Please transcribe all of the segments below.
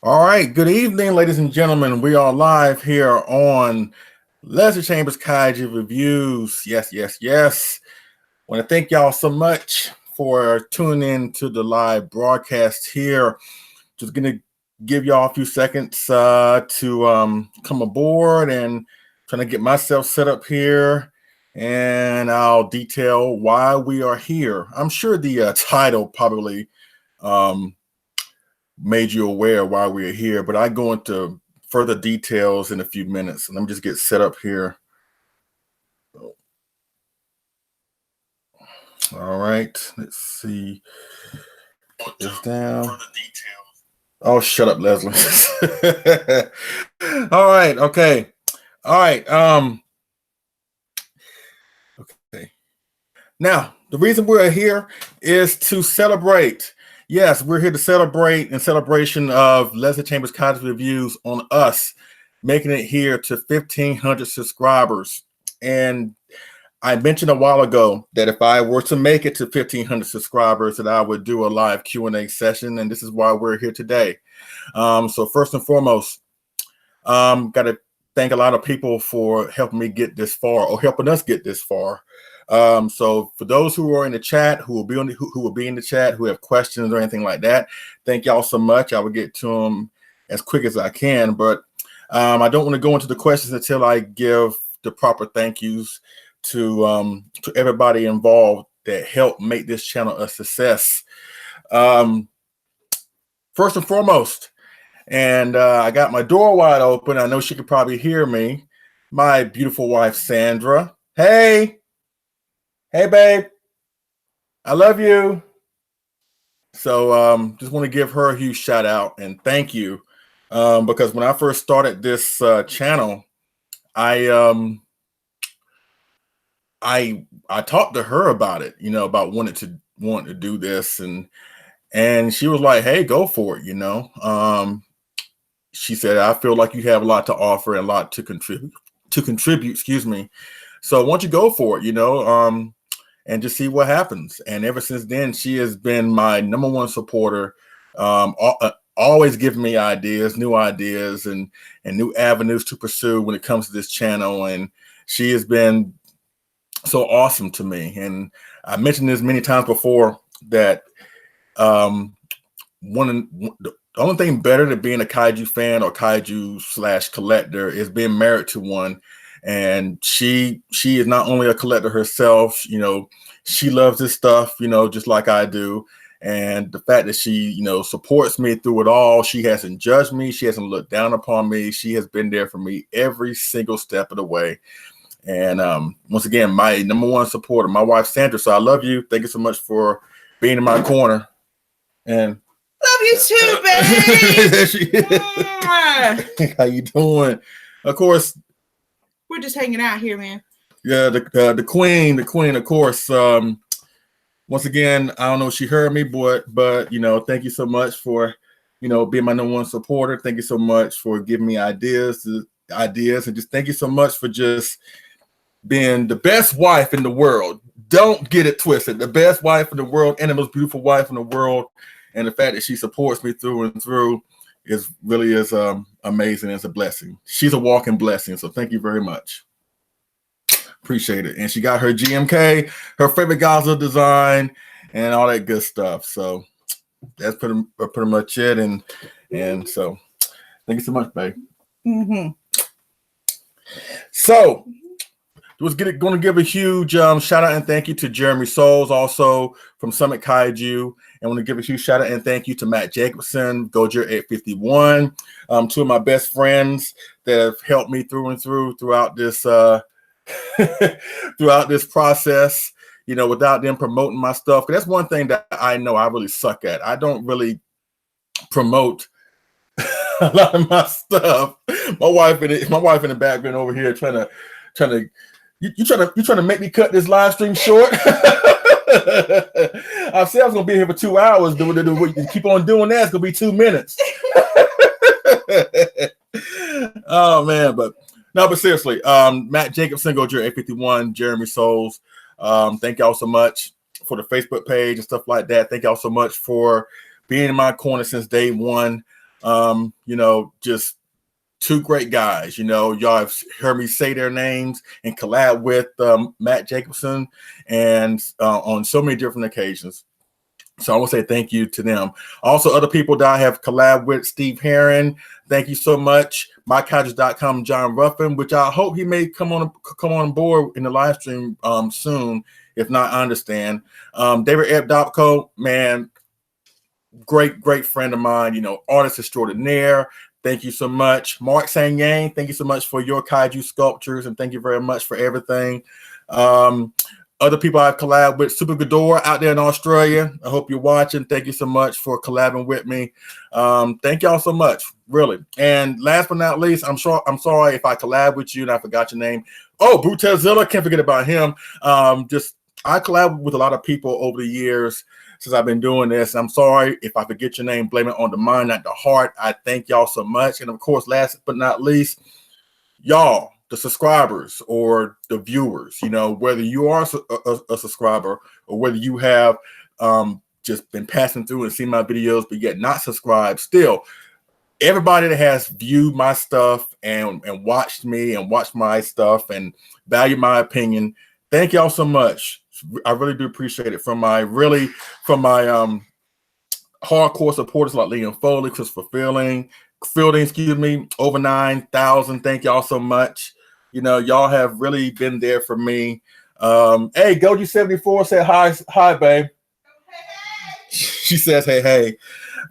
All right, good evening, ladies and gentlemen. We are live here on Leslie Chambers Kaiju Reviews. Yes, yes, yes. Want to thank y'all so much for tuning in to the live broadcast here. Just gonna give y'all a few seconds to come aboard and trying to get myself set up here, and I'll detail why we are here. I'm sure the title probably um, made you aware why we're here, but I go into further details in a few minutes. Let me just get set up here. All right, let's see. Put this down. Oh, shut up, Leslie. All right, okay. All right. Okay. Now, the reason we're here is to celebrate. Yes, we're here to celebrate in celebration of Leslie Chambers Kaiju Reviews on us making it here to 1,500 subscribers. And I mentioned a while ago that if I were to make it to 1,500 subscribers, that I would do a live Q&A session, and this is why we're here today. So first and foremost, got to thank a lot of people for helping me get this far, or helping us get this far. So for those who are in the chat, who will be in the chat, who have questions or anything like that, thank y'all so much. I will get to them as quick as I can, but I don't want to go into the questions until I give the proper thank yous to everybody involved that helped make this channel a success. First and foremost, and I got my door wide open. I know she could probably hear me. My beautiful wife, Sandra. Hey, babe. I love you. So just want to give her a huge shout out and thank you. Because when I first started this channel, I talked to her about it, about wanting to do this, and she was like, "Hey, go for it." She said, "I feel like you have a lot to offer and a lot to contribute. Excuse me. So why don't you go for it? And just see what happens." And ever since then, she has been my number one supporter. Always giving me new ideas, and new avenues to pursue when it comes to this channel. And she has been so awesome to me. And I mentioned this many times before that the only thing better than being a kaiju fan or kaiju / collector is being married to one. And she is not only a collector herself, she loves this stuff, just like I do. And the fact that she, supports me through it all, she hasn't judged me. She hasn't looked down upon me. She has been there for me every single step of the way. And once again, my number one supporter, my wife, Sandra. So I love you. Thank you so much for being in my corner. And love you too, babe. How you doing? Of course, we're just hanging out here, man. Yeah, the queen, of course. Once again, I don't know if she heard me, but thank you so much for being my number one supporter. Thank you so much for giving me ideas, and just thank you so much for just being the best wife in the world. Don't get it twisted. The best wife in the world and the most beautiful wife in the world. And the fact that she supports me through and through is amazing. It's a blessing. She's a walking blessing. So thank you very much. Appreciate it. And she got her GMK, her favorite Godzilla design, and all that good stuff. So that's pretty much it. And so thank you so much, babe. Mm-hmm. So going to give a huge shout out and thank you to Jeremy Souls, also from Summit Kaiju. And want to give a huge shout out and thank you to Matt Jacobson, Gojer851, two of my best friends that have helped me through and throughout this throughout this process. Without them promoting my stuff, because that's one thing that I know I really suck at. I don't really promote a lot of my stuff. My wife in the background over here trying to. You trying to make me cut this live stream short? I said I was gonna be here for 2 hours. Keep on doing that, it's gonna be 2 minutes. Oh man, but seriously, Matt Jacobson, Gojer851, Jeremy Souls. Thank y'all so much for the Facebook page and stuff like that. Thank y'all so much for being in my corner since day one. You know, just two great guys. You know, y'all have heard me say their names and collab with Matt Jacobson and on so many different occasions. So I want to say thank you to them. Also, other people that I have collabed with, Steve Herron, thank you so much. MyCouches.com, John Ruffin, which I hope he may come on board in the live stream soon. If not, I understand. David Ebdopko, man, great friend of mine, you know, artist extraordinaire. Thank you so much. Mark Sang-Yang, thank you so much for your kaiju sculptures, and thank you very much for everything. Other people I've collabed with, Super Gador out there in Australia. I hope you're watching. Thank you so much for collabing with me. Thank y'all so much, really. And last but not least, I'm sorry if I collab with you and I forgot your name. Oh, Brutezilla, can't forget about him. I collab with a lot of people over the years since I've been doing this. I'm sorry if I forget your name. Blame it on the mind, not the heart. I thank y'all so much. And of course, last but not least, y'all, the subscribers or the viewers, you know, whether you are a subscriber or whether you have just been passing through and seen my videos but yet not subscribed, still, everybody that has viewed my stuff and watched me and watched my stuff and valued my opinion, thank y'all so much. I really do appreciate it. From my hardcore supporters like Liam Foley, Christopher Fielding, over 9,000. Thank y'all so much. You know, y'all have really been there for me. Hey, Goji74 said hi, babe. She says, hey.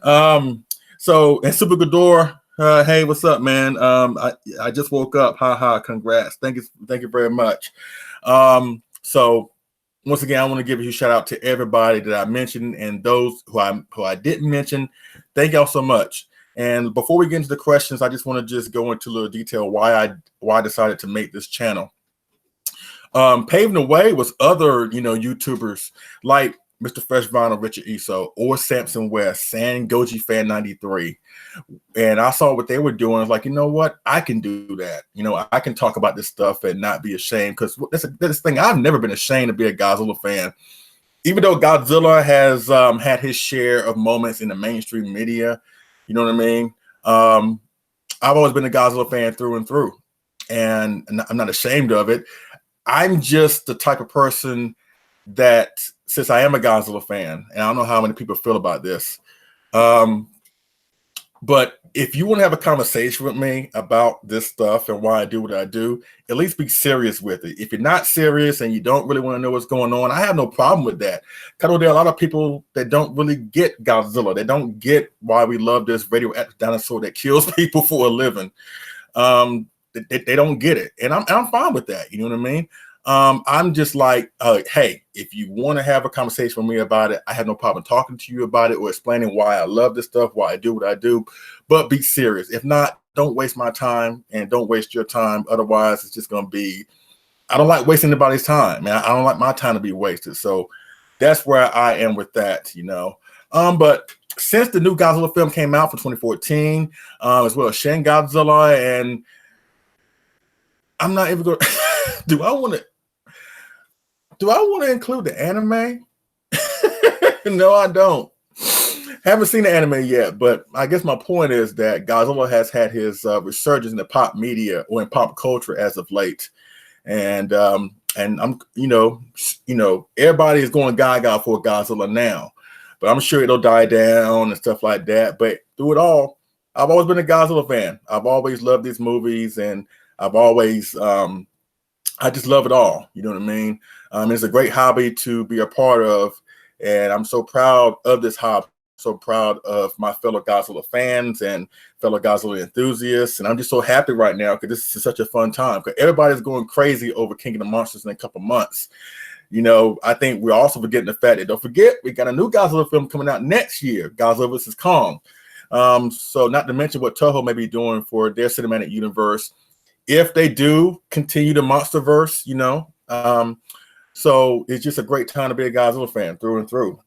So, and Super Gador, hey, what's up, man? I just woke up. Congrats. Thank you very much. So once again, I want to give a huge shout out to everybody that I mentioned and those who I didn't mention. Thank y'all so much. And before we get into the questions, I just want to just go into a little detail why I decided to make this channel. Paving the way was other, you know, YouTubers like Mr. Fresh Vinyl, Richard Iso, or Samson West, San Goji Fan 93. And I saw what they were doing. I was like, you know what? I can do that. You know, I can talk about this stuff and not be ashamed, because that's this thing. I've never been ashamed to be a Godzilla fan. Even though Godzilla has had his share of moments in the mainstream media, you know what I mean? I've always been a Godzilla fan through and through, and I'm not ashamed of it. I'm just the type of person that, since I am a Godzilla fan, and I don't know how many people feel about this, but if you want to have a conversation with me about this stuff and why I do what I do, at least be serious with it. If you're not serious and you don't really want to know what's going on, I have no problem with that. Because there are a lot of people that don't really get Godzilla. They don't get why we love this radioactive dinosaur that kills people for a living. They don't get it. And I'm fine with that. You know what I mean? I'm just like, hey, if you want to have a conversation with me about it, I have no problem talking to you about it or explaining why I love this stuff, why I do what I do, but be serious. If not, don't waste my time and don't waste your time. Otherwise, it's just going to be, I don't like wasting anybody's time, man. I don't like my time to be wasted. So that's where I am with that, you know. But since the new Godzilla film came out for 2014, as well as Shin Godzilla, and I'm not even going to, do I want to include the anime? No, I don't. Haven't seen the anime yet, but I guess my point is that Godzilla has had his resurgence in the pop media or in pop culture as of late, and I'm you know everybody is going gaga for Godzilla now, but I'm sure it'll die down and stuff like that. But through it all, I've always been a Godzilla fan. I've always loved these movies, and I've always I just love it all. You know what I mean? It's a great hobby to be a part of, and I'm so proud of this hobby. So proud of my fellow Godzilla fans and fellow Godzilla enthusiasts, and I'm just so happy right now because this is such a fun time. Because everybody's going crazy over King of the Monsters in a couple months. You know, I think we're also forgetting the fact that, don't forget, we got a new Godzilla film coming out next year, Godzilla vs. Kong. So not to mention what Toho may be doing for their cinematic universe, if they do continue the MonsterVerse, you know. So it's just a great time to be a Godzilla fan through and through.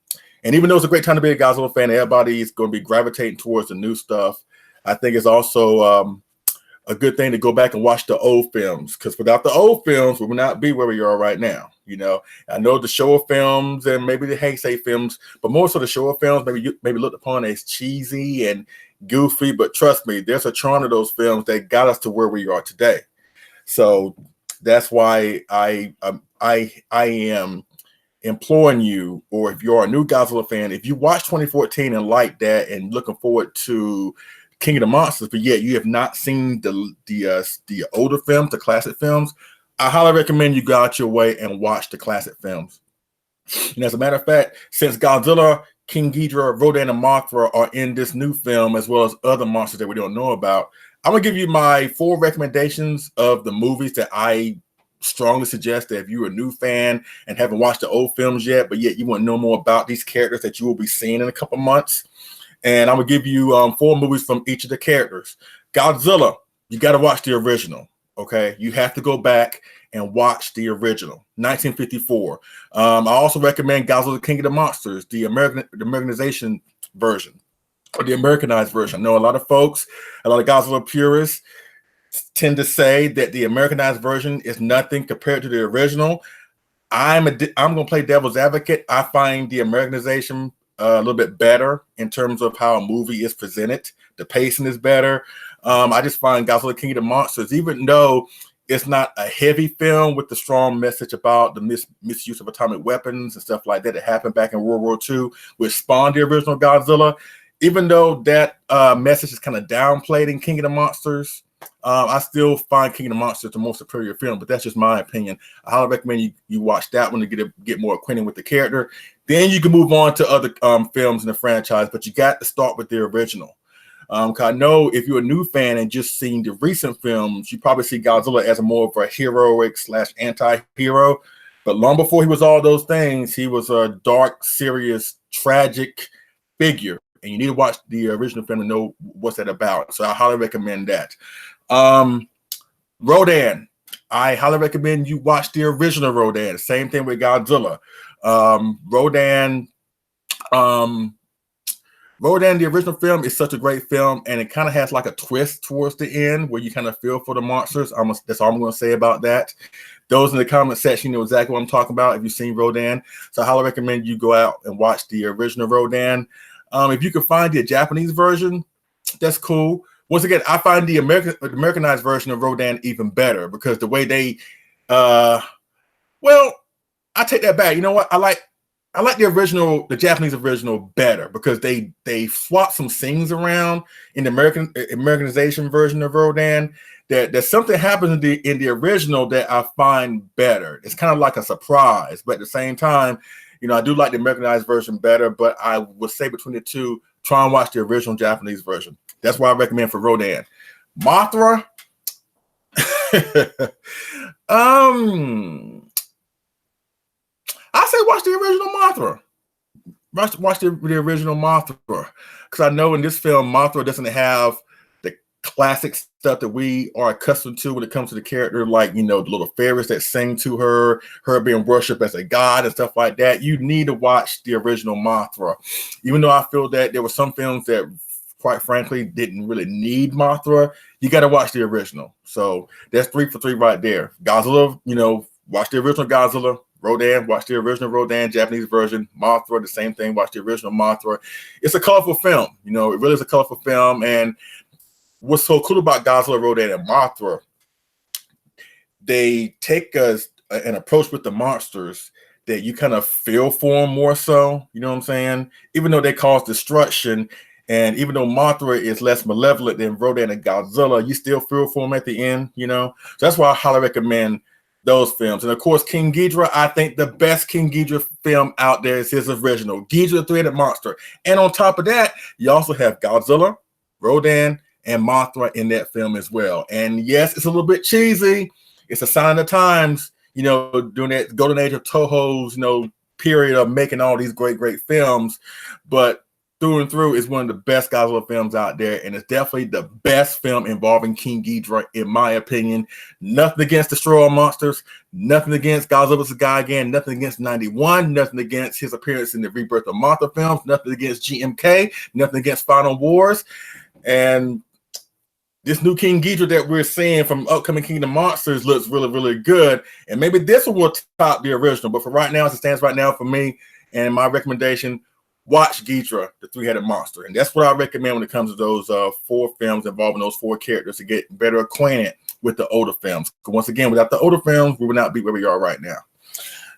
And even though it's a great time to be a Godzilla fan, everybody's going to be gravitating towards the new stuff. I think it's also a good thing to go back and watch the old films, because without the old films, we would not be where we are right now. You know, I know the Showa films and maybe the Heisei films, but more so the Showa films maybe looked upon as cheesy and goofy. But trust me, there's a charm to those films that got us to where we are today. So that's why I am imploring you, or if you're a new Godzilla fan, if you watched 2014 and like that and looking forward to King of the Monsters, but yet you have not seen the older films, the classic films, I highly recommend you go out your way and watch the classic films. And as a matter of fact, since Godzilla, King Ghidorah, Rodan, and Mothra are in this new film, as well as other monsters that we don't know about, I'm gonna give you my 4 recommendations of the movies that I strongly suggest that if you're a new fan and haven't watched the old films yet, but yet you want to know more about these characters that you will be seeing in a couple months. And I'm gonna give you 4 movies from each of the characters. Godzilla, you got to watch the original. Okay, you have to go back and watch the original, 1954. I also recommend Godzilla King of the Monsters, the Americanization version, or the Americanized version. I know a lot of folks, a lot of Godzilla purists tend to say that the Americanized version is nothing compared to the original. I'm gonna play devil's advocate. I find the Americanization a little bit better in terms of how a movie is presented. The pacing is better. I just find Godzilla King of the Monsters, even though it's not a heavy film with the strong message about the misuse of atomic weapons and stuff like that that happened back in World War II, which spawned the original Godzilla, even though that message is kind of downplayed in King of the Monsters, I still find King of the Monsters the most superior film, but that's just my opinion. I highly recommend you watch that one to get more acquainted with the character. Then you can move on to other films in the franchise, but you got to start with the original. Cause I know if you're a new fan and just seen the recent films, you probably see Godzilla as a more of a heroic / anti-hero. But long before he was all those things, he was a dark, serious, tragic figure. And you need to watch the original film to know what's that about. So I highly recommend that. Rodan, I highly recommend you watch the original Rodan. Same thing with Godzilla. Rodan, the original film, is such a great film, and it kind of has like a twist towards the end where you kind of feel for the monsters. That's all I'm going to say about that. Those in the comment section know exactly what I'm talking about if you've seen Rodan. So I highly recommend you go out and watch the original Rodan. If you can find the Japanese version, that's cool. Once again, I find the Americanized version of Rodan even better because the way they, I take that back. You know what? I like the Japanese original better because they swap some things around in the Americanization version of Rodan. That something happens in the original that I find better. It's kind of like a surprise, but at the same time, you know, I do like the Americanized version better. But I would say between the two, try and watch the original Japanese version. That's what I recommend for Rodan. Mothra. I say watch the original Mothra. Watch the original Mothra. Because I know in this film, Mothra doesn't have the classic stuff that we are accustomed to when it comes to the character, like, you know, the little fairies that sing to her being worshipped as a god and stuff like that. You need to watch the original Mothra. Even though I feel that there were some films that, quite frankly, didn't really need Mothra, you got to watch the original. So that's 3 for 3 right there. Godzilla, you know, watch the original Godzilla. Rodan, watch the original Rodan, Japanese version. Mothra, the same thing, watch the original Mothra. It's a colorful film. You know, it really is a colorful film. And what's so cool about Godzilla, Rodan, and Mothra, they take an approach with the monsters that you kind of feel for them more so. You know what I'm saying? Even though they cause destruction, and even though Mothra is less malevolent than Rodan and Godzilla, you still feel for them at the end, you know? So that's why I highly recommend those films. And of course, King Ghidorah, I think the best King Ghidorah film out there is his original, Ghidorah the Three-Headed Monster. And on top of that, you also have Godzilla, Rodan, and Mothra in that film as well. And yes, it's a little bit cheesy. It's a sign of the times, you know, during that golden age of Toho's, you know, period of making all these great films. But through and through, is one of the best Godzilla films out there, and it's definitely the best film involving King Ghidorah, in my opinion. Nothing against Destroy All Monsters, nothing against Godzilla vs. Gigan, nothing against 91, nothing against his appearance in the Rebirth of Mothra films, nothing against GMK, nothing against Final Wars. And this new King Ghidorah that we're seeing from upcoming Kingdom Monsters looks really, really good. And maybe this one will top the original. But for right now, as it stands right now for me and my recommendation, watch Ghidorah, the three-headed monster. And that's what I recommend when it comes to those 4 films involving those 4 characters to get better acquainted with the older films. Because once again, without the older films, we would not be where we are right now.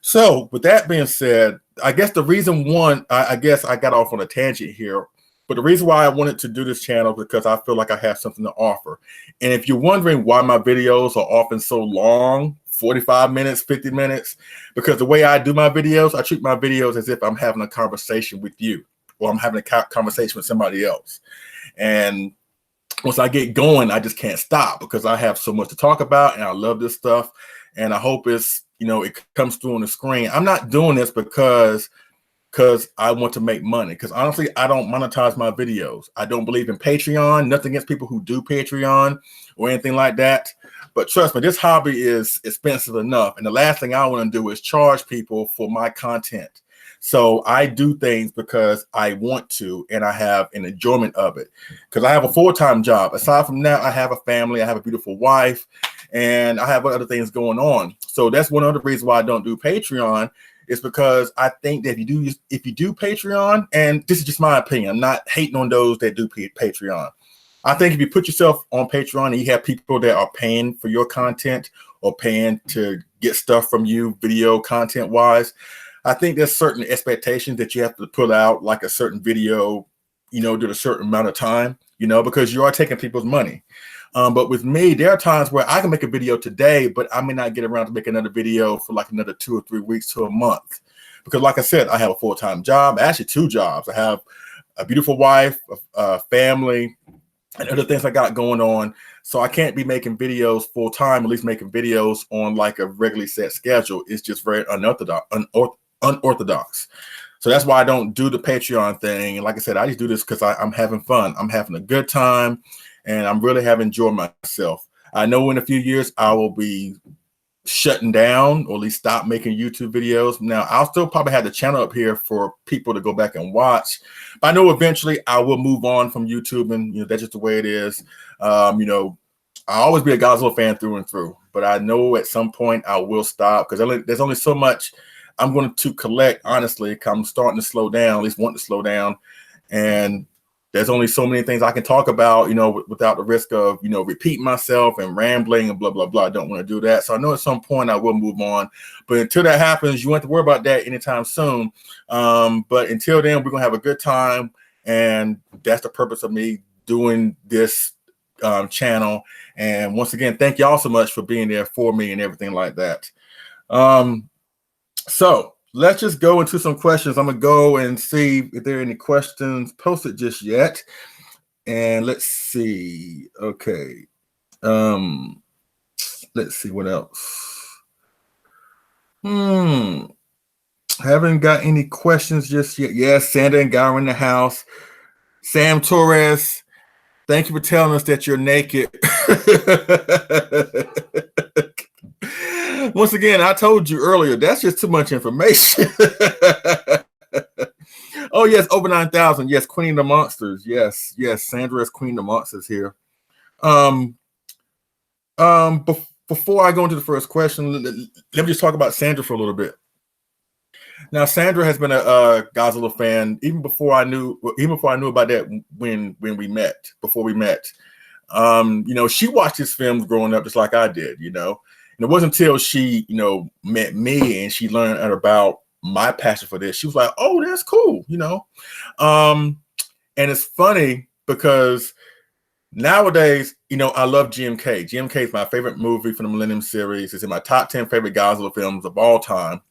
So with that being said, I guess the reason I guess I got off on a tangent here. But the reason why I wanted to do this channel is because I feel like I have something to offer. And if you're wondering why my videos are often so long, 45 minutes, 50 minutes, because the way I do my videos, I treat my videos as if I'm having a conversation with you, or I'm having a conversation with somebody else. And once I get going, I just can't stop because I have so much to talk about and I love this stuff. And I hope it's, it comes through on the screen. I'm not doing this because I want to make money. Because honestly, I don't monetize my videos. I don't believe in Patreon. Nothing against people who do Patreon or anything like that. But trust me, this hobby is expensive enough. And the last thing I want to do is charge people for my content. So I do things because I want to, and I have an enjoyment of it. Because I have a full-time job. Aside from that, I have a family. I have a beautiful wife, and I have other things going on. So that's one other reason why I don't do Patreon. Is because I think that if you do Patreon, and this is just my opinion, I'm not hating on those that do Patreon. I think if you put yourself on Patreon and you have people that are paying for your content or paying to get stuff from you video content wise, I think there's certain expectations that you have to put out, like a certain video, during a certain amount of time, because you are taking people's money. But with me, there are times where I can make a video today, but I may not get around to make another video for like another 2 or 3 weeks to a month. Because like I said, I have a full-time job, actually 2 jobs. I have a beautiful wife, a family, and other things I got going on. So I can't be making videos full-time, at least making videos on like a regularly set schedule. It's just very unorthodox. So that's why I don't do the Patreon thing. And like I said, I just do this because I'm having fun. I'm having a good time. And I'm really having enjoyed myself. I know in a few years I will be shutting down, or at least stop making YouTube videos. Now, I'll still probably have the channel up here for people to go back and watch. But I know eventually I will move on from YouTube, and that's just the way it is. I'll always be a Godzilla fan through and through. But I know at some point I will stop because there's only so much I'm going to collect, honestly. I'm starting to slow down, at least want to slow down. And there's only so many things I can talk about, without the risk of, repeating myself and rambling and blah, blah, blah. I don't want to do that. So I know at some point I will move on. But until that happens, you won't have to worry about that anytime soon. But until then, we're going to have a good time. And that's the purpose of me doing this channel. And once again, thank y'all so much for being there for me and everything like that. So let's just go into some questions. I'm going to go and see if there are any questions posted just yet. And let's see. Okay. Let's see what else. Haven't got any questions just yet. Yes, Sandra and Guy are in the house. Sam Torres, thank you for telling us that you're naked. Once again, I told you earlier, that's just too much information. Oh, yes, over 9,000. Yes, Queen of the Monsters. Yes, Sandra is Queen of the Monsters here. Before I go into the first question, let me just talk about Sandra for a little bit. Now, Sandra has been a Godzilla fan even before I knew about that when we met. Before we met, she watched his films growing up just like I did. And it wasn't until she, met me and she learned about my passion for this. She was like, "Oh, that's cool," And it's funny because nowadays, I love GMK. GMK is my favorite movie from the Millennium series. It's in my top 10 favorite Godzilla films of all time.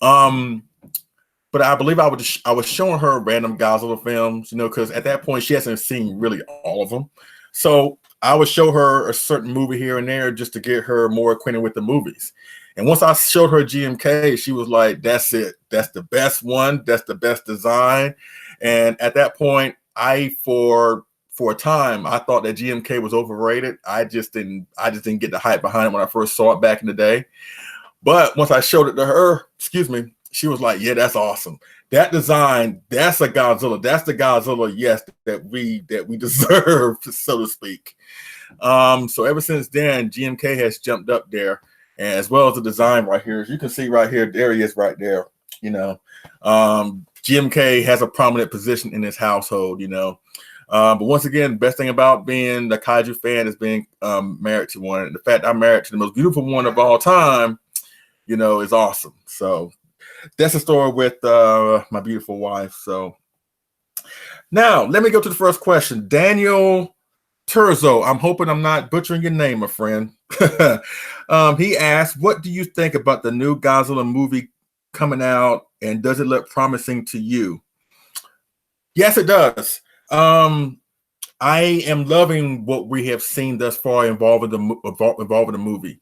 But I believe I was showing her random Godzilla films, because at that point she hasn't seen really all of them. So I would show her a certain movie here and there just to get her more acquainted with the movies. And once I showed her GMK, she was like, "That's it. That's the best one. That's the best design." And at that point, for a time, I thought that GMK was overrated. I just didn't get the hype behind it when I first saw it back in the day. But once I showed it to her, she was like, "Yeah, that's awesome." that design, that's a Godzilla. That's the Godzilla, yes, that we deserve, so to speak. So ever since then, GMK has jumped up there, and as well as the design right here. As you can see right here, there he is right there. GMK has a prominent position in this household, but once again, the best thing about being a kaiju fan is being married to one. And the fact I'm married to the most beautiful one of all time, is awesome. So that's the story with my beautiful wife. So now let me go to the first question. Daniel Turzo, I'm hoping I'm not butchering your name, my friend. He asked, what do you think about the new Godzilla movie coming out, and does it look promising to you? Yes, it does. I am loving what we have seen thus far involving the movie.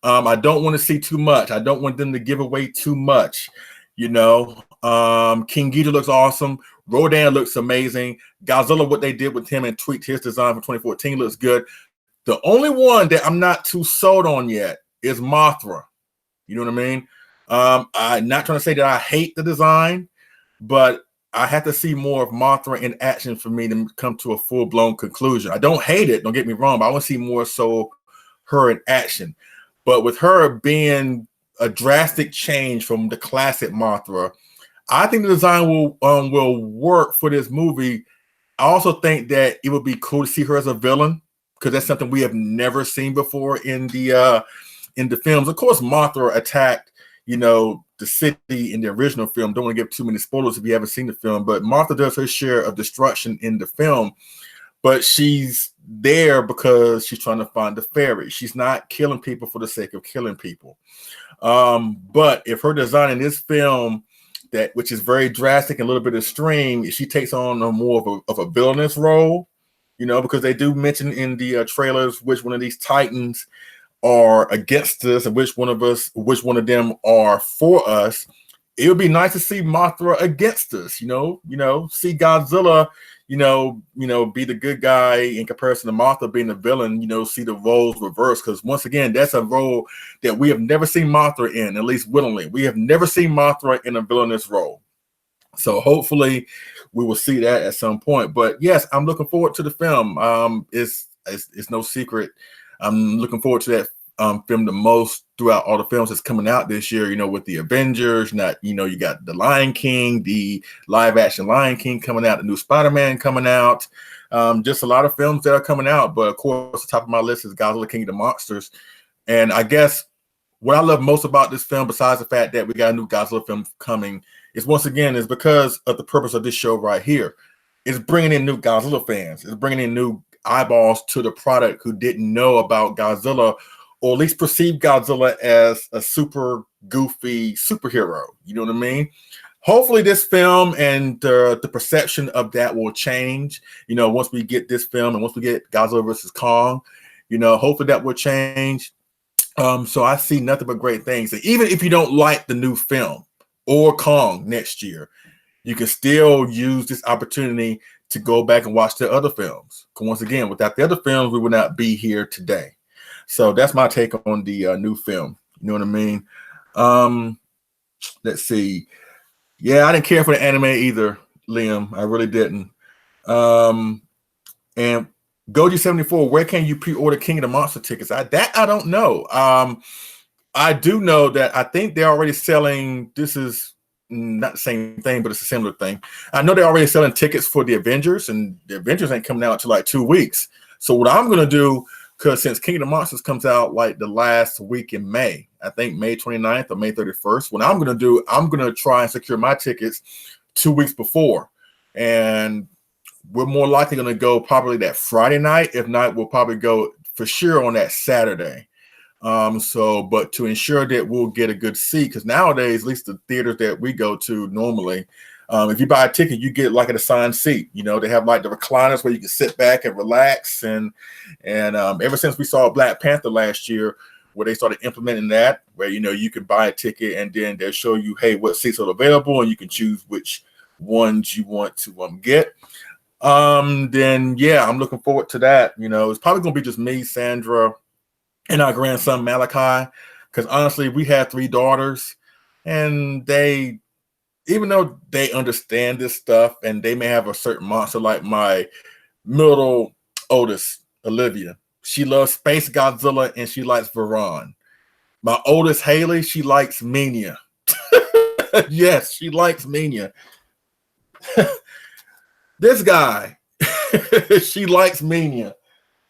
I don't want to see too much. I don't want them to give away too much. King Ghidorah looks awesome. Rodan looks amazing. Godzilla, what they did with him and tweaked his design for 2014 looks good. The only one that I'm not too sold on yet is Mothra. You know what I mean? I'm not trying to say that I hate the design, but I have to see more of Mothra in action for me to come to a full-blown conclusion. I don't hate it, don't get me wrong, but I want to see more so her in action. But with her being a drastic change from the classic Mothra, I think the design will work for this movie. I also think that it would be cool to see her as a villain, because that's something we have never seen before in the films. Of course, Mothra attacked, the city in the original film. Don't want to give too many spoilers if you haven't seen the film, but Mothra does her share of destruction in the film. But she's there because she's trying to find the fairy. She's not killing people for the sake of killing people. But if her design in this film, which is very drastic and a little bit extreme, if she takes on a more of a villainous role, because they do mention in the trailers which one of these titans are against us and which one of them are for us. It would be nice to see Mothra against us, see Godzilla, be the good guy in comparison to Mothra being the villain, see the roles reversed. Because once again, that's a role that we have never seen Mothra in, at least willingly. We have never seen Mothra in a villainous role. So hopefully we will see that at some point. But yes, I'm looking forward to the film. It's no secret. I'm looking forward to that film the most throughout all the films that's coming out this year, with the Avengers. You got the Lion King, the live action Lion King coming out, the new Spider-Man coming out. Just a lot of films that are coming out. But of course, the top of my list is Godzilla King of the Monsters. And I guess what I love most about this film, besides the fact that we got a new Godzilla film coming, is because of the purpose of this show right here. It's bringing in new Godzilla fans. It's bringing in new eyeballs to the product who didn't know about Godzilla, or at least perceive Godzilla as a super goofy superhero. You know what I mean? Hopefully this film and the perception of that will change, once we get this film and once we get Godzilla versus Kong, hopefully that will change. So I see nothing but great things. And even if you don't like the new film or Kong next year, you can still use this opportunity to go back and watch the other films. Because once again, without the other films, we would not be here today. So that's my take on the new film. You know what I mean? Let's see. Yeah, I didn't care for the anime either, Liam. I really didn't. And Goji74, where can you pre-order King of the Monster tickets? I don't know. I do know that I think they're already selling. This is not the same thing, but it's a similar thing. I know they're already selling tickets for the Avengers, and the Avengers ain't coming out until like 2 weeks. So what I'm going to do, because since King of the Monsters comes out like the last week in May, I think May 29th or May 31st, what I'm going to do, I'm going to try and secure my tickets 2 weeks before. And we're more likely going to go probably that Friday night. If not, we'll probably go for sure on that Saturday. But to ensure that we'll get a good seat, because nowadays, at least the theaters that we go to normally, if you buy a ticket, you get like an assigned seat. They have like the recliners where you can sit back and relax. And ever since we saw Black Panther last year, where they started implementing that, where you can buy a ticket and then they'll show you, hey, what seats are available, and you can choose which ones you want to get. Then yeah, I'm looking forward to that. It's probably gonna be just me, Sandra, and our grandson Malachi, because honestly, we have 3 daughters, and they even though they understand this stuff and they may have a certain monster, like my middle oldest, Olivia, she loves Space Godzilla and she likes Varan. My oldest, Haley, she likes Mania. Yes, she likes Mania. This guy, she likes Mania.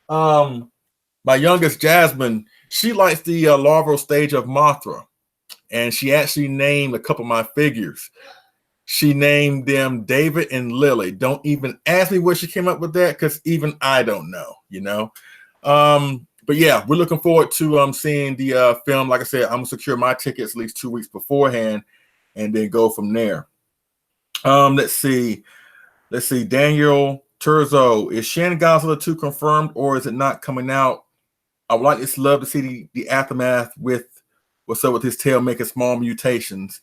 My youngest, Jasmine, she likes the larval stage of Mothra. And she actually named a couple of my figures. She named them David and Lily. Don't even ask me where she came up with that, because even I don't know, you know. But yeah, we're looking forward to seeing the film. Like I said, I'm gonna secure my tickets at least 2 weeks beforehand and then go from there. Let's see. Daniel Turzo, is Shin Godzilla 2 confirmed, or is it not coming out? I would like to love to see the aftermath with what's up with his tail making small mutations.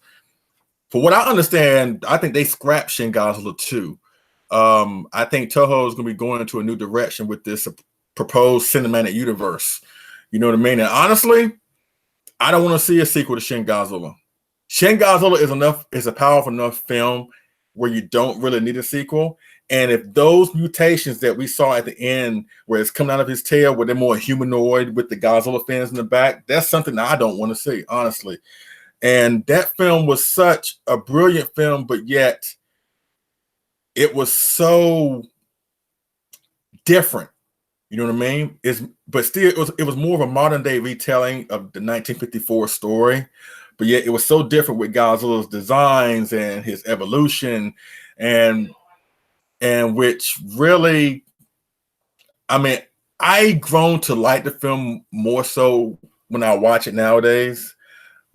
For what I understand, I think they scrapped Shin Godzilla 2. I think Toho is going to be going into a new direction with this proposed cinematic universe. You know what I mean? And honestly, I don't want to see a sequel to Shin Godzilla. Shin Godzilla is a powerful enough film where you don't really need a sequel. And if those mutations that we saw at the end, where it's coming out of his tail, where they're more humanoid with the Godzilla fins in the back, that's something that I don't want to see, honestly. And that film was such a brilliant film, but yet it was so different. You know what I mean? But still, it was more of a modern day retelling of the 1954 story. But yet it was so different with Godzilla's designs and his evolution, and which really, I mean, I grown to like the film more so when I watch it nowadays.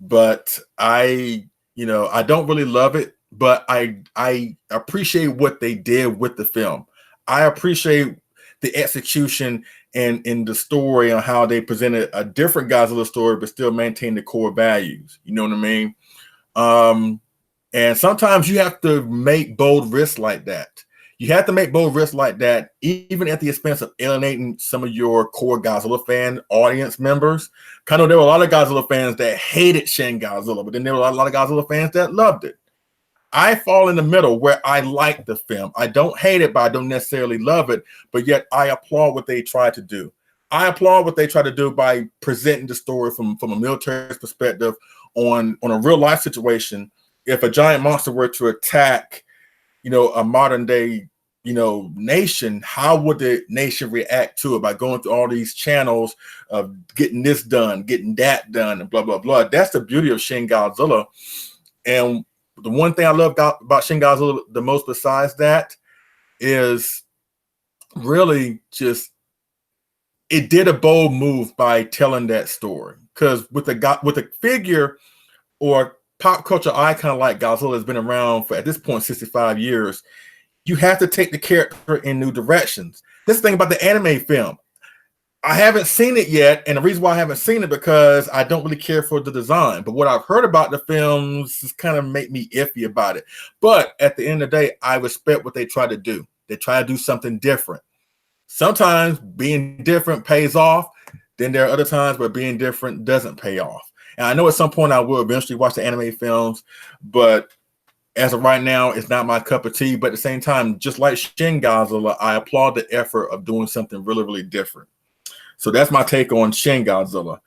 But I don't really love it, but I appreciate what they did with the film. I appreciate the execution and in the story on how they presented a different Godzilla story, but still maintain the core values. You know what I mean? And sometimes you have to make bold risks like that. You have to make bold risks like that, even at the expense of alienating some of your core Godzilla fan audience members. Kind of, there were a lot of Godzilla fans that hated Shin Godzilla, but then there were a lot of Godzilla fans that loved it. I fall in the middle where I like the film. I don't hate it, but I don't necessarily love it. But yet I applaud what they try to do. I applaud what they try to do by presenting the story from a military perspective on a real life situation. If a giant monster were to attack, a modern day, nation, how would the nation react to it? By going through all these channels of getting this done, getting that done, and blah, blah, blah. That's the beauty of Shin Godzilla. And the one thing I love about Shin Godzilla the most besides that is really just, it did a bold move by telling that story. Because with a figure or pop culture icon like Godzilla has been around for, at this point, 65 years, you have to take the character in new directions. This is the thing about the anime film. I haven't seen it yet, and the reason why I haven't seen it because I don't really care for the design. But what I've heard about the films has kind of made me iffy about it. But at the end of the day, I respect what they try to do. They try to do something different. Sometimes being different pays off. Then there are other times where being different doesn't pay off. And I know at some point I will eventually watch the anime films, but as of right now, it's not my cup of tea. But at the same time, just like Shin Godzilla, I applaud the effort of doing something really, really different. So that's my take on Shin Godzilla.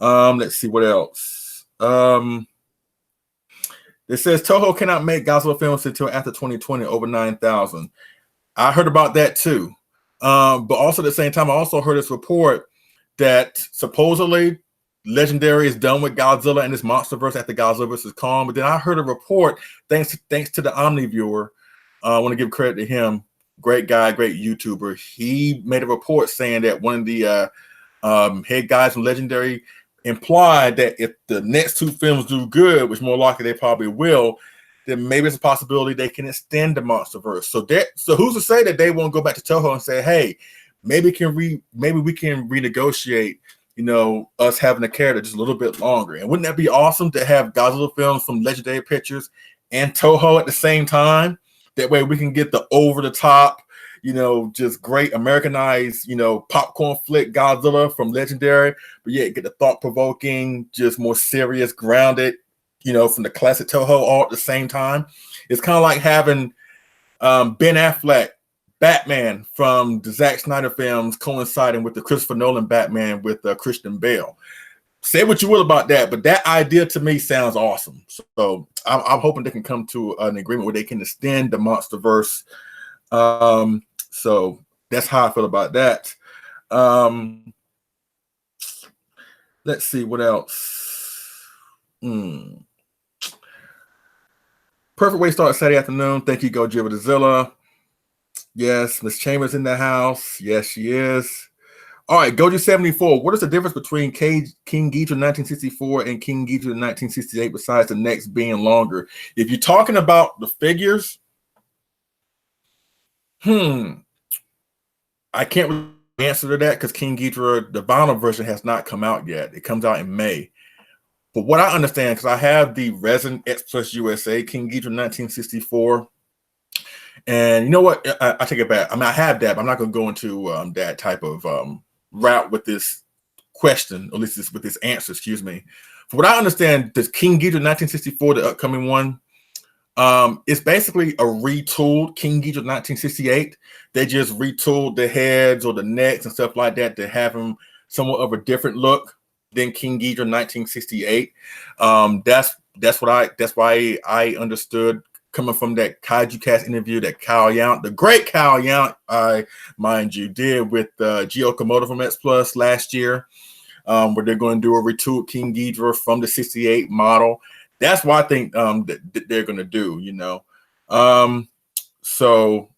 Let's see what else. It says Toho cannot make Godzilla films until after 2020, over 9,000. I heard about that too. But also at the same time, I also heard this report that supposedly Legendary is done with Godzilla and this MonsterVerse after Godzilla vs. Kong. But then I heard a report, thanks to the Omni viewer. I want to give credit to him. Great guy, great YouTuber. He made a report saying that one of the head guys from Legendary implied that if the next two films do good, which more likely they probably will, then maybe it's a possibility they can extend the MonsterVerse. So who's to say that they won't go back to Toho and say, hey, maybe we can renegotiate, us having a character just a little bit longer. And wouldn't that be awesome to have Godzilla films from Legendary Pictures and Toho at the same time? That way we can get the over the top, just great Americanized, popcorn flick Godzilla from Legendary, but yet get the thought provoking, just more serious, grounded, you know, from the classic Toho all at the same time. It's kind of like having Ben Affleck Batman from the Zack Snyder films coinciding with the Christopher Nolan Batman with Christian Bale. Say what you will about that, but that idea to me sounds awesome. So I'm hoping they can come to an agreement where they can extend the MonsterVerse. So that's how I feel about that. Let's see what else. Perfect way to start Saturday afternoon. Thank you, Gojira. Yes, Miss Chambers in the house. Yes, she is. All right, Goju74. What is the difference between King Ghidorah 1964 and King Ghidorah 1968 besides the necks being longer? If you're talking about the figures, I can't really answer to that because King Ghidorah, the vinyl version, has not come out yet. It comes out in May. But what I understand, because I have the resin X Plus USA King Ghidorah 1964. And you know what? I take it back. I mean, I have that, but I'm not going to go into that type of route with this question, or at least with this answer, excuse me. From what I understand, this King Ghidorah 1964, the upcoming one, it's basically a retooled King Ghidorah 1968. They just retooled the heads or the necks and stuff like that to have them somewhat of a different look than King Ghidorah 1968. That's why I understood coming from that Kaiju Cast interview that Kyle Yount, the great Kyle Yount, mind you, did with G. Okamoto from X Plus last year, where they're going to do a retooled King Ghidorah from the 68 model. That's what I think that they're going to do, you know. So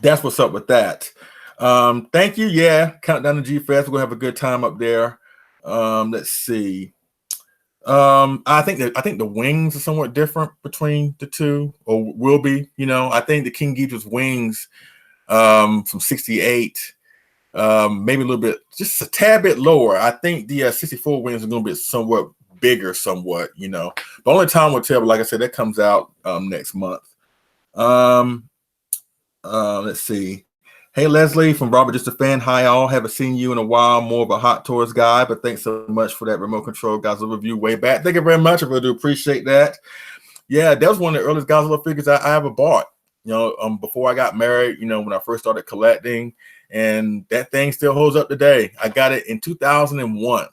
that's what's up with that. Thank you. Yeah, Countdown to G-Fest. We're going to have a good time up there. Let's see. I think the wings are somewhat different between the two, or will be. You know, I think the King Ghidorah's wings from 68, maybe a little bit, just a tad bit lower. I think the 64 wings are going to be somewhat bigger, somewhat. You know, the only time will tell. But like I said, that comes out next month. Let's see. Hey, Leslie from Robert Just a Fan. Hi, all. Haven't seen you in a while. More of a Hot Toys guy, but thanks so much for that remote control Godzilla review way back. Thank you very much. I really do appreciate that. Yeah, that was one of the earliest Godzilla figures I ever bought. You know, before I got married, you know, when I first started collecting, and that thing still holds up today. I got it in 2001,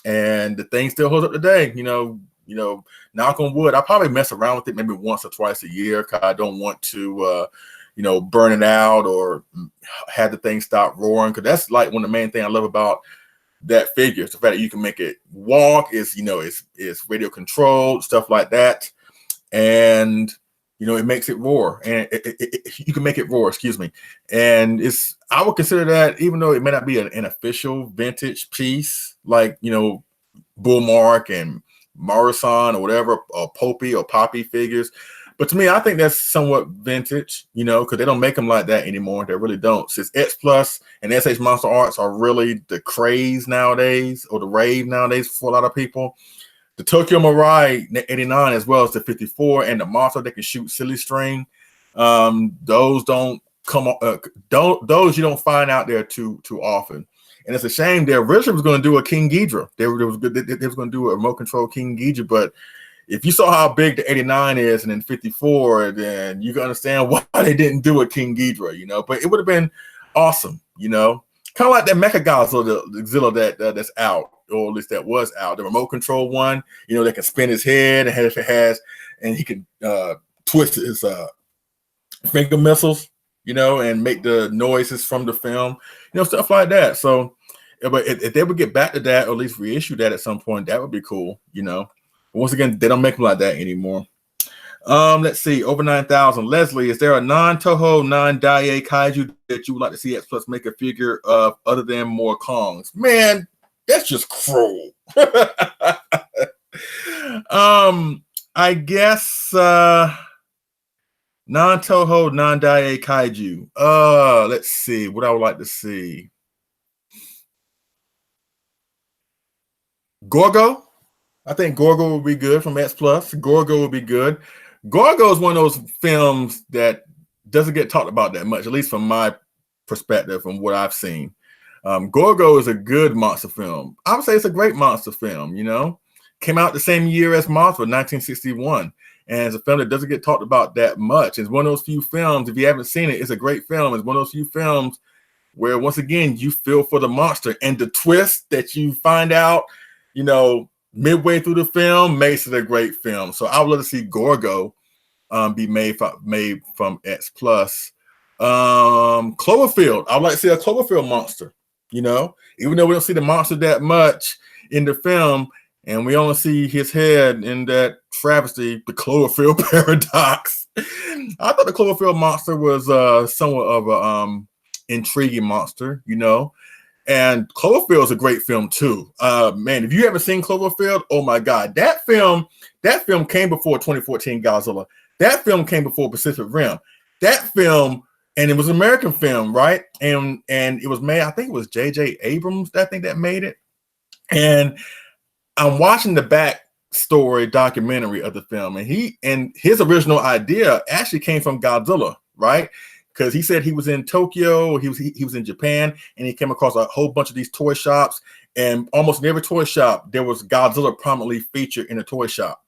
and the thing still holds up today. You know, knock on wood. I probably mess around with it maybe once or twice a year because I don't want to you know, burn it out or have the thing stop roaring. Because that's like one of the main things I love about that figure. It's the fact that you can make it walk. It's, you know, it's radio controlled, stuff like that. And, you know, it makes it roar. And you can make it roar, excuse me. And I would consider that, even though it may not be an official vintage piece, like, you know, Bullmark and Morrison or whatever, or Popey or Poppy figures. But to me, I think that's somewhat vintage, you know, because they don't make them like that anymore. They really don't. Since X Plus and SH Monster Arts are really the craze nowadays, or the rave nowadays for a lot of people. The Tokyo Mirai 89 as well as the 54 and the monster that can shoot silly string. Those don't come on. Those you don't find out there too often. And it's a shame. Their originally was going to do a King Ghidorah. They was going to do a remote control King Ghidorah, but if you saw how big the 89 is and then 54, then you can understand why they didn't do a King Ghidorah, you know. But it would have been awesome, you know. Kind of like that Mecha Godzilla that's out, or at least that was out. The remote control one, you know, that can spin his head and he can twist his finger missiles, you know, and make the noises from the film, you know, stuff like that. So, but if they would get back to that, or at least reissue that at some point, that would be cool, you know. Once again, they don't make them like that anymore. Let's see. Over 9,000. Leslie, is there a non-Toho, non-Daiei Kaiju that you would like to see X Plus make a figure of other than more Kongs? Man, that's just cruel. I guess non-Toho, non-Daiei Kaiju. Let's see what I would like to see. Gorgo. I think Gorgo would be good from X Plus. Gorgo would be good. Gorgo is one of those films that doesn't get talked about that much, at least from my perspective, from what I've seen. Gorgo is a good monster film. I would say it's a great monster film, you know. came out the same year as Monster, 1961. And it's a film that doesn't get talked about that much. It's one of those few films, if you haven't seen it, it's a great film. It's one of those few films where, once again, you feel for the monster. And the twist that you find out, you know, midway through the film makes it a great film. So I would love to see Gorgo be made from X Plus. Cloverfield. I would like to see a Cloverfield monster, you know, even though we don't see the monster that much in the film, and we only see his head in that travesty, the Cloverfield paradox. I thought the Cloverfield monster was somewhat of a intriguing monster, you know. And Cloverfield is a great film too. Man, if you haven't seen Cloverfield, oh my God, that film came before 2014 Godzilla. That film came before Pacific Rim. That film, and it was an American film, right? And it was made, I think it was J.J. Abrams, I think, that made it. And I'm watching the backstory documentary of the film, and his original idea actually came from Godzilla, right? Because he said he was in Tokyo, he was in Japan, and he came across a whole bunch of these toy shops, and almost in every toy shop there was Godzilla prominently featured in a toy shop.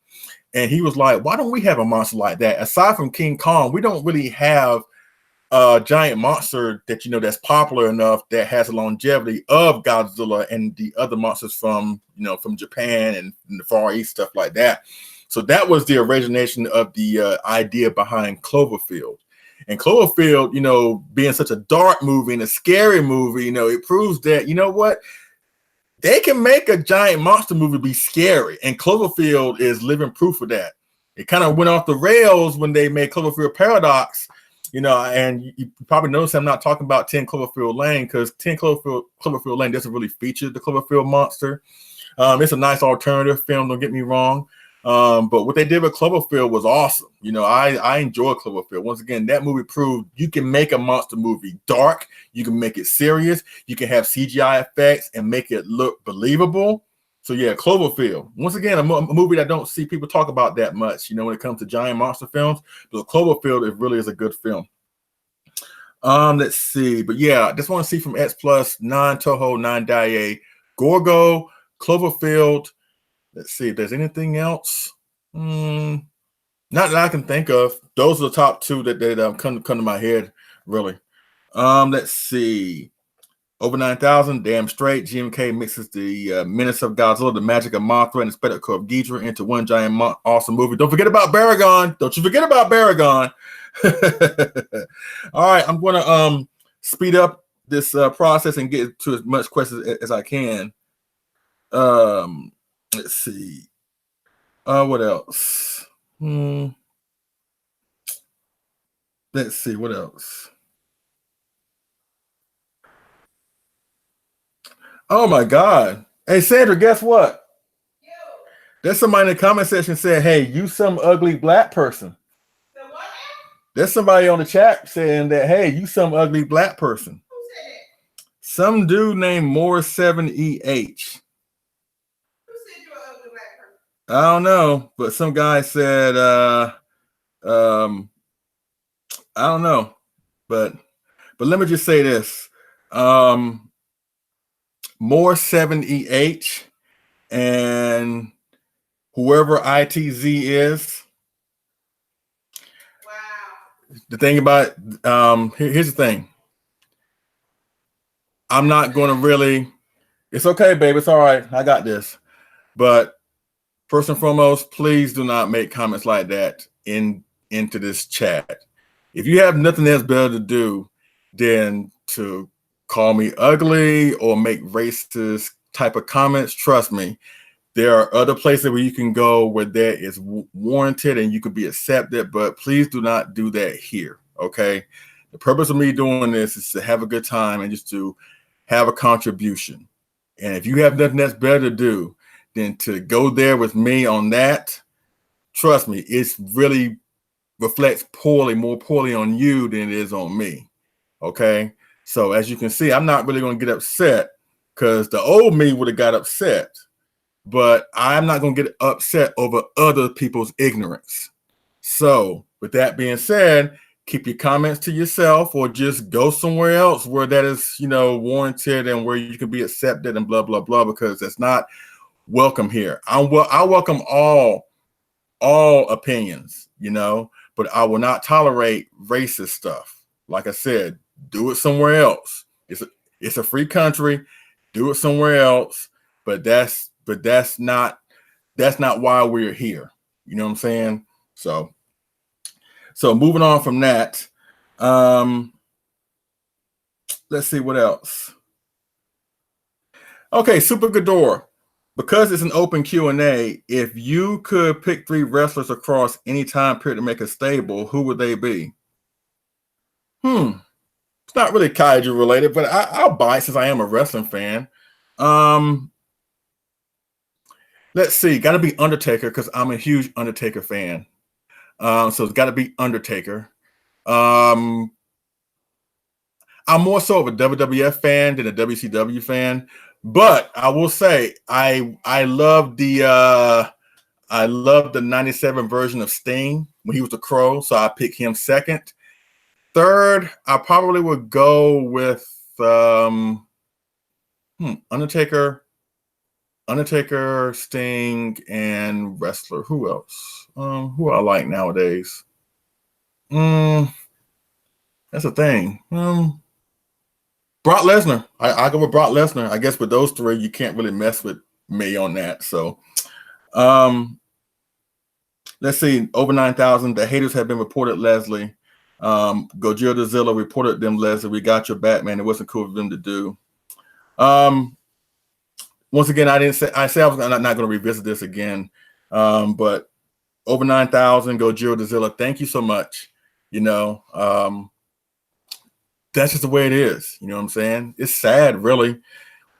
And he was like, why don't we have a monster like that? Aside from King Kong, we don't really have a giant monster that, you know, that's popular enough that has a longevity of Godzilla and the other monsters from, you know, from Japan and the Far East, stuff like that. So that was the origination of the idea behind Cloverfield. And Cloverfield, you know, being such a dark movie and a scary movie, you know, it proves that, you know what, they can make a giant monster movie be scary. And Cloverfield is living proof of that. It kind of went off the rails when they made Cloverfield Paradox, you know, and you probably notice I'm not talking about 10 Cloverfield Lane, because 10 Cloverfield Lane doesn't really feature the Cloverfield monster. It's a nice alternative film, don't get me wrong. But what they did with Cloverfield was awesome. You know, I enjoy Cloverfield. Once again, that movie proved you can make a monster movie dark, you can make it serious, you can have CGI effects and make it look believable. So yeah, Cloverfield. Once again, a movie that I don't see people talk about that much, you know, when it comes to giant monster films. But Cloverfield, it really is a good film. Let's see. But yeah, I just want to see from X Plus, 9 Toho, 9 Daiei, Gorgo, Cloverfield. Let's see if there's anything else. Not that I can think of. Those are the top two that come to my head, really. Let's see. Over 9,000, damn straight. GMK mixes the menace of Godzilla, the magic of Mothra, and the spectacle of Ghidorah into one giant awesome movie. Don't forget about Baragon. Don't you forget about Baragon. All right, I'm going to speed up this process and get to as much questions as I can. Let's see. What else? Let's see. What else? Oh my God. Hey, Sandra, guess what? Yo. There's somebody in the comment section said, hey, you some ugly black person. The what? There's somebody on the chat saying that, hey, you some ugly black person. Who said it? Some dude named More7EH. I don't know, but some guy said, I don't know, but let me just say this, More7EH and whoever ITZ is. Wow. The thing about, here's the thing. I'm not going to really, it's okay, baby. It's all right. I got this. But first and foremost, please do not make comments like that into this chat. If you have nothing else better to do than to call me ugly or make racist type of comments, trust me, there are other places where you can go where that is warranted and you could be accepted, but please do not do that here, okay? The purpose of me doing this is to have a good time and just to have a contribution. And if you have nothing else better to do than to go there with me on that, trust me, it's really reflects more poorly on you than it is on me, okay? So as you can see, I'm not really going to get upset because the old me would have got upset, but I'm not going to get upset over other people's ignorance. So with that being said, keep your comments to yourself or just go somewhere else where that is, you know, warranted and where you can be accepted and blah, blah, blah, because that's not welcome here. I welcome all opinions, you know, but I will not tolerate racist stuff. Like I said, do it somewhere else. It's a free country. Do it somewhere else. But that's not why we're here. You know what I'm saying? So moving on from that, let's see what else. Okay, Super Gador. Because it's an open Q&A, if you could pick 3 wrestlers across any time period to make a stable, who would they be? It's not really kaiju related, but I'll buy it since I am a wrestling fan. Let's see. Got to be Undertaker because I'm a huge Undertaker fan. So it's got to be Undertaker. I'm more so of a WWF fan than a WCW fan. But I will say I love the 97 version of Sting when he was the Crow, so I pick him second. Third, I probably would go with Undertaker, Sting, and wrestler. Who else? Who I like nowadays? That's a thing. Brock Lesnar. I go with Brock Lesnar. I guess with those 3, you can't really mess with me on that. So, let's see. Over 9,000. The haters have been reported, Leslie. Gojira Dezilla reported them, Leslie. We got your back, man. It wasn't cool for them to do. Once again, I said I was not going to revisit this again. But over 9,000. Gojira Dezilla. Thank you so much. You know, that's just the way it is. You know what I'm saying? It's sad, really.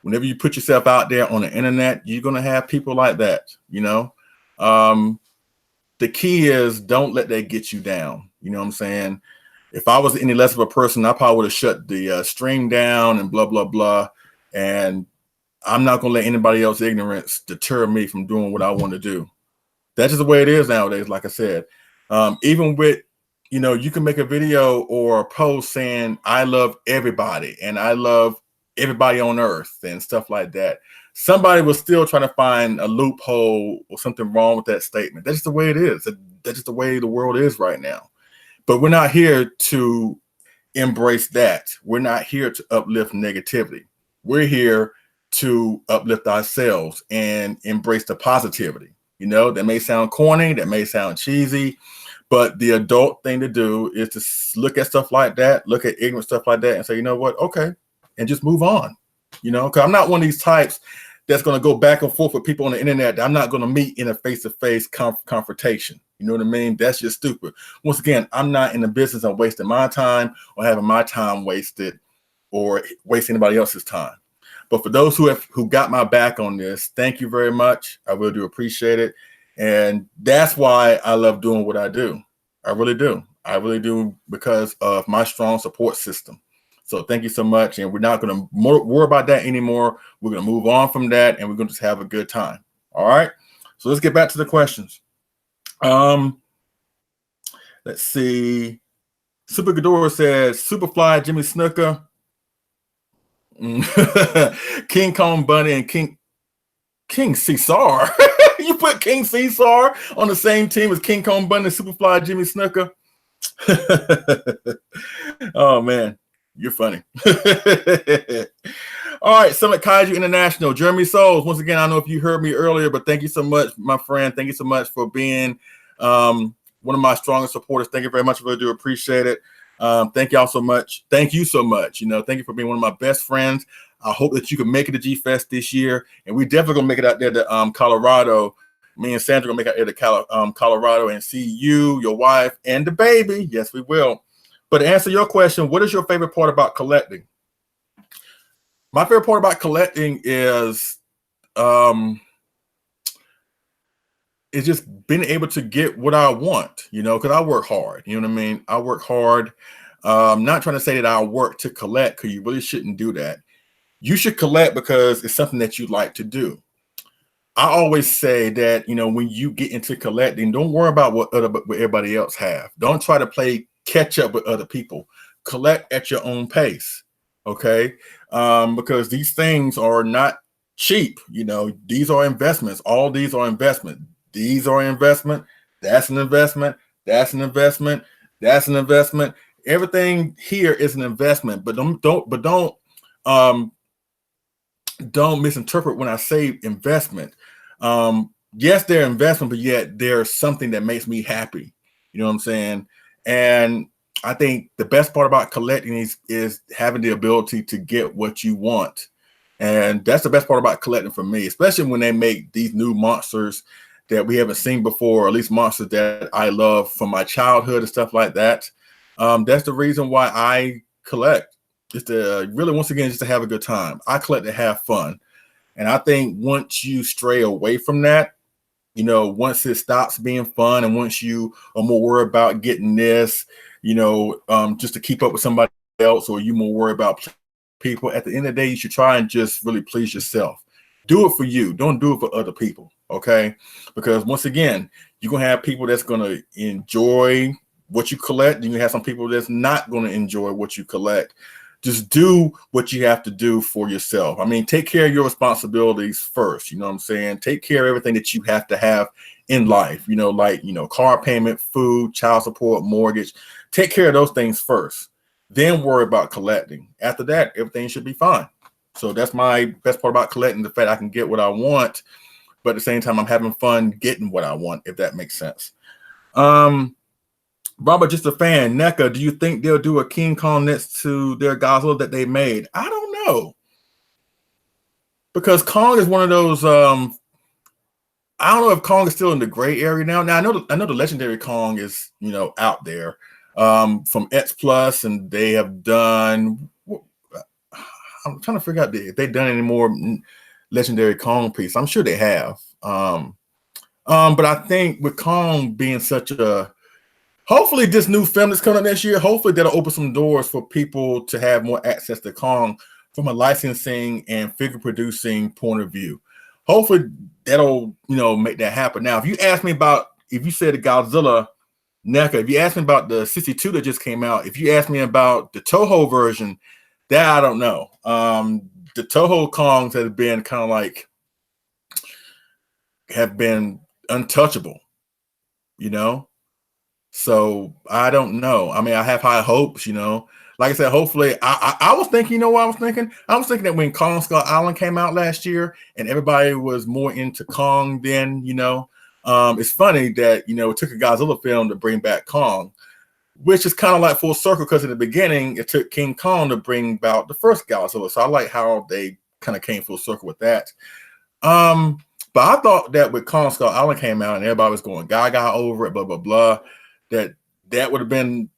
Whenever you put yourself out there on the internet, you're going to have people like that, you know? The key is don't let that get you down. You know what I'm saying? If I was any less of a person, I probably would have shut the stream down and blah, blah, blah. And I'm not going to let anybody else's ignorance deter me from doing what I want to do. That's just the way it is nowadays, like I said. Even with, you know, you can make a video or a post saying, I love everybody and I love everybody on earth and stuff like that. Somebody was still trying to find a loophole or something wrong with that statement. That's just the way it is. That's just the way the world is right now. But we're not here to embrace that. We're not here to uplift negativity. We're here to uplift ourselves and embrace the positivity. You know, that may sound corny, that may sound cheesy, but the adult thing to do is to look at stuff like that, look at ignorant stuff like that and say, you know what, okay, and just move on. You know, because I'm not one of these types that's going to go back and forth with people on the internet that I'm not going to meet in a face-to-face confrontation. You know what I mean? That's just stupid. Once again, I'm not in the business of wasting my time or having my time wasted or waste anybody else's time. But for those who got my back on this, thank you very much. I really do appreciate it. And that's why I love doing what I do. I really do. I really do because of my strong support system. So thank you so much. And we're not going to worry about that anymore. We're going to move on from that and we're going to just have a good time. All right. So let's get back to the questions. Let's see. Super Ghidorah says, Superfly, Jimmy Snuka, King Kong Bunny, and King Caesar. You put King Caesar on the same team as King Kong Bunny, Superfly, Jimmy Snuka. Oh man, you're funny. All right, Summit Kaiju International, Jeremy Souls. Once again, I don't know if you heard me earlier, but thank you so much, my friend. Thank you so much for being one of my strongest supporters. Thank you very much. I really do appreciate it. Thank y'all so much. Thank you so much. You know, thank you for being one of my best friends. I hope that you can make it to G-Fest this year, and we definitely gonna make it out there to Colorado. Me and Sandra gonna make it out there to Colorado and see you, your wife, and the baby. Yes, we will. But to answer your question, what is your favorite part about collecting? My favorite part about collecting is just being able to get what I want, you know, because I work hard. You know what I mean? I work hard. Not trying to say that I work to collect, because you really shouldn't do that. You should collect because it's something that you like to do. I always say that, you know, when you get into collecting, don't worry about what everybody else have. Don't try to play catch up with other people. Collect at your own pace, okay? Because these things are not cheap. You know, these are investments. All these are investment. These are investment. That's an investment. That's an investment. That's an investment. Everything here is an investment, but um don't misinterpret when I say investment. Yes, they're investment, but yet there's something that makes me happy. You know what I'm saying? And I think the best part about collecting is having the ability to get what you want. And that's the best part about collecting for me, especially when they make these new monsters that we haven't seen before, or at least monsters that I love from my childhood and stuff like that. That's the reason why I collect. Just to really, once again, just to have a good time. I collect to have fun. And I think once you stray away from that, you know, once it stops being fun and once you are more worried about getting this, you know, just to keep up with somebody else, or you more worried about people, at the end of the day, you should try and just really please yourself. Do it for you. Don't do it for other people. Okay. Because once again, you're going to have people that's going to enjoy what you collect. You're going to have some people that's not going to enjoy what you collect. Just do what you have to do for yourself. I mean, take care of your responsibilities first. You know what I'm saying? Take care of everything that you have to have in life, you know, like, you know, car payment, food, child support, mortgage. Take care of those things first. Then worry about collecting. After that, everything should be fine. So that's my best part about collecting, the fact I can get what I want, but at the same time, I'm having fun getting what I want, if that makes sense. Robert, just a fan. NECA, do you think they'll do a King Kong next to their Godzilla that they made? I don't know. Because Kong is one of those, I don't know if Kong is still in the gray area now. Now I know the legendary Kong is, you know, out there from X Plus, and they have done, I'm trying to figure out if they've done any more legendary Kong piece. I'm sure they have. But I think with Kong being such a, hopefully this new film that's coming up next year, hopefully that'll open some doors for people to have more access to Kong from a licensing and figure producing point of view. Hopefully that'll, you know, make that happen. Now, if you ask me about, if you said the Godzilla NECA, if you ask me about the 62 that just came out, if you ask me about the Toho version, that I don't know. The Toho Kongs have been kind of like, have been untouchable, you know? So I don't know. I mean, I have high hopes, you know. Like I said, hopefully, I was thinking, you know what I was thinking? I was thinking that when Kong Skull Island came out last year and everybody was more into Kong then, you know, it's funny that, you know, it took a Godzilla film to bring back Kong, which is kind of like full circle, because in the beginning, it took King Kong to bring about the first Godzilla. So I like how they kind of came full circle with that. But I thought that with Kong Skull Island came out and everybody was going gaga over it, blah, blah, blah, that would have been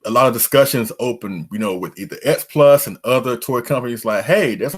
a lot of discussions open, you know, with either X Plus and other toy companies like, hey, there's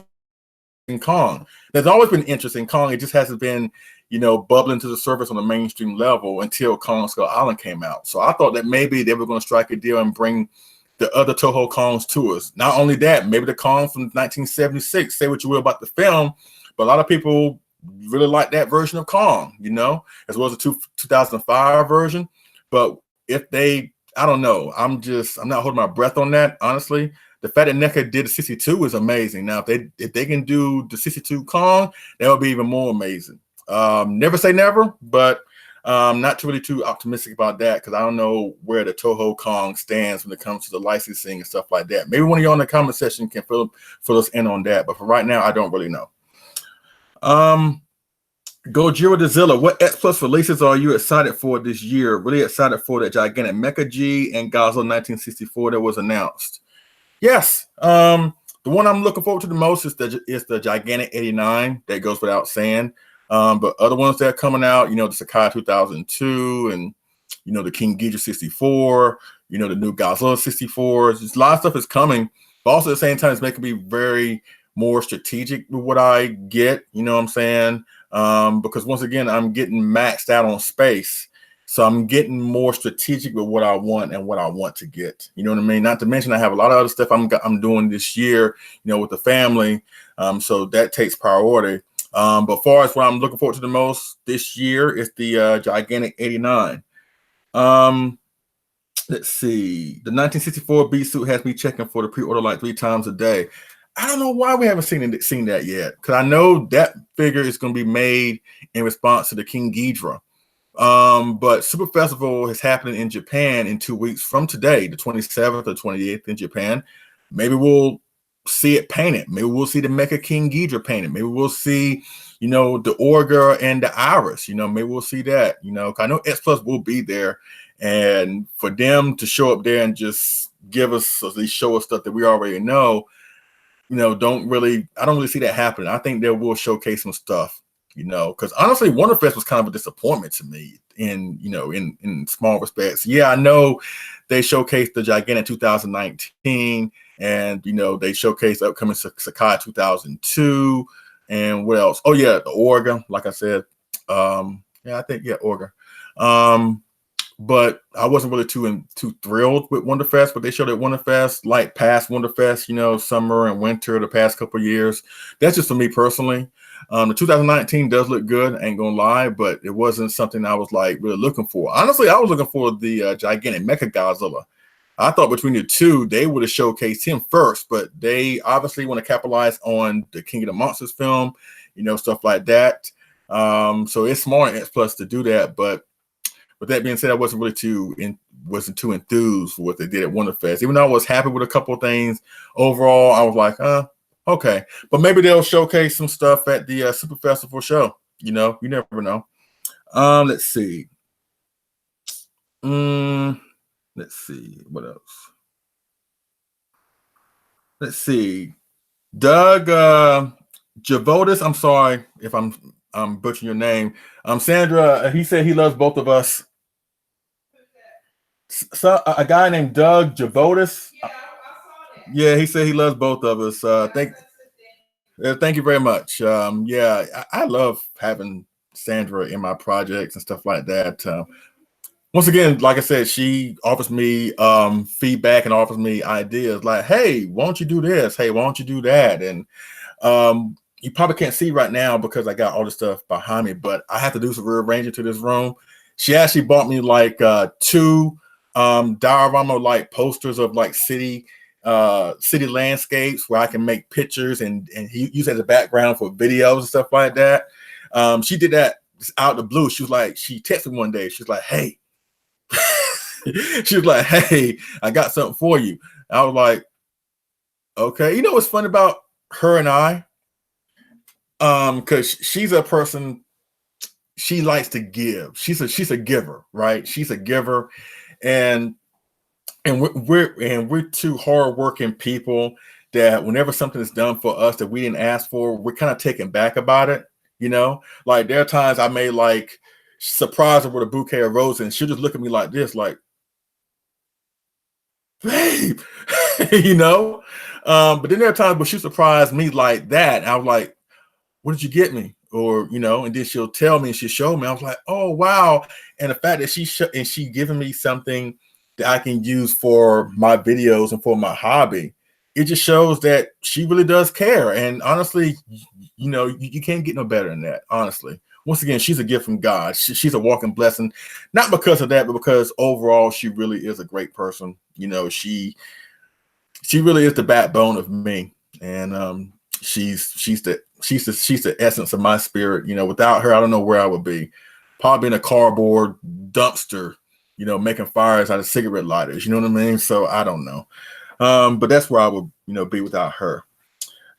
in Kong. There's always been interest in Kong. It just hasn't been, you know, bubbling to the surface on a mainstream level until Kong Skull Island came out. So I thought that maybe they were going to strike a deal and bring the other Toho Kongs to us. Not only that, maybe the Kong from 1976, say what you will about the film, but a lot of people really like that version of Kong, you know, as well as the 2005 version. But if they, I don't know, I'm not holding my breath on that, honestly. The fact that NECA did the 62 is amazing. Now, if they can do the 62 Kong, that would be even more amazing. Never say never, but not really too optimistic about that, because I don't know where the Toho Kong stands when it comes to the licensing and stuff like that. Maybe one of y'all in the comment section can fill us in on that, but for right now, I don't really know. Gojira to Zilla, what X Plus releases are you excited for this year? Really excited for that gigantic Mecha G and Godzilla 1964 that was announced. Yes, the one I'm looking forward to the most is the gigantic 89. That goes without saying. But other ones that are coming out, you know, the Sakai 2002 and, you know, the King Ghidorah 64, you know, the new Godzilla 64. Just a lot of stuff is coming, but also at the same time, it's making me very more strategic with what I get, you know what I'm saying? Because once again, I'm getting maxed out on space. So I'm getting more strategic with what I want and what I want to get. You know what I mean? Not to mention I have a lot of other stuff I'm doing this year, you know, with the family. So that takes priority. But as far as what I'm looking forward to the most this year is the gigantic 89. Let's see. The 1964 B suit has me checking for the pre-order like 3 times a day. I don't know why we haven't seen that yet, because I know that figure is going to be made in response to the King Ghidorah. But Super Festival is happening in Japan in 2 weeks from today, the 27th or 28th in Japan. Maybe we'll see it painted. Maybe we'll see the Mecha King Ghidorah painted. Maybe we'll see, you know, the Orga and the Iris. You know, maybe we'll see that. You know, I know X Plus will be there, and for them to show up there and just give us, at least show us stuff that we already know, you know, I don't really see that happening. I think they will showcase some stuff, you know, because honestly, Wonderfest was kind of a disappointment to me in, you know, in small respects. Yeah, I know they showcased the Gigantic 2019, and, you know, they showcased upcoming Sakai 2002, and what else? Oh yeah, the Orga, like I said. Yeah, I think, yeah, Orga. But I wasn't really too thrilled with Wonderfest, but they showed at Wonderfest, like past Wonderfest, you know, summer and winter, the past couple of years. That's just for me personally. The 2019 does look good, ain't gonna lie, but it wasn't something I was like really looking for. Honestly, I was looking for the Gigantic Mecha Godzilla. I thought between the two, they would have showcased him first, but they obviously want to capitalize on the King of the Monsters film, you know, stuff like that. So it's smart X Plus to do that, but with that being said, I wasn't really too enthused for what they did at Wonderfest. Even though I was happy with a couple of things, overall, I was like, okay. But maybe they'll showcase some stuff at the Super Festival show. You know, you never know. Let's see. Let's see. What else? Let's see. Doug Javotis, I'm sorry if I'm butchering your name. Sandra, he said he loves both of us. So a guy named Doug Javotis. Yeah, I saw that. Yeah, he said he loves both of us. Thank you very much. Yeah, I love having Sandra in my projects and stuff like that. Once again, like I said, she offers me feedback and offers me ideas like, hey, why don't you do this? Hey, why don't you do that? And you probably can't see right now because I got all the stuff behind me, but I have to do some rearranging to this room. She actually bought me like 2 diorama like posters of like city landscapes where I can make pictures and use as a background for videos and stuff like that. She did that out of the blue. She texted me one day. She was like, hey, I got something for you. I was like, okay. You know what's fun about her and I? Because she's a person, she likes to give. She's a giver, right? She's a giver, and we're two hardworking people that whenever something is done for us that we didn't ask for, we're kind of taken back about it. You know, like there are times I may like surprise her with a bouquet of roses, and she'll just look at me like this, like, babe, you know. But then there are times where she surprised me like that. I was like, what did you get me? Or, you know, and then she'll tell me and she'll show me. I was like, oh, wow. And the fact that she giving me something that I can use for my videos and for my hobby, it just shows that she really does care. And honestly, you know, you can't get no better than that, honestly. Once again, she's a gift from God. She's a walking blessing, not because of that, but because overall, she really is a great person. You know, she really is the backbone of me. And she's the essence of my spirit. You know, without her, I don't know where I would be. Probably in a cardboard dumpster, you know, making fires out of cigarette lighters. You know what I mean? So I don't know. But that's where I would, you know, be without her.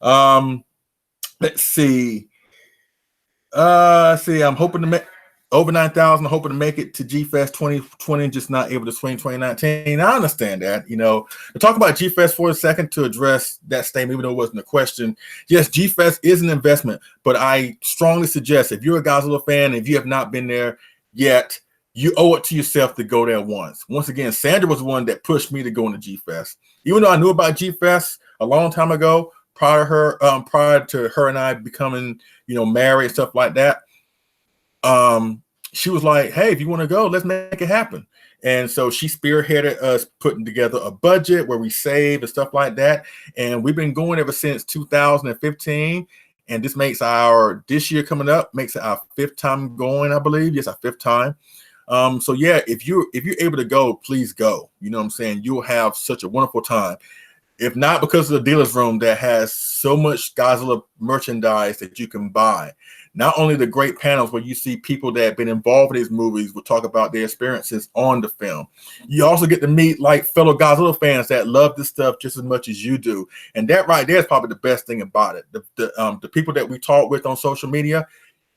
Let's see. I'm hoping to make over 9,000. Hoping to make it to G-Fest 2020, just not able to swing 2019. I understand that. You know, to talk about G-Fest for a second, to address that statement, even though it wasn't a question. Yes, G-Fest is an investment, but I strongly suggest if you're a Godzilla fan, if you have not been there yet, you owe it to yourself to go there once. Once again, Sandra was the one that pushed me to go into G-Fest. Even though I knew about G-Fest a long time ago, prior to her and I becoming, you know, married and stuff like that. She was like, hey, if you want to go, let's make it happen. And so she spearheaded us putting together a budget where we save and stuff like that. And we've been going ever since 2015. And this year coming up makes it our 5th time going, I believe. Yes, our 5th time. So yeah, if you're able to go, please go. You know what I'm saying? You'll have such a wonderful time. if not because of the dealer's room that has so much Godzilla merchandise that you can buy. Not only the great panels where you see people that have been involved in these movies will talk about their experiences on the film. You also get to meet like fellow Godzilla fans that love this stuff just as much as you do. And that right there is probably the best thing about it. The people that we talk with on social media,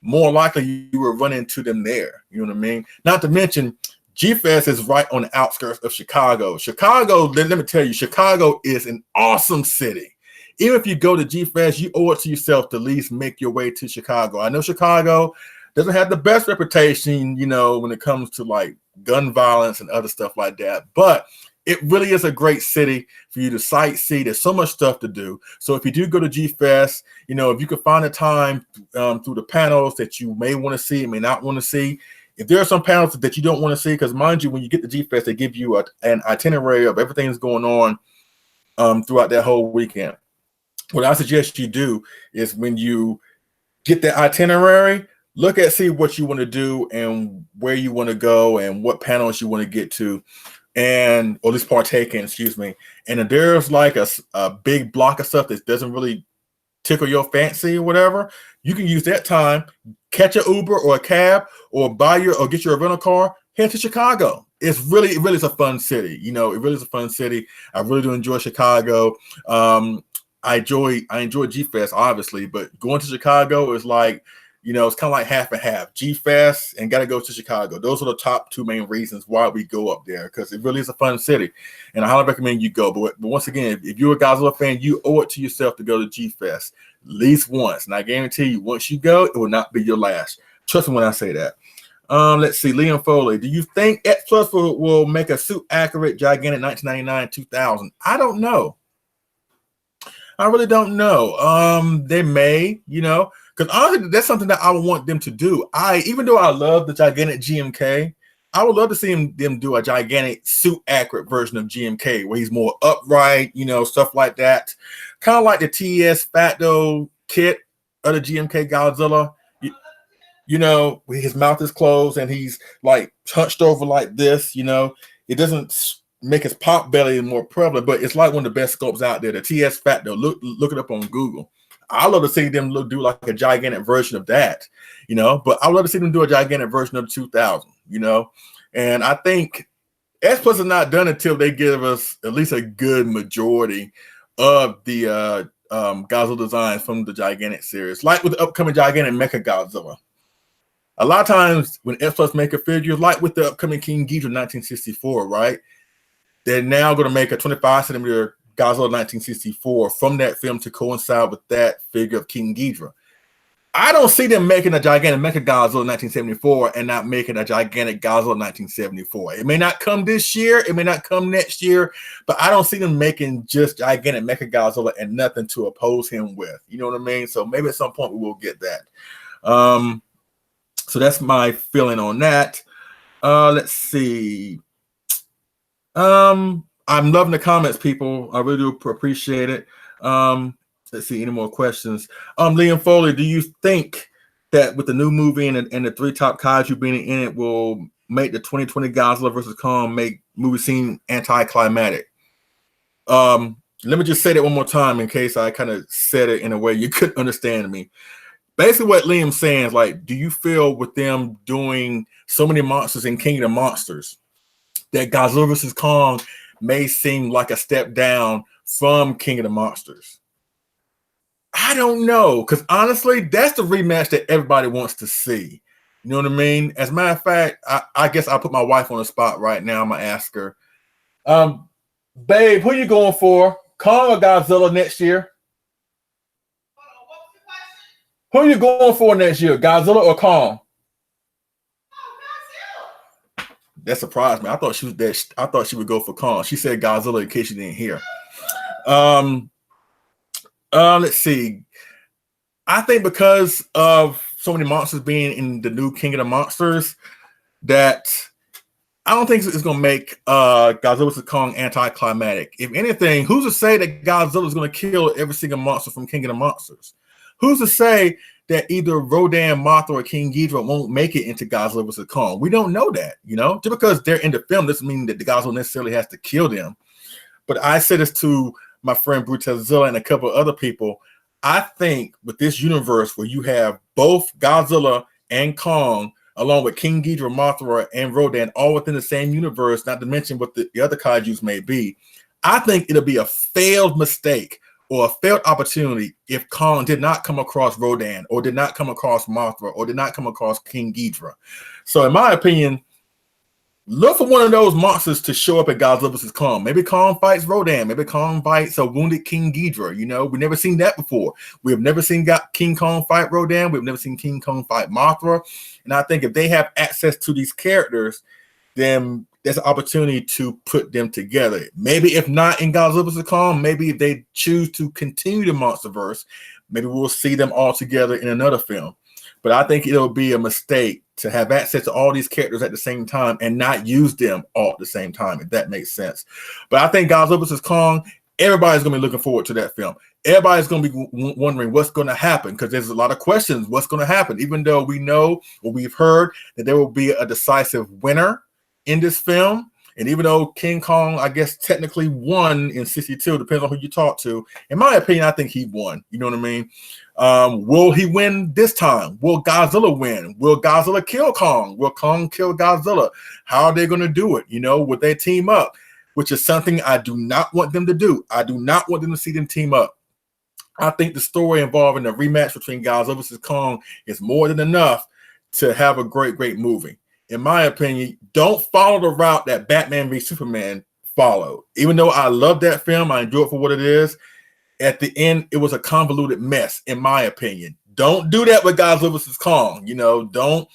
more likely you will run into them there. You know what I mean? Not to mention, G-Fest is right on the outskirts of Chicago. Chicago, let me tell you, Chicago is an awesome city. Even if you go to G-Fest, you owe it to yourself to at least make your way to Chicago. I know Chicago doesn't have the best reputation, you know, when it comes to like gun violence and other stuff like that, but it really is a great city for you to sightsee. There's so much stuff to do. So if you do go to G-Fest, you know, if you can find a time through the panels that you may want to see, may not want to see. If there are some panels that you don't want to see, because mind you, when you get to G-Fest, they give you an itinerary of everything that's going on throughout that whole weekend. What I suggest you do is when you get that itinerary, look at see what you want to do and where you want to go and what panels you want to get to, and or at least partake in, excuse me. And if there's like a big block of stuff that doesn't really tickle your fancy or whatever, you can use that time, catch an Uber or a cab or get your rental car, head to Chicago. It really is a fun city. You know, it really is a fun city. I really do enjoy Chicago. I enjoy G-Fest, obviously, but going to Chicago is like, you know, it's kind of like half and half. G-Fest and got to go to Chicago. Those are the top two main reasons why we go up there, because it really is a fun city. And I highly recommend you go. But once again, if you're a Godzilla fan, you owe it to yourself to go to G-Fest at least once. And I guarantee you, once you go, it will not be your last. Trust me when I say that. Let's see. Liam Foley, do you think X Plus will make a suit accurate gigantic 1999-2000? I don't know. I really don't know. They may, you know, because honestly, that's something that I would want them to do. Even though I love the gigantic GMK, I would love to see them do a gigantic suit accurate version of GMK where he's more upright, you know, stuff like that. Kind of like the TS Fatdo kit of the GMK Godzilla. You know, his mouth is closed and he's like hunched over like this, you know. It doesn't make his pop belly more prevalent, but it's like one of the best sculpts out there. The TS Fatdo, look it up on Google. I love to see them do like a gigantic version of that, you know. But I would love to see them do a gigantic version of 2000, you know. And I think S Plus is not done until they give us at least a good majority of the Godzilla designs from the gigantic series, like with the upcoming gigantic Mecha Godzilla. A lot of times when S Plus make a figure, like with the upcoming King Ghidorah 1964, right? They're now going to make a 25 centimeter Godzilla 1964 from that film to coincide with that figure of King Ghidorah. I don't see them making a gigantic Mecha Godzilla 1974 and not making a gigantic Godzilla 1974. It may not come this year, it may not come next year, but I don't see them making just gigantic Mecha Godzilla and nothing to oppose him with. You know what I mean? So maybe at some point we will get that. So that's my feeling on that. Let's see. I'm loving the comments, people. I really do appreciate it. Let's see, any more questions? Liam Foley, do you think that with the new movie and the three top kaiju being in it will make the 2020 Godzilla vs. Kong make movie scene anticlimactic? Let me just say that one more time in case I kind of said it in a way you couldn't understand me. Basically, what Liam's saying is like, do you feel with them doing so many monsters in King of the Monsters that Godzilla vs. Kong may seem like a step down from King of the Monsters? I don't know, because honestly, that's the rematch that everybody wants to see. You know what I mean? As a matter of fact, I guess I'll put my wife on the spot right now. I'm going to ask her, babe, who you going for? Kong or Godzilla next year? Who are you going for next year, Godzilla or Kong? That surprised me. I thought she would go for Kong. She said Godzilla in case you didn't hear. Let's see. I think because of so many monsters being in the new King of the Monsters, that I don't think it's going to make Godzilla vs. Kong anticlimactic. If anything, who's to say that Godzilla is going to kill every single monster from King of the Monsters? Who's to say that either Rodan, Mothra, or King Ghidorah won't make it into Godzilla vs. Kong? We don't know that, you know? Just because they're in the film doesn't mean that the Godzilla necessarily has to kill them. But I said this to my friend Brutezilla and a couple of other people, I think with this universe where you have both Godzilla and Kong, along with King Ghidorah, Mothra, and Rodan, all within the same universe, not to mention what the other kaijus may be, I think it'll be a failed mistake or a failed opportunity if Kong did not come across Rodan, or did not come across Mothra, or did not come across King Ghidorah. So in my opinion, look for one of those monsters to show up at Godzilla vs. Kong. Maybe Kong fights Rodan. Maybe Kong fights a wounded King Ghidorah. You know, we've never seen that before. We've never seen King Kong fight Rodan. We've never seen King Kong fight Mothra. And I think if they have access to these characters, then there's an opportunity to put them together. Maybe if not in Godzilla vs. Kong, maybe if they choose to continue the MonsterVerse, maybe we'll see them all together in another film. But I think it'll be a mistake to have access to all these characters at the same time and not use them all at the same time, if that makes sense. But I think Godzilla vs. Kong, everybody's going to be looking forward to that film. Everybody's going to be wondering what's going to happen, because there's a lot of questions. What's going to happen? Even though we know, or we've heard, that there will be a decisive winner in this film. And even though King Kong, I guess, technically won in 62, depends on who you talk to. In my opinion, I think he won. You know what I mean? Will he win this time? Will Godzilla win? Will Godzilla kill Kong? Will Kong kill Godzilla? How are they going to do it? You know, would they team up? Which is something I do not want them to do. I do not want them to see them team up. I think the story involving the rematch between Godzilla vs. Kong is more than enough to have a great, great movie. In my opinion, don't follow the route that Batman v Superman followed. Even though I love that film, I enjoy it for what it is. At the end, it was a convoluted mess, in my opinion. Don't do that with Godzilla vs. Kong. You know, don't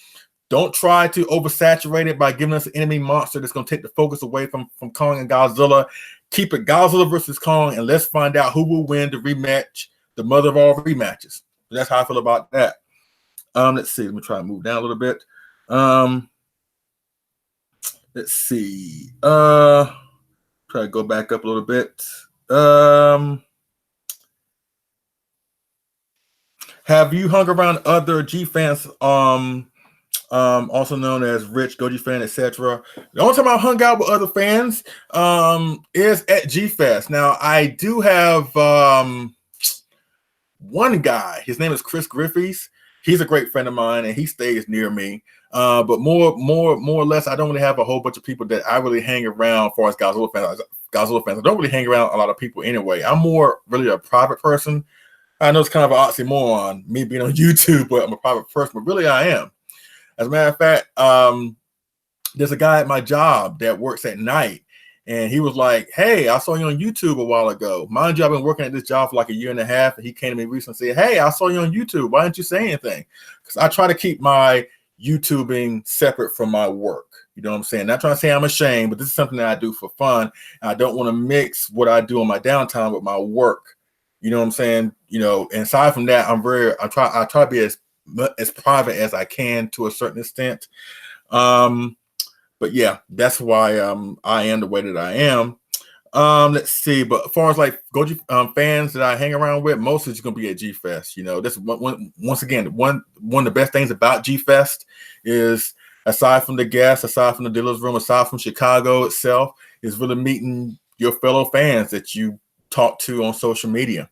try to oversaturate it by giving us an enemy monster that's going to take the focus away from Kong and Godzilla. Keep it Godzilla versus Kong, and let's find out who will win the rematch, the mother of all rematches. That's how I feel about that. Let's see. Let me try to move down a little bit. Let's see. Try to go back up a little bit. Have you hung around other G fans, also known as Rich, Goji fan, etc.? The only time I hung out with other fans is at G Fest. Now, I do have one guy. His name is Chris Griffiths. He's a great friend of mine, and he stays near me. But more or less, I don't really have a whole bunch of people that I really hang around. As far as Godzilla fans, I don't really hang around a lot of people anyway. I'm more really a private person. I know it's kind of an oxymoron, me being on YouTube, but I'm a private person. But really, I am. As a matter of fact, there's a guy at my job that works at night, and he was like, "Hey, I saw you on YouTube a while ago." Mind you, I've been working at this job for like a year and a half, and he came to me recently and said, "Hey, I saw you on YouTube. Why didn't you say anything?" Because I try to keep my YouTubing separate from my work. You know what I'm saying? Not trying to say I'm ashamed, but this is something that I do for fun. I don't want to mix what I do on my downtime with my work. You know what I'm saying? You know, and aside from that, I try to be as private as I can to a certain extent. But yeah, that's why I am the way that I am. Let's see. But as far as like Goji fans that I hang around with, most is going to be at G Fest. You know, this once again, one of the best things about G Fest is, aside from the guests, aside from the dealer's room, aside from Chicago itself, is really meeting your fellow fans that you talk to on social media.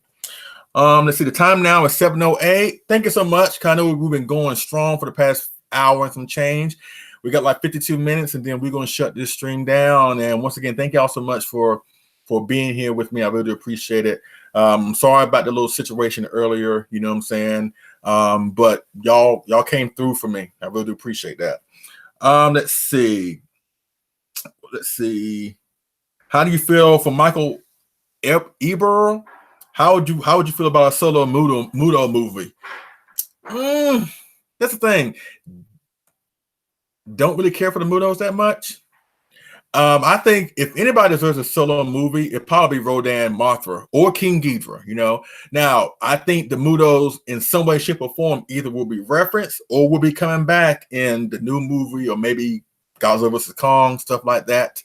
Let's see. The time now is 7:08. Thank you so much. Kind of we've been going strong for the past hour and some change. We got like 52 minutes, and then we're going to shut this stream down. And once again, thank y'all so much for being here with me. I really appreciate it. Sorry about the little situation earlier, you know what I'm saying? But y'all came through for me. I really do appreciate that. Let's see. How do you feel for Michael Eber? How would you feel about a solo Muto movie? That's the thing. Don't really care for the Mutos that much. I think if anybody deserves a solo movie, it'd probably be Rodan, Mothra, or King Ghidorah, you know. Now, I think the Mutos in some way, shape, or form either will be referenced or will be coming back in the new movie, or maybe Godzilla vs. Kong, stuff like that.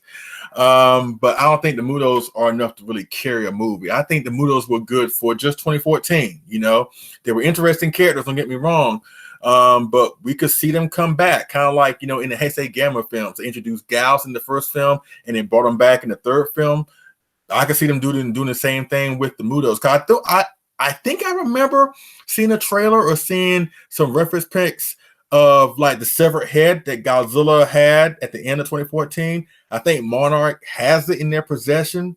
But I don't think the Mutos are enough to really carry a movie. I think the Mutos were good for just 2014, you know. They were interesting characters, don't get me wrong. But we could see them come back, kind of like, you know, in the Heisei Gamma films. They introduced Gauss in the first film and then brought them back in the third film. I can see them doing the same thing with the Mutos. Cause I think I remember seeing a trailer or seeing some reference pics of like the severed head that Godzilla had at the end of 2014. I think Monarch has it in their possession.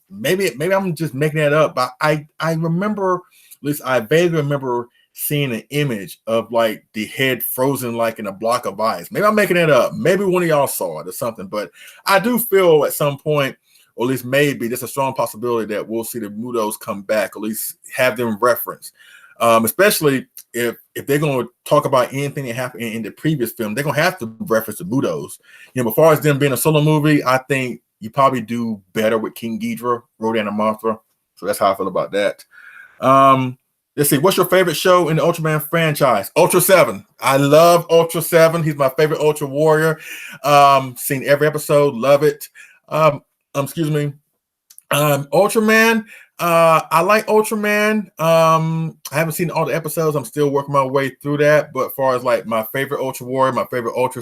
Maybe I'm just making that up, but I remember, at least I vaguely remember seeing an image of like the head frozen like in a block of ice. Maybe I'm making it up. Maybe one of y'all saw it or something, but I do feel at some point, or at least maybe there's a strong possibility that we'll see the Mutos come back, or at least have them referenced. Especially if they're going to talk about anything that happened in the previous film, they're going to have to reference the Mutos. You know, as far as them being a solo movie, I think you probably do better with King Ghidorah, Rodan and Mothra. So that's how I feel about that. Let's see. What's your favorite show in the Ultraman franchise? Ultra 7. I love Ultra 7. He's my favorite Ultra Warrior. Seen every episode. Love it. Excuse me. Ultraman. I like Ultraman. I haven't seen all the episodes. I'm still working my way through that. But as far as like my favorite Ultra Warrior, my favorite Ultra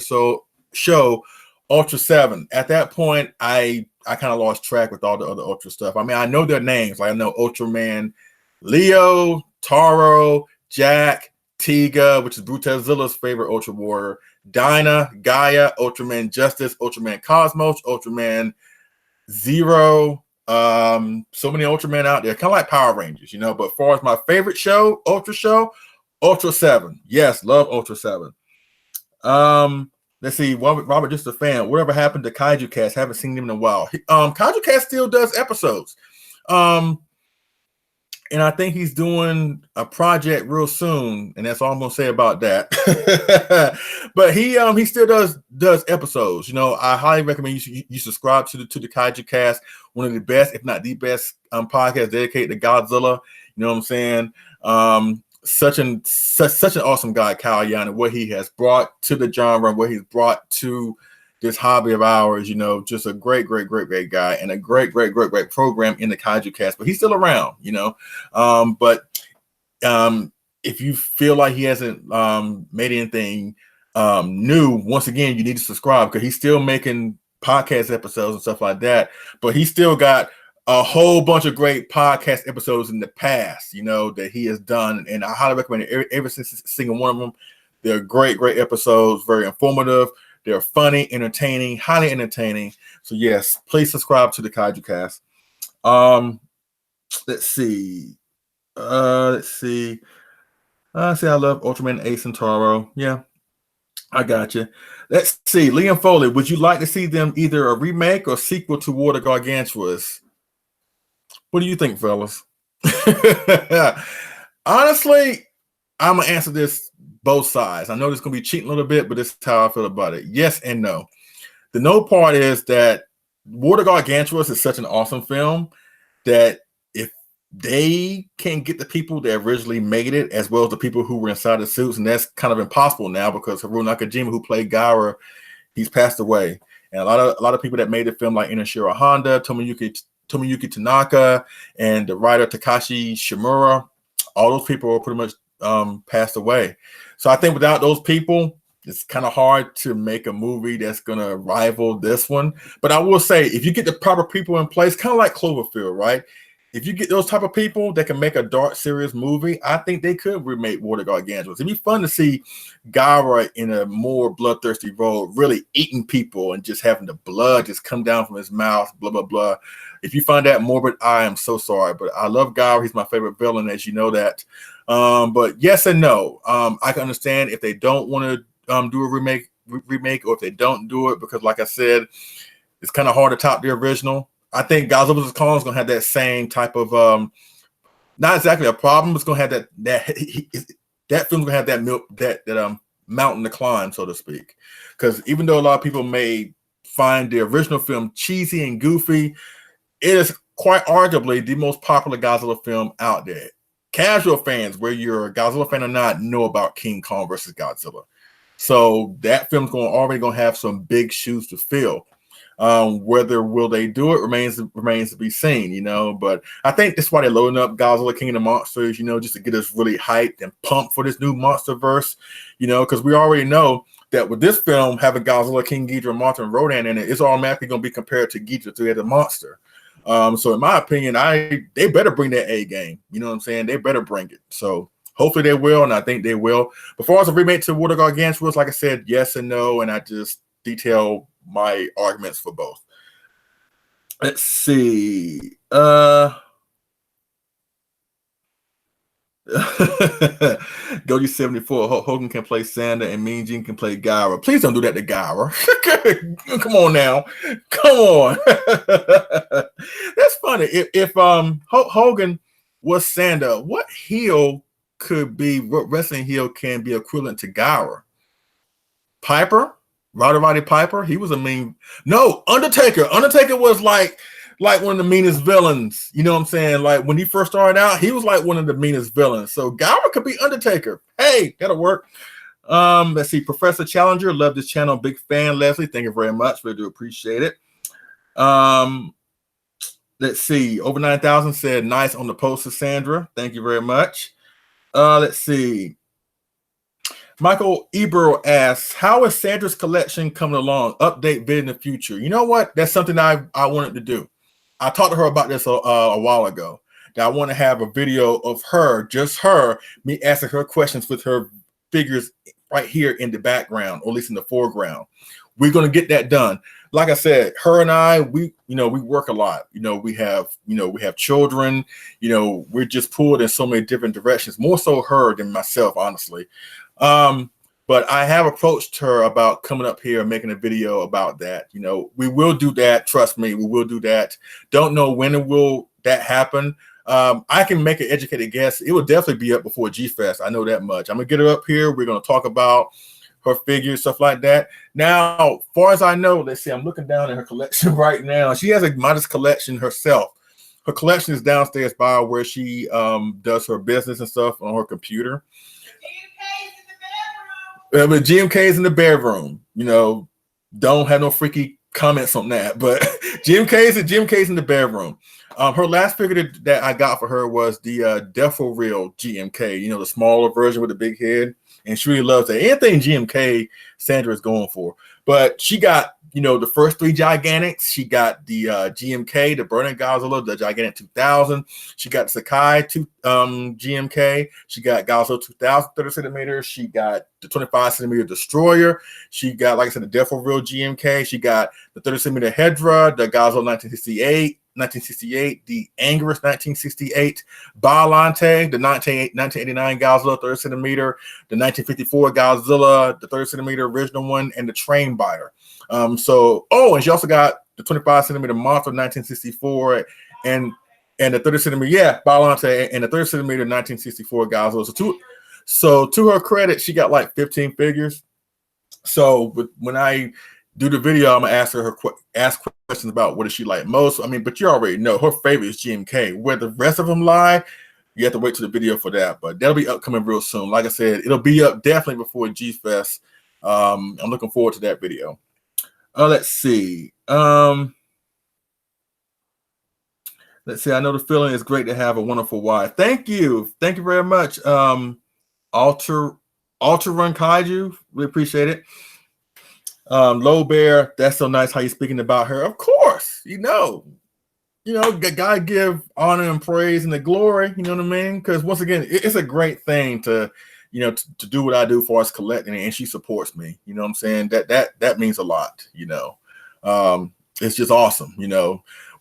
show, Ultra 7. At that point, I kind of lost track with all the other Ultra stuff. I mean, I know their names. Like I know Ultraman Leo, Taro, Jack, Tiga, which is Brutezilla's favorite Ultra Warrior, Dinah, Gaia, Ultraman Justice, Ultraman Cosmos, Ultraman Zero. So many Ultraman out there, kind of like Power Rangers, you know. But as far as my favorite show, Ultra 7. Yes, love Ultra 7. Let's see, Robert, just a fan. Whatever happened to Kaiju Cast? Haven't seen him in a while. Kaiju Cast still does episodes. And I think he's doing a project real soon, and that's all I'm gonna say about that. But he still does episodes. You know, I highly recommend you subscribe to the Kaiju Cast, one of the best, if not the best, podcast dedicated to Godzilla. You know what I'm saying? Such an awesome guy, Kyle Yan, and what he has brought to the genre, what he's brought to this hobby of ours, you know, just a great guy, and a great program in the Kaiju Cast. But he's still around, you know. But if you feel like he hasn't made anything new, once again, you need to subscribe, because he's still making podcast episodes and stuff like that. But he's still got a whole bunch of great podcast episodes in the past, you know, that he has done, and I highly recommend it. Every single one of them, they're great episodes, very informative. They're funny, entertaining, highly entertaining. So yes, please subscribe to the Kaiju Cast. Let's see. I love Ultraman Ace and Taro. Yeah, I got you. Let's see. Liam Foley, would you like to see them either a remake or sequel to War of the Gargantuas? What do you think, fellas? Honestly, I'm gonna answer this both sides. I know this is gonna be cheating a little bit, but this is how I feel about it. Yes and no. The no part is that War of the Gargantuas is such an awesome film that if they can't get the people that originally made it, as well as the people who were inside the suits, and that's kind of impossible now because Haruo Nakajima, who played Gaara, he's passed away. And a lot of people that made the film, like Inoshiro Honda, Tomoyuki Tanaka, and the writer Takashi Shimura, all those people are pretty much passed away. So I think without those people, it's kind of hard to make a movie that's gonna rival this one. But I will say, if you get the proper people in place, kind of like Cloverfield, right? If you get those type of people that can make a dark, serious movie, I think they could remake War of the Gargantuas. It'd be fun to see Gaara in a more bloodthirsty role, really eating people and just having the blood just come down from his mouth, blah, blah, blah. If you find that morbid, I am so sorry. But I love Gaara. He's my favorite villain, as you know that. But yes and no. I can understand if they don't want to do a remake, or if they don't do it, because like I said, it's kind of hard to top the original. I think Godzilla vs. Kong is going to have that same type of not exactly a problem. It's going to have that film's going to have that mountain to climb, so to speak. Because even though a lot of people may find the original film cheesy and goofy, it is quite arguably the most popular Godzilla film out there. Casual fans, whether you're a Godzilla fan or not, know about King Kong versus Godzilla. So that film's already going to have some big shoes to fill. Whether will they do it remains to be seen, you know. But I think that's why they're loading up Godzilla King of the Monsters, you know, just to get us really hyped and pumped for this new monster verse, you know, because we already know that with this film having Godzilla, King Ghidorah, Mothra, and Rodan in it, it's automatically going to be compared to Ghidorah 3 as a monster. So in my opinion, they better bring that A game. You know what I'm saying? They better bring it. So hopefully they will, and I think they will. Before as a remake to Water Gargantuars, like I said, yes and no, and I just detail my arguments for both. Let's see. Goji 74. Hogan can play Sander and Mean Gene can play Gyra. Please don't do that to Gyra. Come on now. Come on. That's funny. If Hogan was Sander, what heel could be, what wrestling heel can be equivalent to Gyra? Piper? Roddy Piper? He was a mean. No, Undertaker. Undertaker was like one of the meanest villains. You know what I'm saying? Like when he first started out, he was like one of the meanest villains. So Gyra could be Undertaker. Hey, that'll work. Let's see. Professor Challenger, love this channel. Big fan, Leslie. Thank you very much. We do appreciate it. Let's see. Over 9,000 said nice on the poster, Sandra. Thank you very much. Let's see. Michael Ebro asks, how is Sandra's collection coming along? Update vid in the future. You know what? That's something I wanted to do. I talked to her about this a while ago. That I want to have a video of her, just her, me asking her questions with her figures right here in the background, or at least in the foreground. We're going to get that done. Like I said, her and I, we work a lot. We have children. We're just pulled in so many different directions. More so her than myself, honestly. But I have approached her about coming up here and making a video about that. We will do that. Trust me, we will do that. Don't know when it will that happen. I can make an educated guess. It will definitely be up before G-Fest. I know that much. I'm gonna get her up here. We're gonna talk about her figures, stuff like that. Now, as far as I know, let's see, I'm looking down at her collection right now. She has a modest collection herself. Her collection is downstairs by where she does her business and stuff on her computer. But GMK's in the bedroom. Don't have no freaky comments on that. But GMK's in the bedroom. Her last figure that I got for her was the Defo Real GMK. The smaller version with the big head, and she really loves it. Anything GMK, Sandra is going for. But she got the first three Gigantics. She got the GMK, the Burning Godzilla, the Gigantic 2000. She got the Sakai GMK. She got Godzilla 2000 30 centimeters. She got the 25 centimeter Destroyer. She got, like I said, the Defo Real GMK. She got the 30 centimeter Hedra, the Godzilla 1968, the Anguirus 1968, Biollante, the 1989 Godzilla 30 centimeter, the 1954 Godzilla, the 30 centimeter original one, and the Train Buyer. And she also got the 25 centimeter Monster 1964 and the 30 centimeter, Biollante, and the 30 centimeter 1964 Godzilla. So to her credit, she got like 15 figures. So when I do the video, I'm gonna ask questions about what does she like most. But you already know her favorite is GMK. Where the rest of them lie, you have to wait to the video for that. But that'll be upcoming real soon. Like I said, it'll be up definitely before G-Fest. I'm looking forward to that video. Let's see. I know the feeling is great to have a wonderful wife. Thank you very much. Ultra Run Kaiju, we appreciate it. Low Bear, that's so nice how you're speaking about her. Of course, God give honor and praise and the glory. You know what I mean? Because once again, it's a great thing to do what I do for us collecting, and she supports me. You know what I'm saying? That means a lot. It's just awesome.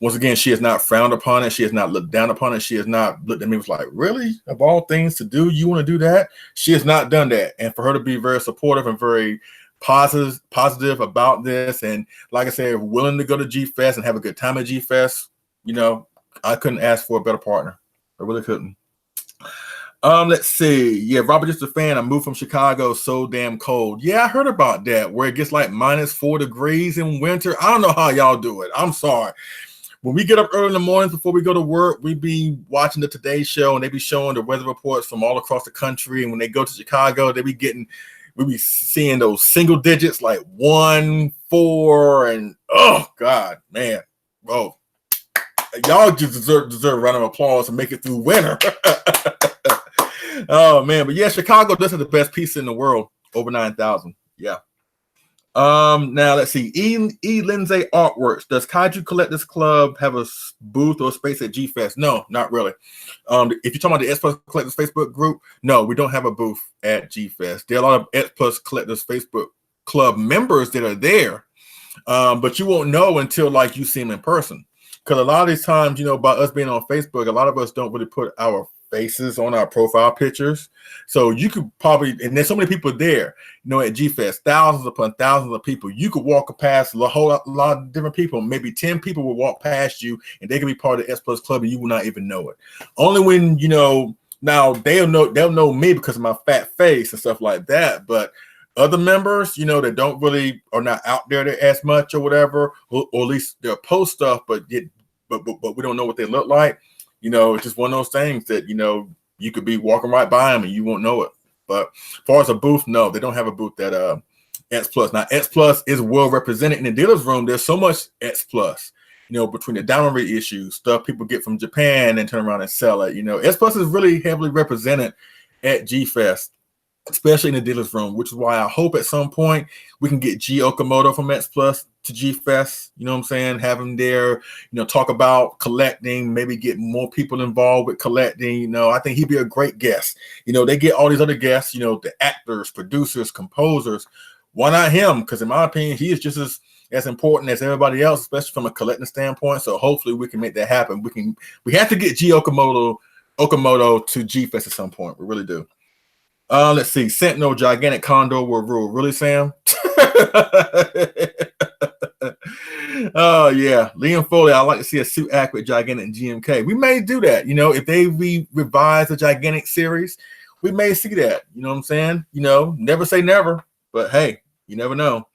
Once again, she has not frowned upon it. She has not looked down upon it. She has not looked at me and was like, really? Of all things to do, you want to do that? She has not done that. And for her to be very supportive and very positive about this, and like I said, willing to go to G-Fest and have a good time at G-Fest, I couldn't ask for a better partner. I really couldn't. Let's see. Yeah, Robert, just a fan. I moved from Chicago, so damn cold. Yeah, I heard about that, where it gets like -4 degrees in winter. I don't know how y'all do it. I'm sorry. When we get up early in the mornings before we go to work, we be watching the Today Show, and they be showing the weather reports from all across the country. And when they go to Chicago, we be seeing those single digits like 1, 4, and oh God, man. Oh, y'all just deserve a round of applause and make it through winter. Oh man, but yeah, Chicago does have the best pizza in the world, over 9,000. Yeah. Now let's see. E. Lindsay Artworks. Does Kaiju Collectors Club have a booth or space at G Fest? No, not really. If you're talking about the X Plus Collectors Facebook group, no, we don't have a booth at G Fest. There are a lot of X Plus Collectors Facebook Club members that are there, but you won't know until like you see them in person. Because a lot of these times, you know, by us being on Facebook, a lot of us don't really put our faces on our profile pictures. So you could probably, and there's so many people there, you know, at G Fest, thousands upon thousands of people. You could walk past a whole lot of different people. Maybe 10 people will walk past you and they can be part of the S Plus Club and you will not even know it. Only when, you know, now they'll know me because of my fat face and stuff like that. But other members, you know, that don't really are not out there as much or whatever, or at least they'll post stuff, but we don't know what they look like. You know, it's just one of those things that, you know, you could be walking right by them and you won't know it. But as far as a booth, no, they don't have a booth at X Plus. Now, X Plus is well represented in the dealer's room. There's so much X Plus, you know, between the diamond reissues, stuff people get from Japan and turn around and sell it. You know, X Plus is really heavily represented at G Fest, especially in the dealer's room, which is why I hope at some point we can get G Okamoto from X Plus to G Fest, you know what I'm saying? Have him there, you know, talk about collecting, maybe get more people involved with collecting. You know, I think he'd be a great guest. You know, they get all these other guests, you know, the actors, producers, composers. Why not him? Because in my opinion, he is just as important as everybody else, especially from a collecting standpoint. So hopefully we can make that happen. We have to get G Okamoto to G Fest at some point. We really do. Let's see. Sentinel gigantic condor will rule. Really, Sam? Oh yeah, Liam Foley. I'd like to see a suit accurate gigantic in GMK. We may do that. You know, if they revise the gigantic series, we may see that. You know what I'm saying? You know, never say never, but hey, you never know.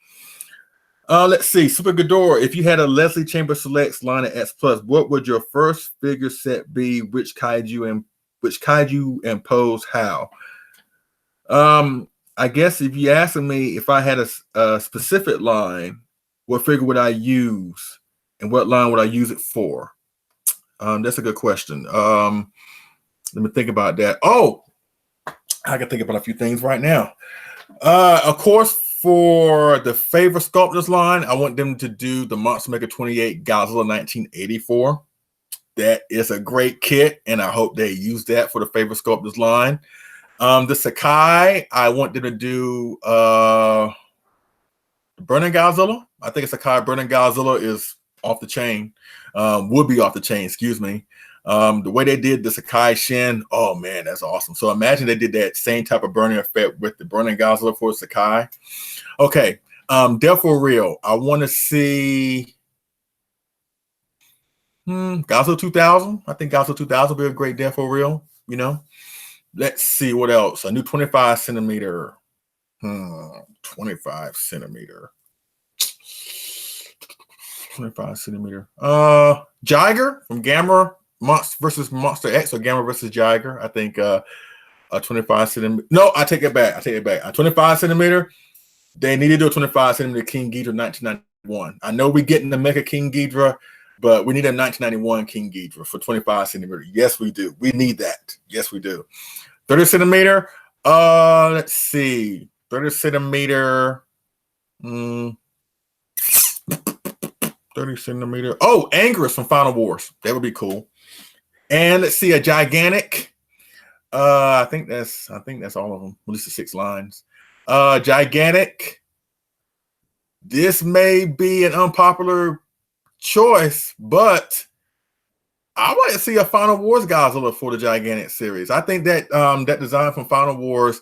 Let's see. Super Ghidorah. If you had a Leslie Chambers Selects line at X Plus, what would your first figure set be? Which kaiju and pose how? I guess if you asking me if I had a specific line, what figure would I use and what line would I use it for? That's a good question. Let me think about that. Oh, I can think about a few things right now. Of course, for the Favor Sculptors line, I want them to do the Monster Maker 28 Godzilla 1984. That is a great kit, and I hope they use that for the Favor Sculptors line. The Sakai, I want them to do Burning Godzilla. I think it's Sakai Burning Godzilla is off the chain. Would be off the chain, excuse me. The way they did the Sakai Shin, oh man, that's awesome. So imagine they did that same type of burning effect with the Burning Godzilla for Sakai. Okay, Death for Real. I want to see Godzilla 2000. I think Godzilla 2000 would be a great Death for Real, you know. Let's see what else. A new 25 centimeter. 25 centimeter. 25 centimeter. Jiger from Gamma versus Monster X, or Gamma versus Jiger. I think a 25 centimeter. No, I take it back. A 25 centimeter. They need to do a 25 centimeter King Ghidorah 1991. I know we're getting the Mecha King Ghidorah, but we need a 1991 King Ghidorah for 25 centimeter. Yes, we do. We need that. Yes, we do. 30 centimeter. Let's see. 30 centimeter. 30 centimeter. Oh, Angerus from Final Wars. That would be cool. And let's see, a gigantic. I think that's all of them. At least the 6 lines. Gigantic. This may be an unpopular choice, but I want to see a Final Wars Godzilla for the gigantic series. I think that that design from Final Wars,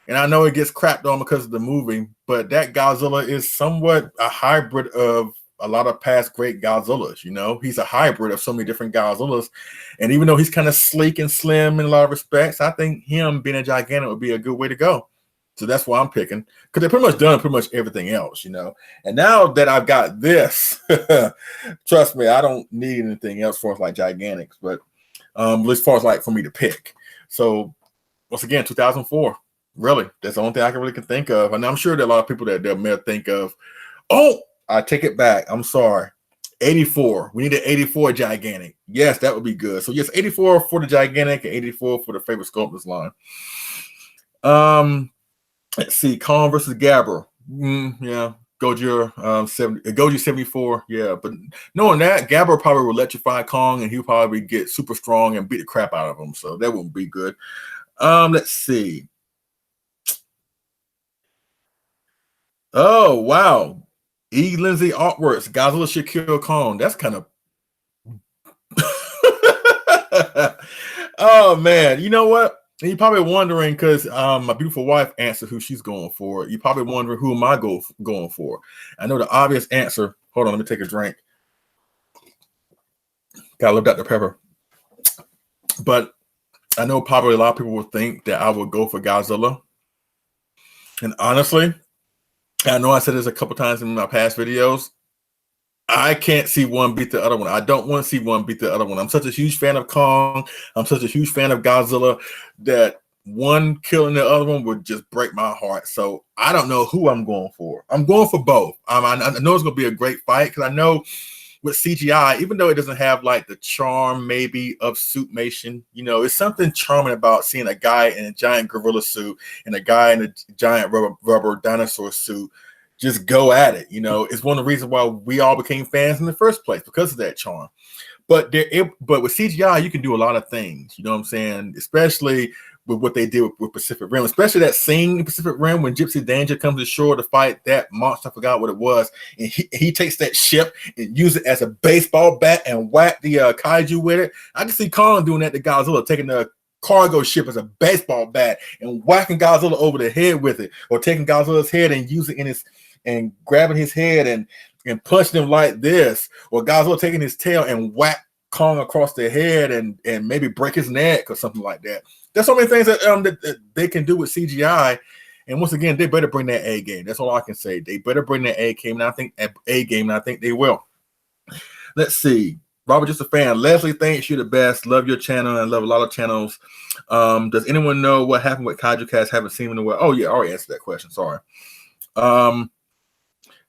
and I know it gets crapped on because of the movie, but that Godzilla is somewhat a hybrid of a lot of past great Godzillas. You know, he's a hybrid of so many different Godzillas, and even though he's kind of sleek and slim in a lot of respects, I think him being a gigantic would be a good way to go. So that's why I'm picking, because they're pretty much done pretty much everything else, you know. And now that I've got this, trust me, I don't need anything else for like gigantics, but as far as like for me to pick. So once again, 2004, really, that's the only thing I can really think of. And I'm sure there are a lot of people that may think of, oh, I take it back. I'm sorry. 84. We need an 84 gigantic. Yes, that would be good. So yes, 84 for the gigantic and 84 for the Favorite Sculptors line. Let's see, Kong versus Gabber. Yeah, Goji 74. Yeah, but knowing that, Gabba probably will electrify Kong, and he'll probably get super strong and beat the crap out of him. So that wouldn't be good. Let's see. Oh wow, E. Lindsay Artworks. Godzilla should kill Kong. That's kind of. Oh man, you know what? And you're probably wondering, because my beautiful wife answered who she's going for. You're probably wondering who am I going for. I know the obvious answer. Hold on, let me take a drink. Gotta love Dr. Pepper. But I know probably a lot of people will think that I would go for Godzilla. And honestly, I know I said this a couple times in my past videos. I can't see one beat the other one. I don't want to see one beat the other one. I'm such a huge fan of Kong. I'm such a huge fan of Godzilla that one killing the other one would just break my heart. So I don't know who I'm going for. I'm going for both. I know it's going to be a great fight, because I know with CGI, even though it doesn't have like the charm maybe of suitmation, you know, it's something charming about seeing a guy in a giant gorilla suit and a guy in a giant rubber dinosaur suit just go at it. You know, it's one of the reasons why we all became fans in the first place, because of that charm. But with CGI, you can do a lot of things. You know what I'm saying? Especially with what they did with Pacific Rim, especially that scene in Pacific Rim when Gypsy Danger comes ashore to fight that monster. I forgot what it was, and he takes that ship and use it as a baseball bat and whack the kaiju with it. I can see Kong doing that to Godzilla, taking the cargo ship as a baseball bat and whacking Godzilla over the head with it, or taking Godzilla's head and using it in his and grabbing his head and punching him like this, or Godzilla taking his tail and whack Kong across the head and maybe break his neck or something like that. There's so many things that they can do with CGI. And once again, they better bring that A game. That's all I can say. They better bring that A game, and I think they will. Let's see. Robert, just a fan. Leslie, thanks. You're the best. Love your channel and love a lot of channels. Does anyone know what happened with Kaiju Cast? Haven't seen him in a while. Oh yeah, I already answered that question. Sorry.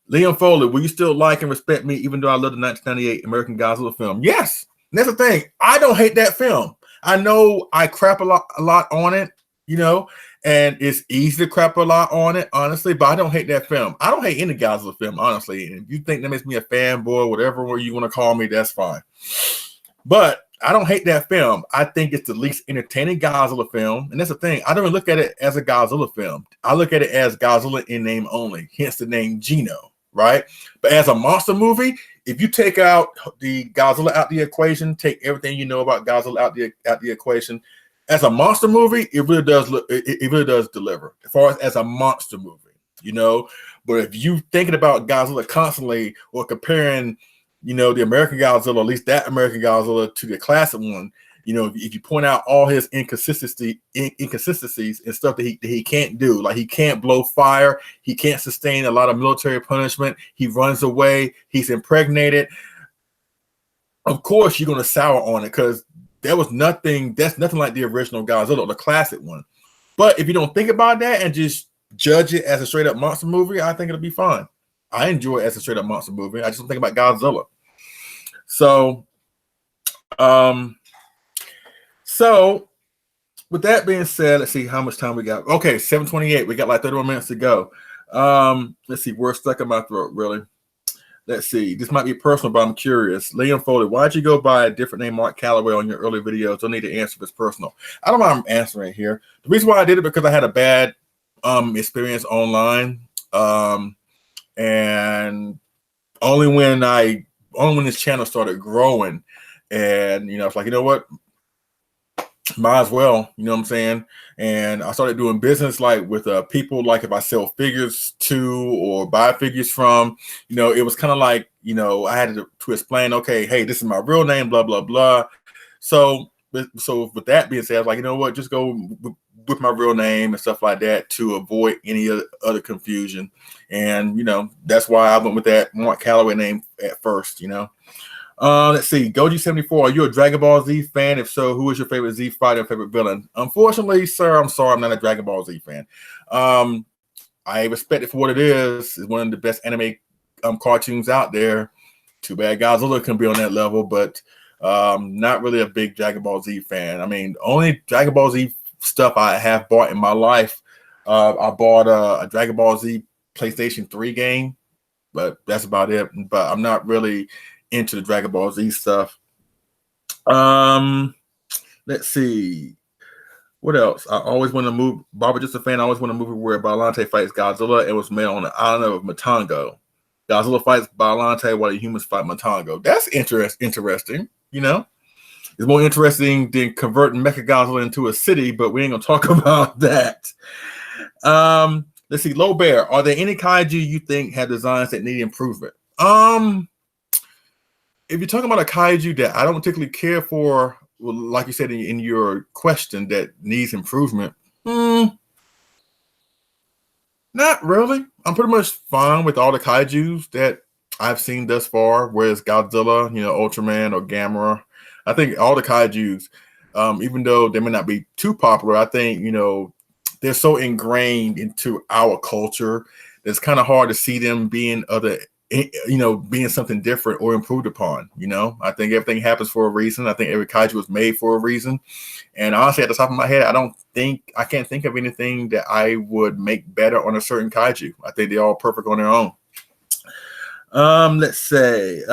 Liam Foley, will you still like and respect me even though I love the 1998 American Godzilla film? Yes. And that's the thing. I don't hate that film. I know I crap a lot on it, you know, and it's easy to crap a lot on it, honestly, but I don't hate that film. I don't hate any Godzilla film, honestly. And if you think that makes me a fanboy, whatever you want to call me, that's fine. But I don't hate that film. I think it's the least entertaining Godzilla film. And that's the thing. I don't look at it as a Godzilla film. I look at it as Godzilla in name only, hence the name Gino, right? But as a monster movie, if you take out the Godzilla out the equation, take everything you know about Godzilla out the equation, as a monster movie, it really does deliver as far as a monster movie, you know. But if you thinking about Godzilla constantly or comparing, you know, the American Godzilla, at least that American Godzilla, to the classic one, you know, if you point out all his inconsistencies and stuff that he can't do, like he can't blow fire, he can't sustain a lot of military punishment, he runs away, he's impregnated. Of course, you're going to sour on it because that's nothing like the original Godzilla, the classic one. But if you don't think about that and just judge it as a straight up monster movie, I think it'll be fine. I enjoy it as a straight up monster movie. I just don't think about Godzilla. So with that being said, let's see how much time we got. Okay, 7:28. We got like 31 minutes to go. Let's see. We're stuck in my throat, really. Let's see. This might be personal, but I'm curious. Liam Foley, why'd you go by a different name, Mark Calloway, on your early videos? Don't need to answer if it's personal. I don't mind answering here. The reason why I did it because I had a bad experience online. And only when this channel started growing, and you know, it's like, you know what, might as well, you know what I'm saying? And I started doing business like with people, like if I sell figures to or buy figures from, you know, it was kind of like, you know, I had to explain, okay, hey, this is my real name, blah, blah, blah. So with that being said, I was like, you know what, just go with my real name and stuff like that to avoid any other confusion. And, you know, that's why I went with that Mark Calloway name at first, you know. Let's see. Goji 74. Are you a Dragon Ball Z fan? If so, who is your favorite Z fighter and favorite villain? Unfortunately, sir, I'm sorry, I'm not a Dragon Ball Z fan. I respect it for what it is. It's one of the best anime cartoons out there. Too bad Godzilla can be on that level, but not really a big Dragon Ball Z fan. I mean, only Dragon Ball Z stuff I have bought in my life. I bought a Dragon Ball Z PlayStation 3 game. but that's about it. But I'm not really into the Dragon Ball Z stuff. Let's see. What else? I always want to move. Barbara, just a fan. I always want a movie where Biollante fights Godzilla and was made on the island of Matango. Godzilla fights Biollante while the humans fight Matango. That's interesting. You know, it's more interesting than converting Mechagodzilla into a city, but we ain't gonna talk about that. Let's see. Low Bear, are there any kaiju you think have designs that need improvement? If you're talking about a kaiju that I don't particularly care for, well, like you said in your question, that needs improvement, not really. I'm pretty much fine with all the kaijus that I've seen thus far, whereas Godzilla, Ultraman or Gamera. I think all the kaijus, even though they may not be too popular, I think, they're so ingrained into our culture that it's kind of hard to see them being being something different or improved upon. I think everything happens for a reason. I think every kaiju was made for a reason. And honestly, at the top of my head, I can't think of anything that I would make better on a certain kaiju. I think they're all perfect on their own. Let's see.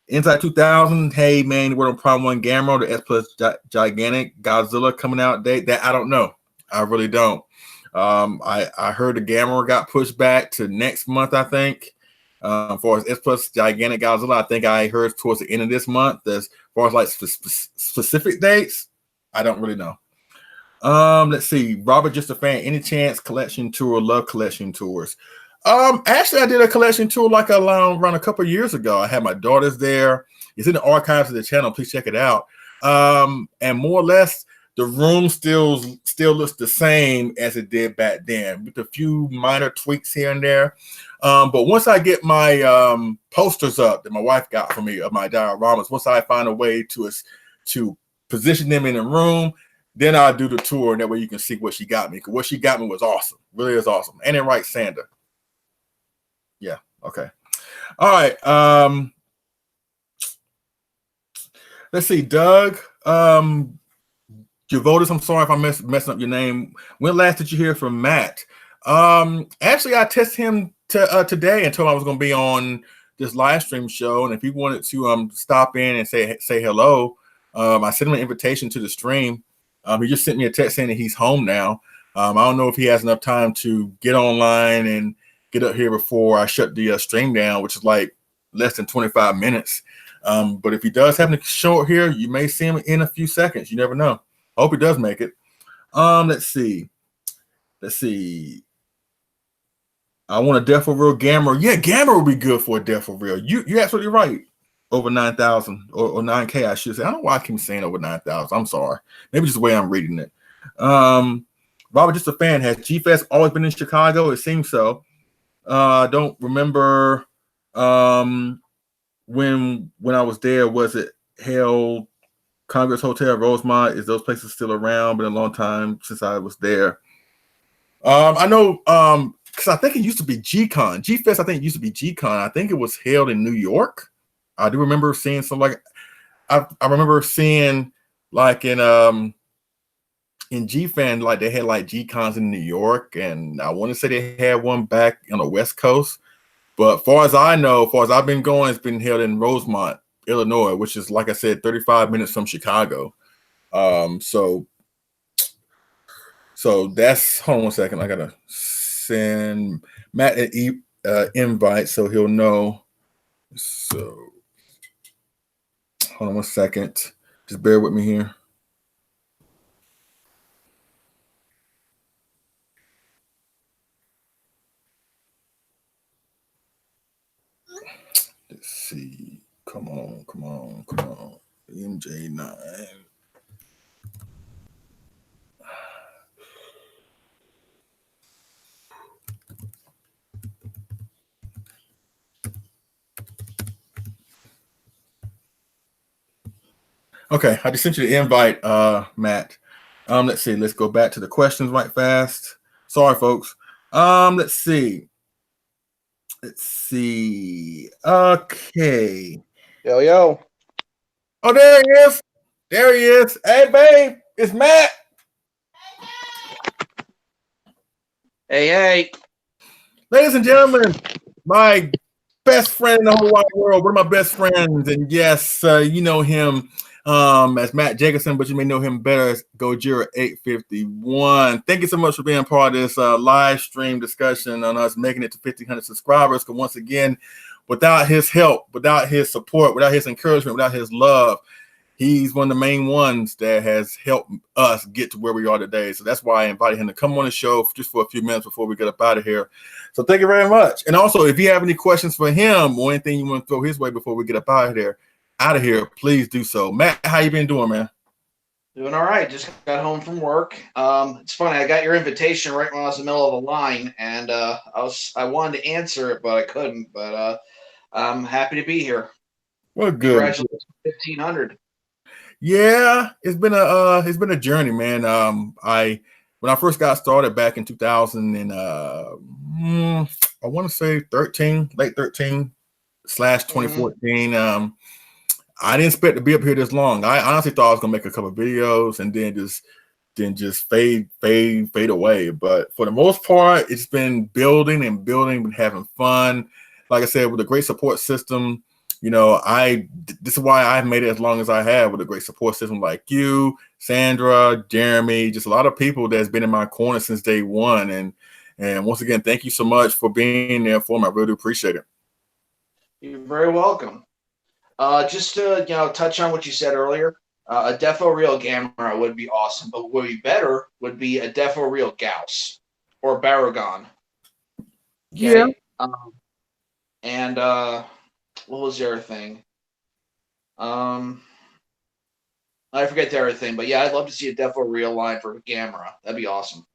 Inside 2000, hey man, we're on Prime 1 Gamera, the S Plus gigantic Godzilla coming out date. That I don't know. I really don't. I heard the Gamera got pushed back to next month, I think. For S Plus gigantic Godzilla, I think I heard towards the end of this month. As far as like specific dates, I don't really know. Let's see. Robert, just a fan. Any chance collection tour? Love collection tours. Actually, I did a collection tour like around a couple of years ago. I had my daughters there. It's in the archives of the channel. Please check it out. And more or less, the room still looks the same as it did back then, with a few minor tweaks here and there. But once I get my posters up that my wife got for me of my dioramas, once I find a way to position them in the room, then I'll do the tour, and that way you can see what she got me. Because what she got me was awesome. Really is awesome. And it writes Sander. Yeah. Okay. All right. Let's see. Doug. Javotis, I'm sorry if I'm messing up your name. When last did you hear from Matt? Actually, I texted him today and told him I was going to be on this live stream show, and if he wanted to stop in and say hello, I sent him an invitation to the stream. He just sent me a text saying that he's home now. I don't know if he has enough time to get online and get up here before I shut the stream down, which is like less than 25 minutes. But if he does happen to show up here, you may see him in a few seconds. You never know. I hope he does make it. Let's see. I want a Death for Real Gamera. Yeah, Gamera would be good for a Death for Real. You're absolutely right. Over 9,000 or 9K, I should say. I don't know why I keep saying over 9,000. I'm sorry. Maybe just the way I'm reading it. Robert, just a fan. Has G-Fest always been in Chicago? It seems so. I don't remember when I was there. Was it held Congress Hotel, Rosemont? Is those places still around? Been a long time since I was there. I know because I think it used to be G-Con. G-Fest, I think it used to be G-Con. I think it was held in New York. I do remember seeing some I remember seeing like in G-Fan, like they had like G-Cons in New York, and I want to say they had one back on the West Coast. But far as I know, far as I've been going, it's been held in Rosemont, Illinois, which is, like I said, 35 minutes from Chicago. So that's, hold on one second. I gotta send Matt an invite so he'll know. So hold on one second. Just bear with me here. Let's see. Come on. MJ9. Okay, I just sent you the invite, Matt. Let's see. Let's go back to the questions right fast. Sorry, folks. Let's see. Okay. Yo. Oh, there he is. Hey, babe, it's Matt. Hey. Ladies and gentlemen, my best friend in the whole wide world, one of my best friends, and yes, you know him as Matt Jacobson, but you may know him better as Gojira 851. Thank you so much for being part of this live stream discussion on us making it to 1,500 subscribers. Because once again, without his help, without his support, without his encouragement, without his love, he's one of the main ones that has helped us get to where we are today. So that's why I invited him to come on the show just for a few minutes before we get up out of here. So thank you very much. And also, if you have any questions for him or anything you want to throw his way before we get up out of here, please do so. Matt, how you been doing, man? Doing all right. Just got home from work. It's funny. I got your invitation right when I was in the middle of the line, and I wanted to answer it, but I couldn't. But I'm happy to be here. Well, good. Congratulations, 1,500. Yeah, it's been a journey, man. When I first got started back in 2000 and I want to say late 13 / 2014. I didn't expect to be up here this long. I honestly thought I was gonna make a couple of videos and then just fade away. But for the most part, it's been building and building, been having fun. Like I said, with a great support system. You know, this is why I've made it as long as I have, with a great support system like you, Sandra, Jeremy, just a lot of people that's been in my corner since day one. And once again, thank you so much for being there for me. I really do appreciate it. You're very welcome. Just to touch on what you said earlier, a Defo Real camera would be awesome, but what would be better would be a Defo Real Gauss or Baragon. Okay? Yeah. What was the other thing? I forget the other thing, but yeah, I'd love to see a Defo Real line for a camera. That'd be awesome.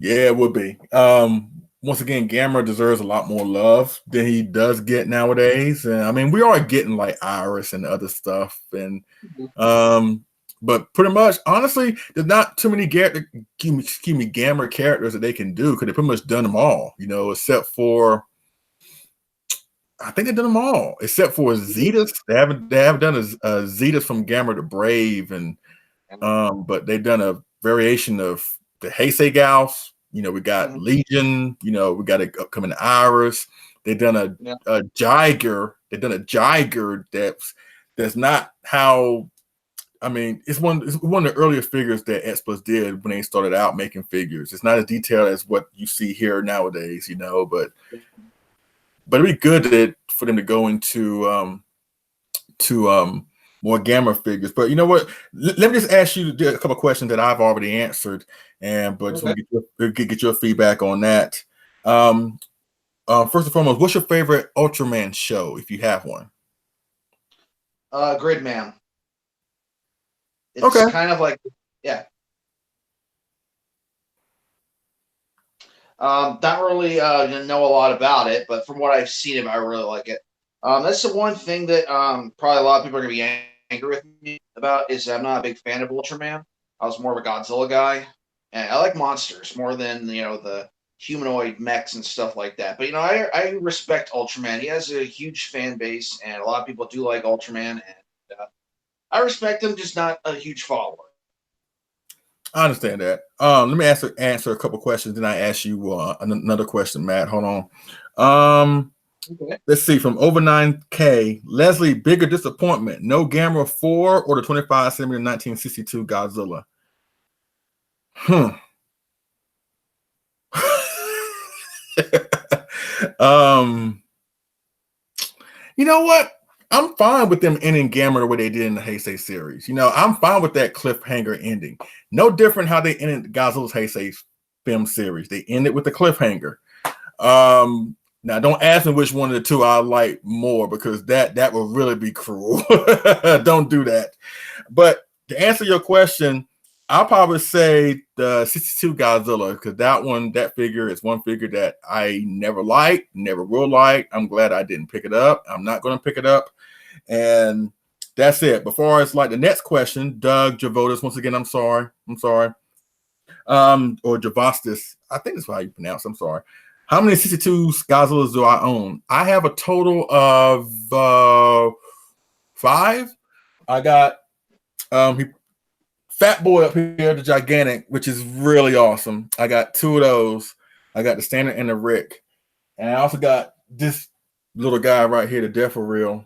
Yeah, it would be. Once again, Gamera deserves a lot more love than he does get nowadays. And I mean, we are getting like Iris and other stuff, and but pretty much, honestly, there's not too many Gamera characters that they can do, because they pretty much done them all, except for. I think they've done them all, except for Zetas. They haven't done a Zetas from Gamera to Brave, and but they've done a variation of the Heisei Gauss. We got Legion. We got an upcoming Iris. They've done a Jiger. They've done a Jiger that's not how. I mean, it's one of the earlier figures that X Plus did when they started out making figures. It's not as detailed as what you see here nowadays, but it'd be good for them to go into more Gamera figures. But you know what? Let me just ask you a couple of questions that I've already answered, but just want to get your feedback on that. First and foremost, what's your favorite Ultraman show, if you have one? Gridman. It's kind of like, yeah. Not really know a lot about it, but from what I've seen of it, I really like it. That's the one thing that probably a lot of people are going to be angry with me about, is I'm not a big fan of Ultraman. I was more of a Godzilla guy, and I like monsters more than the humanoid mechs and stuff like that. But I respect Ultraman. He has a huge fan base, and a lot of people do like Ultraman, and I respect him, just not a huge follower. I understand that. Let me answer a couple questions, then I ask you another question, Matt. Hold on. Let's see, from over 9K, Leslie, bigger disappointment, no Gamera 4 or the 25 centimeter 1962 Godzilla? You know what? I'm fine with them ending Gamera the way they did in the Heisei series. I'm fine with that cliffhanger ending. No different how they ended Godzilla's Heisei film series. They ended with the cliffhanger. Now, don't ask me which one of the two I like more, because that would really be cruel. Don't do that. But to answer your question, I'll probably say the 62 Godzilla, because that figure is one figure that I never liked, never will like. I'm glad I didn't pick it up. I'm not going to pick it up. And that's it. Before it's like the next question, Doug Javotis, once again, I'm sorry. Or Javostis, I think that's how you pronounce it. I'm sorry. How many 62 Godzillas do I own? I have a total of 5. I got Fat Boy up here, the gigantic, which is really awesome. I got 2 of those. I got the Standard and the Rick. And I also got this little guy right here, the Death for Real.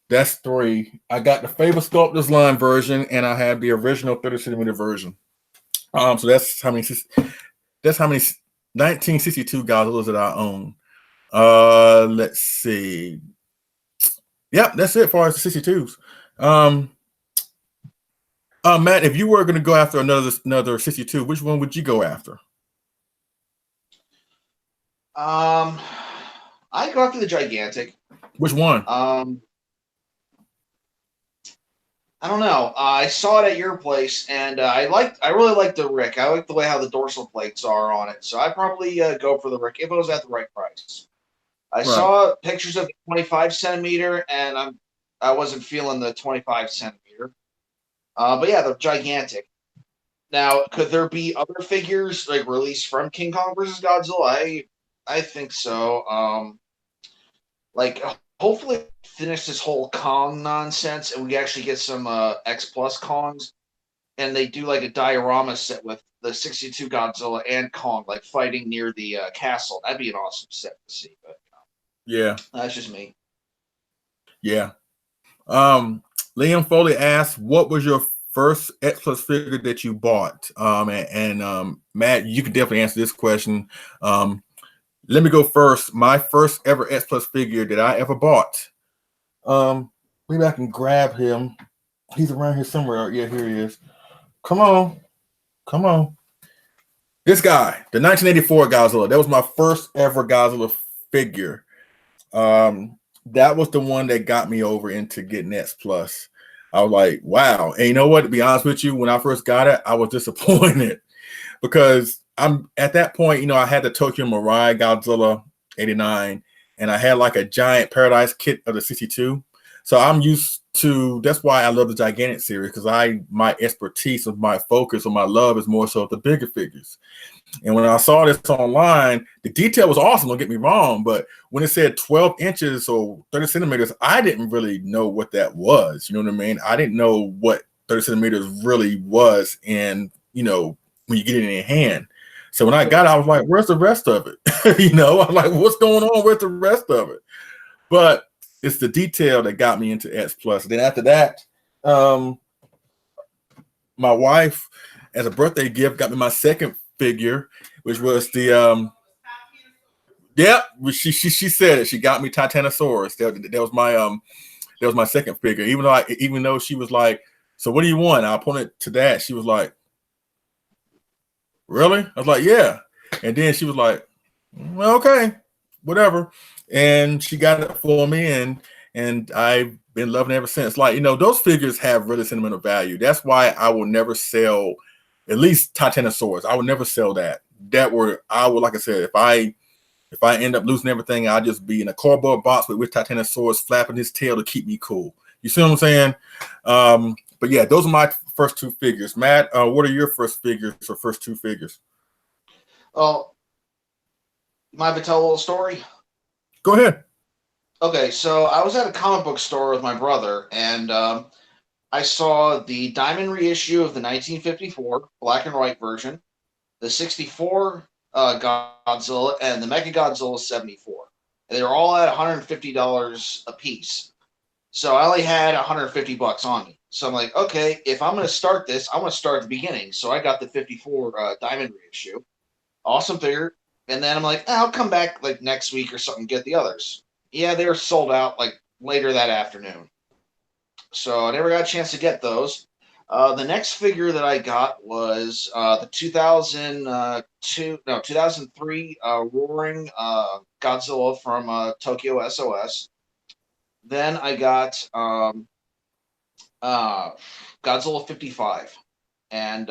That's 3. I got the Faber Sculptors line version, and I have the original 30 centimeter version. So that's how many 1962 Godzillas that I own. Let's see. Yep, that's it as far as the 62s. Matt, if you were going to go after another 62, which one would you go after? I go after the gigantic. Which one? I don't know. I saw it at your place, and I really like the Rick. I like the way how the dorsal plates are on it, so I'd probably go for the Rick if it was at the right price. I saw pictures of the 25 centimeter, and I wasn't feeling the 25 centimeter. But yeah, the gigantic. Now, could there be other figures like released from King Kong versus Godzilla? I think so. Like hopefully finish this whole Kong nonsense, and we actually get some X Plus Kongs, and they do like a diorama set with the 62 Godzilla and Kong like fighting near the castle. That'd be an awesome set to see. But yeah, that's just me. Yeah. Liam Foley asked, "What was your first X Plus figure that you bought?" Matt, you can definitely answer this question. Let me go first. My first ever X Plus figure that I ever bought. Maybe I can grab him. He's around here somewhere. Yeah, here he is. Come on. This guy, the 1984 Godzilla. That was my first ever Godzilla figure. That was the one that got me over into getting X Plus. I was like, wow. And you know what? To be honest with you, when I first got it, I was disappointed because I'm at that point, I had the Tokyo Mirai Godzilla 89, and I had like a giant Paradise kit of the 62. So I'm used to, that's why I love the gigantic series, because my expertise of my focus or my love is more so of the bigger figures. And when I saw this online, the detail was awesome, don't get me wrong, but when it said 12 inches or 30 centimeters, I didn't really know what that was. You know what I mean? I didn't know what 30 centimeters really was in, when you get it in your hand. So when I got it, I was like, where's the rest of it? I'm like, what's going on? Where's the rest of it? But it's the detail that got me into X Plus. Then after that, my wife, as a birthday gift, got me my second figure, which was the she said it. She got me Titanosaurus. That was my second figure. Even though she was like, so what do you want? I pointed to that. She was like, really? I was like, yeah. And then she was like, well, okay, whatever. And she got it for me, and I've been loving it ever since. Like, those figures have really sentimental value. That's why I will never sell, at least Titanosaurus. I would never sell that. Like I said, if I end up losing everything, I'll just be in a cardboard box with Titanosaurus flapping his tail to keep me cool. You see what I'm saying? But yeah, those are my first two figures. Matt, what are your first two figures? Oh, mind if I tell a little story? Go ahead. Okay, so I was at a comic book store with my brother, and I saw the Diamond reissue of the 1954 black and white version, the 64 Godzilla, and the Mechagodzilla 74. And they were all at $150 a piece. So I only had $150 on me. So I'm like, okay, if I'm going to start this, I want to start at the beginning. So I got the 54 Diamond reissue. Awesome figure. And then I'm like, I'll come back like next week or something and get the others. Yeah, they were sold out like later that afternoon. So I never got a chance to get those. The next figure that I got was the 2003 Roaring Godzilla from Tokyo SOS. Then I got Godzilla 55, and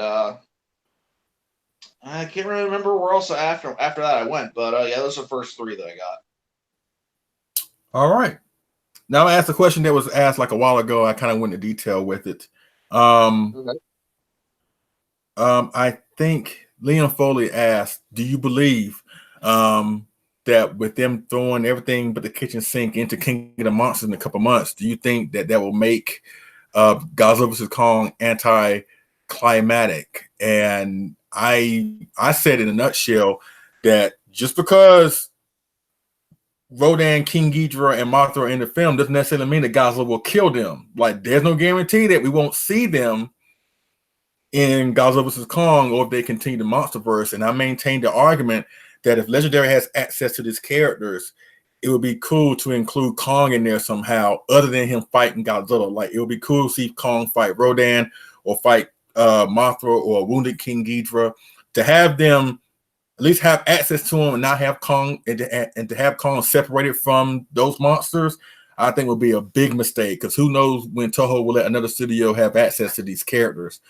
I can't really remember where else after that I went, but yeah, those are the first three that I got. All right. Now I asked a question that was asked like a while ago. I kind of went into detail with it. Okay. I think Liam Foley asked, do you believe that with them throwing everything but the kitchen sink into King of the Monsters in a couple months, do you think that will make Godzilla vs. Kong anti-climatic? And I said in a nutshell that just because Rodan, King Ghidorah, and Mothra are in the film doesn't necessarily mean that Godzilla will kill them. Like, there's no guarantee that we won't see them in Godzilla vs. Kong, or if they continue the MonsterVerse. And I maintain the argument that if Legendary has access to these characters, it would be cool to include Kong in there somehow, other than him fighting Godzilla. Like, it would be cool to see Kong fight Rodan, or fight Mothra, or Wounded King Ghidorah, to have them at least have access to him and not have Kong, and to have Kong separated from those monsters. I think would be a big mistake, because who knows when Toho will let another studio have access to these characters.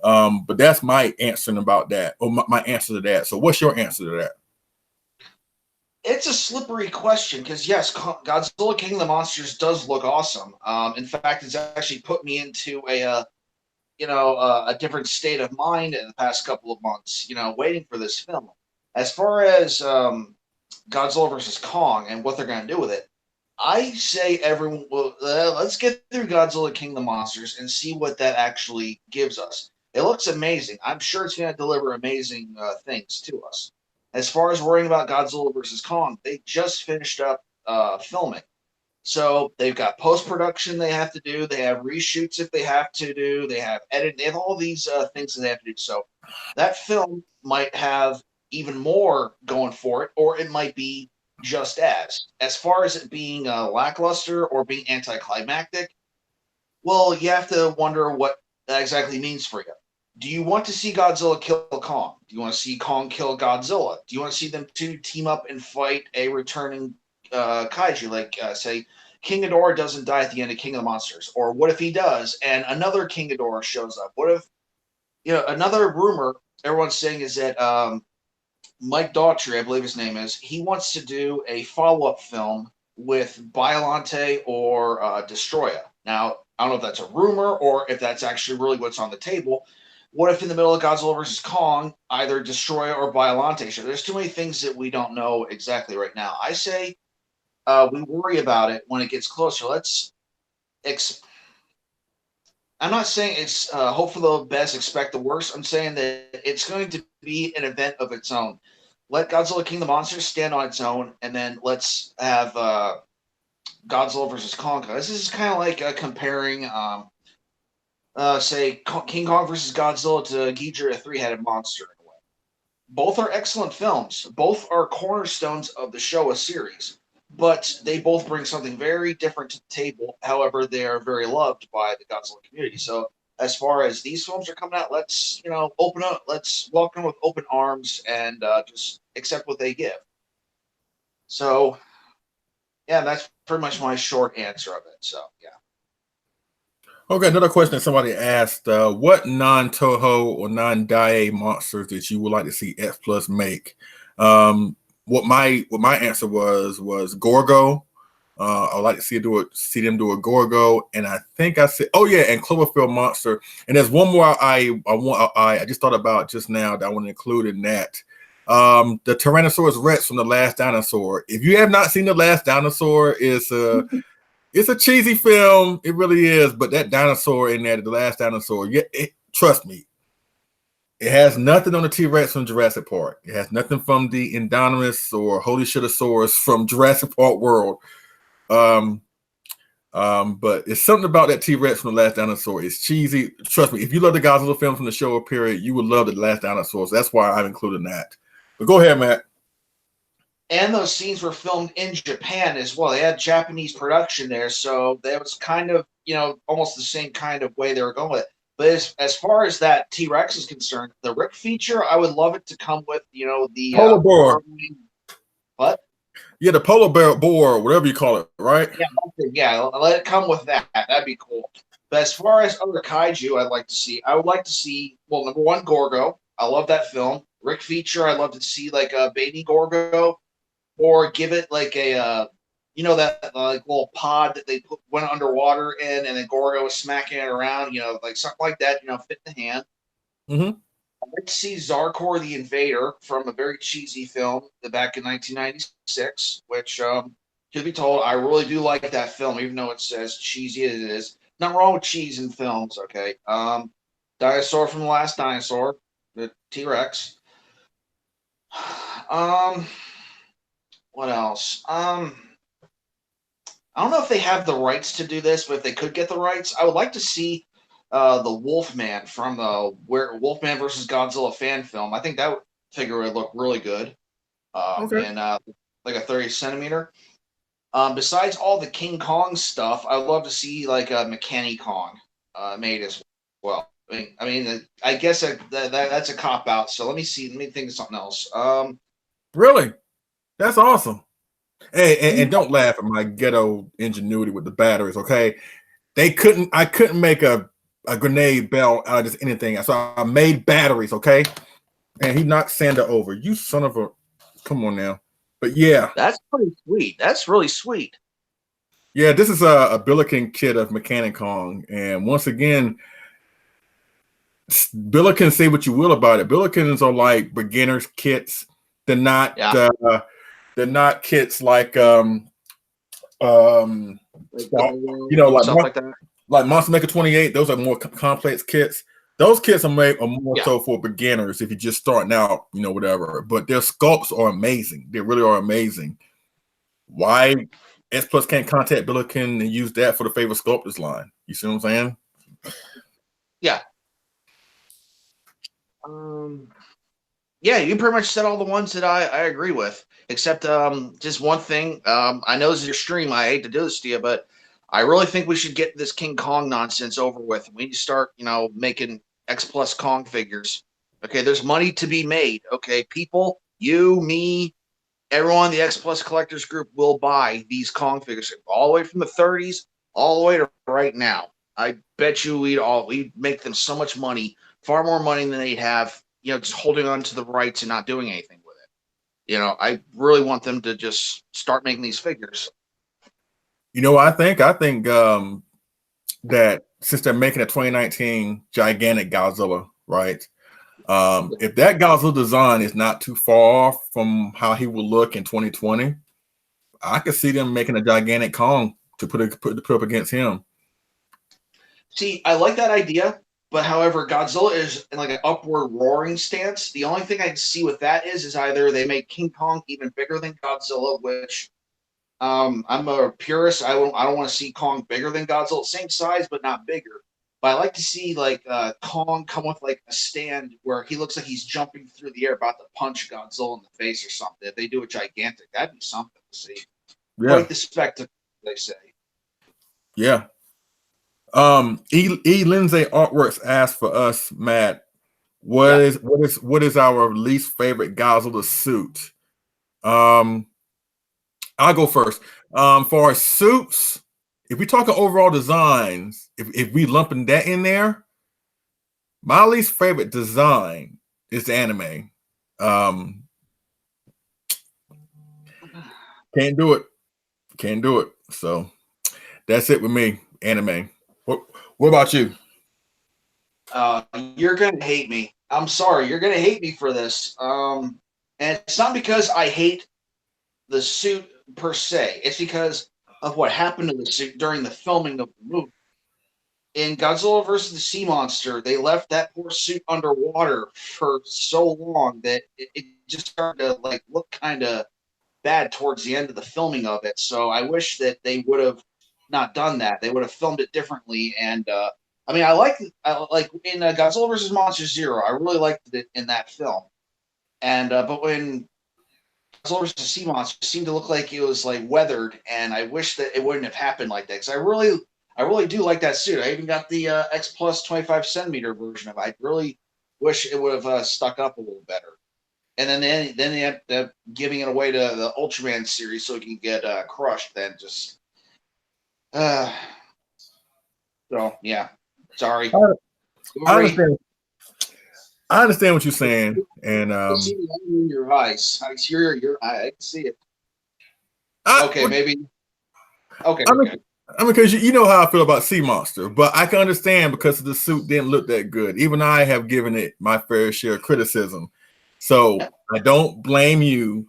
But that's my answer about that, or my answer to that. So what's your answer to that? It's a slippery question, because yes, Godzilla King of the Monsters does look awesome. In fact, it's actually put me into a different state of mind in the past couple of months, waiting for this film. As far as Godzilla vs. Kong and what they're going to do with it, I say everyone, let's get through Godzilla King of the Monsters and see what that actually gives us. It looks amazing. I'm sure it's going to deliver amazing things to us. As far as worrying about Godzilla vs. Kong, they just finished up filming. So they've got post-production they have to do. They have reshoots if they have to do. They have edit. They have all these things that they have to do. So that film might have even more going for it, or it might be just as. As far as it being lackluster or being anticlimactic, well, you have to wonder what that exactly means for you. Do you want to see Godzilla kill Kong? Do you want to see Kong kill Godzilla? Do you want to see them two team up and fight a returning kaiju? Like, say, King Ghidorah doesn't die at the end of King of the Monsters. Or what if he does and another King Ghidorah shows up? What if, another rumor everyone's saying is that Mike Daughtry, I believe his name is, he wants to do a follow-up film with Biollante or Destroya. Now, I don't know if that's a rumor or if that's actually really what's on the table. What if in the middle of Godzilla vs. Kong, either Destroya or Biollante show? There's too many things that we don't know exactly right now. I say we worry about it when it gets closer. I'm not saying it's hope for the best, expect the worst. I'm saying that it's going to be an event of its own. Let Godzilla King of the Monsters stand on its own, and then let's have Godzilla vs. Kong. This is kind of like comparing, say, King Kong vs. Godzilla to Ghidorah, a three-headed monster. In a way, both are excellent films. Both are cornerstones of the Showa series, but they both bring something very different to the table. However, they are very loved by the Godzilla community. So, as far as these films are coming out, let's open up. Let's welcome with open arms and just accept what they give. So, yeah, that's pretty much my short answer of it. So, yeah. Okay, another question that somebody asked: what non-Toho or non-Daiei monsters that you would like to see X Plus make? What my answer was Gorgo. I'd like to see them do a Gorgo, and I think I said, oh yeah, and Cloverfield monster. And there's one more I just thought about just now that I want to include in that. The Tyrannosaurus Rex from The Last Dinosaur. If you have not seen The Last Dinosaur, it's a cheesy film. It really is. But that dinosaur in there, The Last Dinosaur, trust me, it has nothing on the T-Rex from Jurassic Park. It has nothing from the Indominus or Holy Shittosaurus from Jurassic Park World. But it's something about that T-Rex from The Last Dinosaur. It's cheesy. Trust me, if you love the Godzilla film from the Showa period, you would love The Last Dinosaur. So that's why I've included that. But go ahead, Matt. And those scenes were filmed in Japan as well. They had Japanese production there, so that was kind of, almost the same kind of way they were going with it. But as far as that T-Rex is concerned, the Rick feature, I would love it to come with, the polar bear. What? Yeah, the polar bear boar, whatever you call it, right? Yeah, let it come with that. That'd be cool. But as far as other kaiju I would like to see, well, number one, Gorgo. I love that film. Rick feature, I'd love to see like a baby Gorgo, or give it like a that like little pod that they went underwater in, and then Gorgo was smacking it around, like something like that, fit in the hand. Mm-hmm. I'd like to see Zarkor the Invader from a very cheesy film back in 1996, which, to be told, I really do like that film, even though it's as cheesy as it is. Nothing wrong with cheese in films, okay? Dinosaur from The Last Dinosaur, the T-Rex. What else? I don't know if they have the rights to do this, but if they could get the rights, I would like to see the Wolfman from the Wolfman versus Godzilla fan film. I think that figure would look really good. Okay. And like a 30 centimeter. Besides all the King Kong stuff, I'd love to see like a Mechani Kong made as well. I guess that's a cop out. So let me see. Let me think of something else. Really? That's awesome. Hey, and don't laugh at my ghetto ingenuity with the batteries, okay? I couldn't make a grenade bell out of just anything. So I made batteries, okay? And he knocked Sander over. You son of a, come on now. But yeah. That's pretty sweet. That's really sweet. Yeah, this is a Billiken kit of Mechanic Kong. And once again, Billikens, say what you will about it. Billikens are like beginners kits. They're not they're not kits like you know, like that. Like Monster Maker 28, those are more complex kits. Those kits are more so for beginners if you're just starting out, you know, whatever. But their sculpts are amazing. They really are amazing. Why S Plus can't contact Billiken and use that for the favorite sculptors line? You see what I'm saying? Yeah. Yeah, you pretty much said all the ones that I agree with, except just one thing. I know this is your stream. I hate to do this to you, but I really think we should get this King Kong nonsense over with. We need to start, you know, making X Plus Kong figures. Okay, there's money to be made. Okay, people, you, me, everyone in the X Plus collectors group will buy these Kong figures all the way from the 30s all the way to right now. I bet you we'd make them so much money, far more money than they'd have, you know, just holding on to the rights and not doing anything with it. You know, I really want them to just start making these figures. You know, I think that since they're making a 2019 gigantic Godzilla, right? If that Godzilla design is not too far from how he will look in 2020, I could see them making a gigantic Kong to put up against him. See, I like that idea, but however, Godzilla is in like an upward roaring stance. The only thing I can see with that is either they make King Kong even bigger than Godzilla, which I'm a purist. I don't want to see Kong bigger than Godzilla, same size but not bigger. But I like to see like Kong come with like a stand where he looks like he's jumping through the air about to punch Godzilla in the face or something. If they do it gigantic, that'd be something to see. Yeah. Quite the spectacle, they say. Yeah. E. Lindsay Artworks asked for us, Matt, what is our least favorite Godzilla suit? I'll go first. For our suits, if we talk overall designs, if we lumping that in there, my least favorite design is the anime. Can't do it. So that's it with me. Anime. What about you? You're gonna hate me. I'm sorry. You're gonna hate me for this. And it's not because I hate the suit per se. It's because of what happened to the suit during the filming of the movie. In Godzilla vs. the Sea Monster, they left that poor suit underwater for so long that it just started to like look kind of bad towards the end of the filming of it. So I wish that they would have not done that. They would have filmed it differently. And I mean, I like in Godzilla vs. Monster Zero, I really liked it in that film. And but when Godzilla vs. Sea Monster seemed to look like it was like weathered, and I wish that it wouldn't have happened like that. Because I really do like that suit. I even got the X Plus 25 centimeter version of it. I really wish it would have stuck up a little better. And then they end up giving it away to the Ultraman series so it can get crushed. Then just so yeah, sorry. I understand what you're saying, and I see the light in your eyes. I see I can see it. Maybe. Okay. I mean, because you know how I feel about Sea Monster, but I can understand because the suit didn't look that good. Even I have given it my fair share of criticism. So I don't blame you.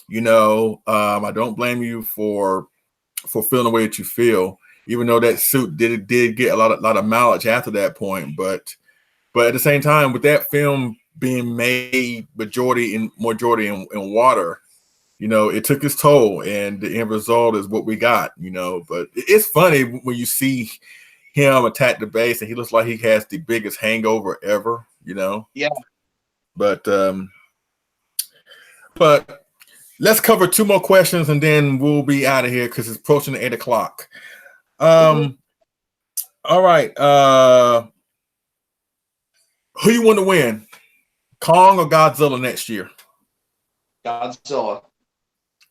You know, I don't blame you for feeling the way that you feel. Even though that suit did get a lot of mileage after that point, but at the same time, with that film being made majority in water, you know, it took its toll, and the end result is what we got, you know. But it's funny when you see him attack the base, and he looks like he has the biggest hangover ever, you know. Yeah. But let's cover two more questions, and then we'll be out of here because it's approaching 8 o'clock. All right. Who you want to win, Kong or Godzilla next year? Godzilla.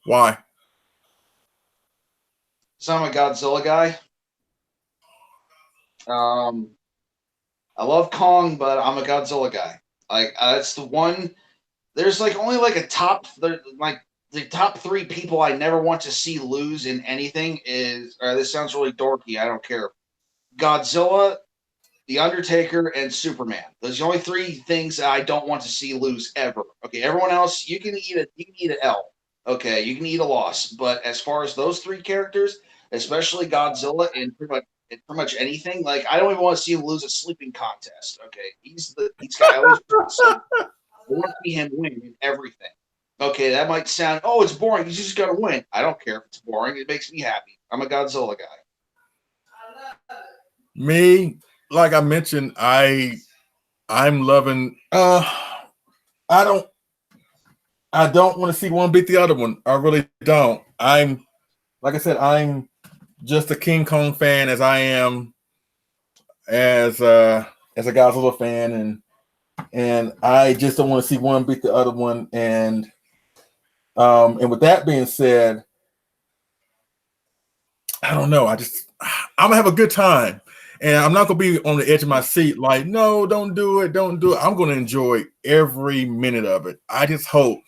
Why? So I'm a Godzilla guy. I love Kong, but I'm a Godzilla guy. Like that's the one. There's like only like a top. Like the top three people I never want to see lose in anything is. This sounds really dorky. I don't care. Godzilla, The Undertaker, and Superman. Those are the only three things that I don't want to see lose ever. Okay, everyone else, you can eat an L. Okay, you can eat a loss. But as far as those three characters, especially Godzilla and pretty much anything, like I don't even want to see him lose a sleeping contest. Okay, he's got. I always want to see him win in everything. Okay, that might sound, oh, it's boring. He's just gonna win. I don't care if it's boring. It makes me happy. I'm a Godzilla guy. Me, like I mentioned, I'm loving. I don't want to see one beat the other one. I really don't. Like I said, I'm just a King Kong fan as I am as a Godzilla fan, and I just don't want to see one beat the other one. And with that being said, I don't know. I'm gonna have a good time, and I'm not gonna be on the edge of my seat. Like, no, don't do it, don't do it. I'm gonna enjoy every minute of it. I just hope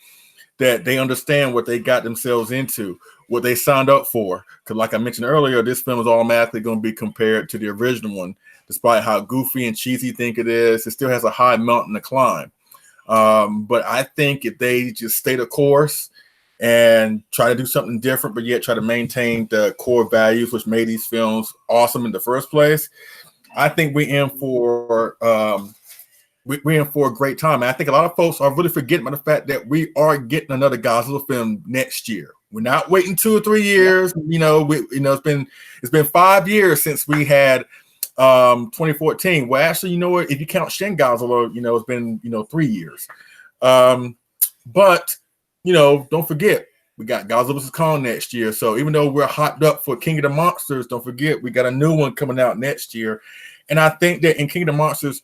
that they understand what they got themselves into, what they signed up for. Because, like I mentioned earlier, this film is automatically going to be compared to the original one, despite how goofy and cheesy you think it is. It still has a high mountain to climb. But I think if they just stay the course and try to do something different, but yet try to maintain the core values which made these films awesome in the first place, I think we're in for we're in for a great time. And I think a lot of folks are really forgetting about the fact that we are getting another Godzilla film next year. We're not waiting 2 or 3 years. Yeah. It's been 5 years since we had 2014. Well, actually, you know what? If you count Shin Godzilla, it's been 3 years. But don't forget, we got Godzilla vs. Kong next year. So even though we're hyped up for King of the Monsters, don't forget we got a new one coming out next year. And I think that in King of the Monsters,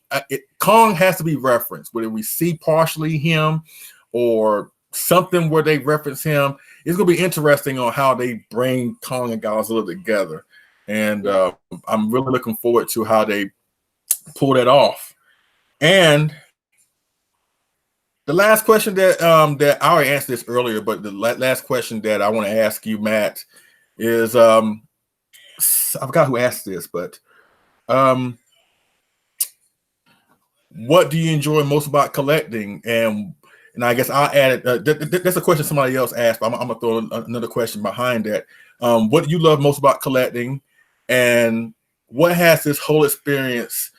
Kong has to be referenced. Whether we see partially him or something where they reference him, it's going to be interesting on how they bring Kong and Godzilla together. And I'm really looking forward to how they pull that off. And the last question that I already answered this earlier, but the last question that I want to ask you, Matt, is I forgot who asked this, but what do you enjoy most about collecting? And I guess I added that's a question somebody else asked, but I'm gonna throw another question behind that. What do you love most about collecting, and what has this whole experience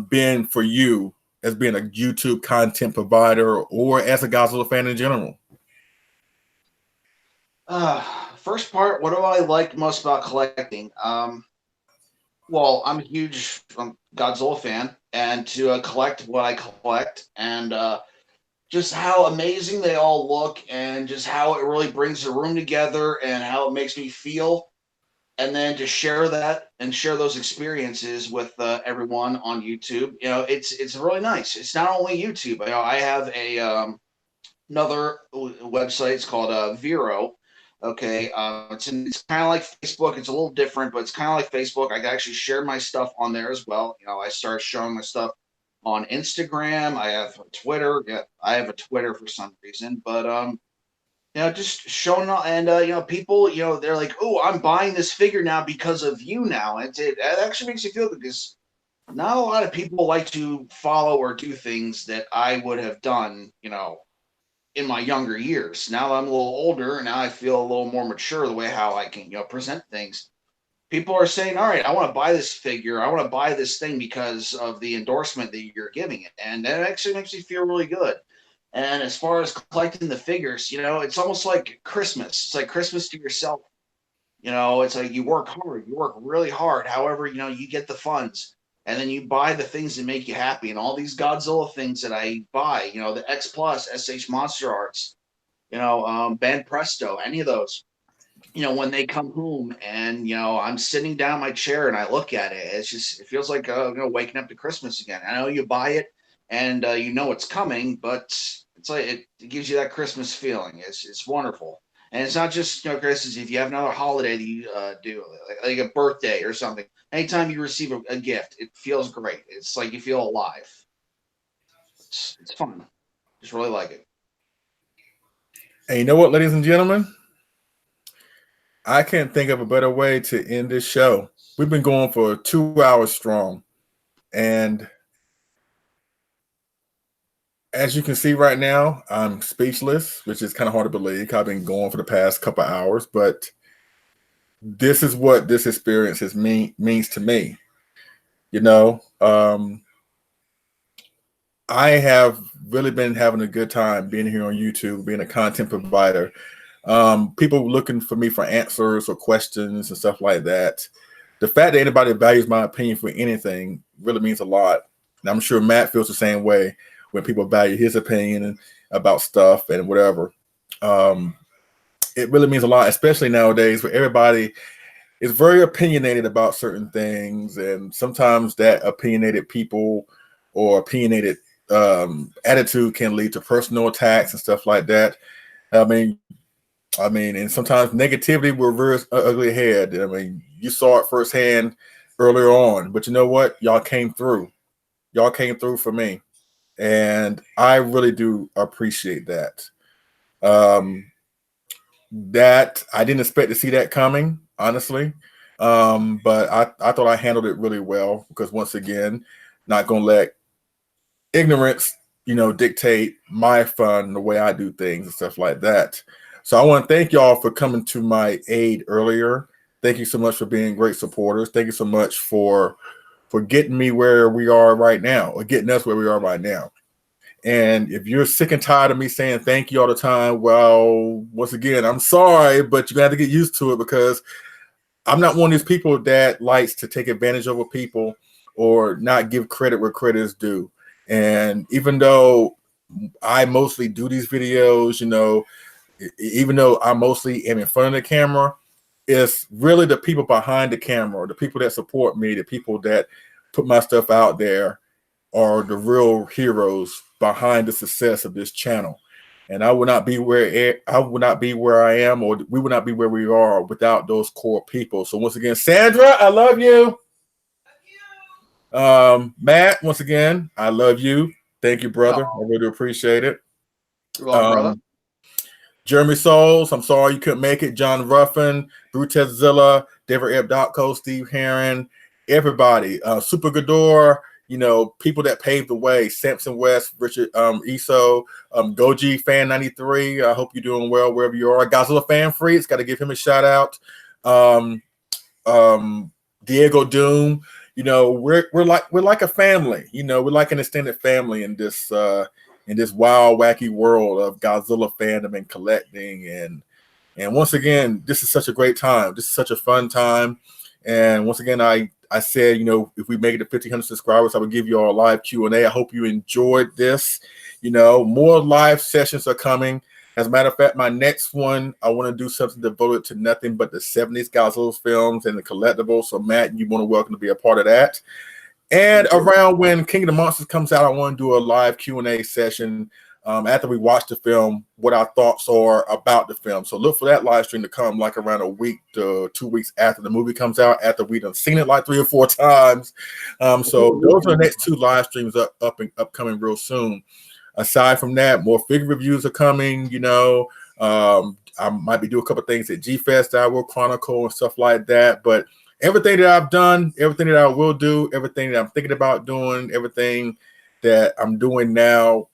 been for you as being a YouTube content provider or as a Godzilla fan in general? First part, what do I like most about collecting? Well, I'm a huge Godzilla fan, and to collect what I collect, and just how amazing they all look, and just how it really brings the room together, and how it makes me feel, and then to share that and share those experiences with everyone on YouTube. It's really nice. It's not only YouTube. I have a another website. It's called Vero. Okay, it's kind of like Facebook. It's a little different, but it's kind of like Facebook. I can actually share my stuff on there as well. I start showing my stuff on Instagram. I have Twitter. Yeah, I have a Twitter for some reason, but just showing up, and people, they're like, "Oh, I'm buying this figure now because of you now." And it actually makes you feel good because not a lot of people like to follow or do things that I would have done, in my younger years. Now that I'm a little older, and now I feel a little more mature the way how I can, present things. people are saying, all right, I want to buy this figure. I want to buy this thing because of the endorsement that you're giving it. And that actually makes me feel really good. And as far as collecting the figures, you know, it's almost like Christmas. It's like Christmas to yourself. You know, it's like you work hard, you work really hard. However, you know, you get the funds and then you buy the things that make you happy. And all these Godzilla things that I buy, you know, the X Plus, SH Monster Arts, you know, Ben Presto, any of those, you know, when they come home and, you know, I'm sitting down in my chair and I look at it, it's just, it feels like, you know, waking up to Christmas again. I know you buy it and you know it's coming, but it's like, it gives you that Christmas feeling. It's wonderful. And it's not just, you know, Christmas. If you have another holiday that you do, like a birthday or something, anytime you receive a gift, it feels great. It's like you feel alive. It's fun. Just really like it. And you know what, ladies and gentlemen? I can't think of a better way to end this show. We've been going for 2 hours strong. And as you can see right now, I'm speechless, which is kind of hard to believe. I've been going for the past couple of hours, but this is what this experience means to me. You know, I have really been having a good time being here on YouTube, being a content provider. People looking for me for answers or questions and stuff like that. The fact that anybody values my opinion for anything really means a lot. And I'm sure Matt feels the same way when people value his opinion about stuff and whatever. It really means a lot, especially nowadays where everybody is very opinionated about certain things. And sometimes that opinionated people or opinionated attitude can lead to personal attacks and stuff like that. I mean, and sometimes negativity will rear its ugly head. I mean, you saw it firsthand earlier on, but you know what? Y'all came through. Y'all came through for me. And I really do appreciate that. That I didn't expect to see that coming, honestly. But I thought I handled it really well because once again, not gonna let ignorance, you know, dictate my fun, the way I do things and stuff like that. So I want to thank y'all for coming to my aid earlier. Thank you so much for being great supporters. Thank you so much for getting me where we are right now, or getting us where we are right now. And if you're sick and tired of me saying thank you all the time, well, once again, I'm sorry, but you're gonna have to get used to it because I'm not one of these people that likes to take advantage of people or not give credit where credit is due. And even though I mostly do these videos, you know, even though I mostly am in front of the camera, it's really the people behind the camera, the people that support me, the people that put my stuff out there are the real heroes behind the success of this channel. And I would not be where I am, or we would not be where we are without those core people. So once again, Sandra, I love you. Matt, once again, I love you. Thank you, brother. I really appreciate it. You're welcome, brother. Jeremy Souls, I'm sorry you couldn't make it. John Ruffin, Brutezilla, David Ebdotko, Steve Heron, everybody. Super Gador, you know, people that paved the way. Samson West, Richard Iso, Goji Fan 93. I hope you're doing well wherever you are. Godzilla Fan Freaks, got to give him a shout out. Diego Doom. You know, we're like a family. You know, we're like an extended family in this wild, wacky world of Godzilla fandom and collecting. And once again, this is such a great time. This is such a fun time. And once again, I said, you know, if we make it to 1,500 subscribers, I will give you all a live Q&A. I hope you enjoyed this. You know, more live sessions are coming. As a matter of fact, my next one, I want to do something devoted to nothing but the 70s Godzilla films and the collectibles. So, Matt, you're more than welcome to be a part of that. And around when King of the Monsters comes out, I want to do a live Q&A session after we watch the film, what our thoughts are about the film. So look for that live stream to come like around a week to 2 weeks after the movie comes out, after we've done seen it like 3 or 4 times. So those are the next 2 live streams upcoming real soon. Aside from that, more figure reviews are coming. You know, I might be doing a couple things at G-Fest that I will chronicle and stuff like that. But everything that I've done, everything that I will do, everything that I'm thinking about doing, everything that I'm doing now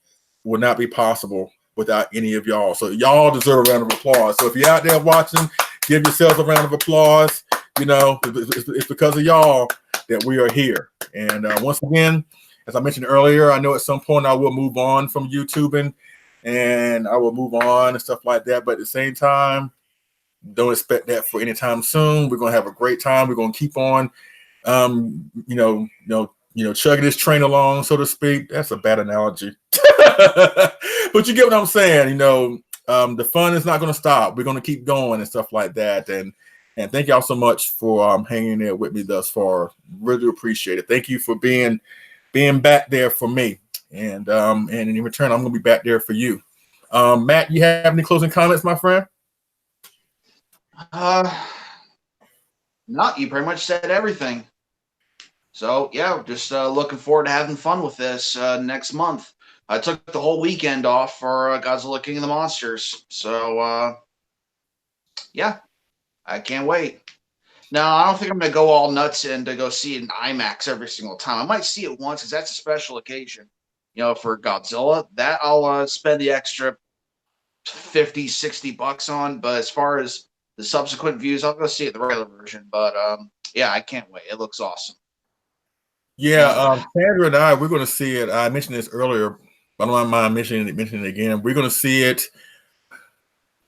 will not be possible without any of y'all. So y'all deserve a round of applause. So if you're out there watching, give yourselves a round of applause. You know, it's because of y'all that we are here. And once again, as I mentioned earlier, I know at some point I will move on from YouTubing and I will move on and stuff like that. But at the same time, don't expect that for any time soon. We're gonna have a great time. We're gonna keep on, chugging this train along, so to speak. That's a bad analogy, but you get what I'm saying. The fun is not gonna stop. We're gonna keep going and stuff like that. And thank y'all so much for hanging there with me thus far. Really appreciate it. Thank you for being back there for me. And in return, I'm gonna be back there for you. Matt, you have any closing comments, my friend? No, you pretty much said everything. So yeah, just looking forward to having fun with this next month. I took the whole weekend off for Godzilla King of the Monsters. So yeah, I can't wait. Now, I don't think I'm going to go all nuts and to go see it in IMAX every single time. I might see it once because that's a special occasion. For Godzilla, that I'll spend the extra $50-$60 on. But as far as the subsequent views, I'll go see it the regular version. But yeah, I can't wait. It looks awesome. Yeah, Sandra and I, we're going to see it. I mentioned this earlier, but I don't mind mentioning it again. We're going to see it.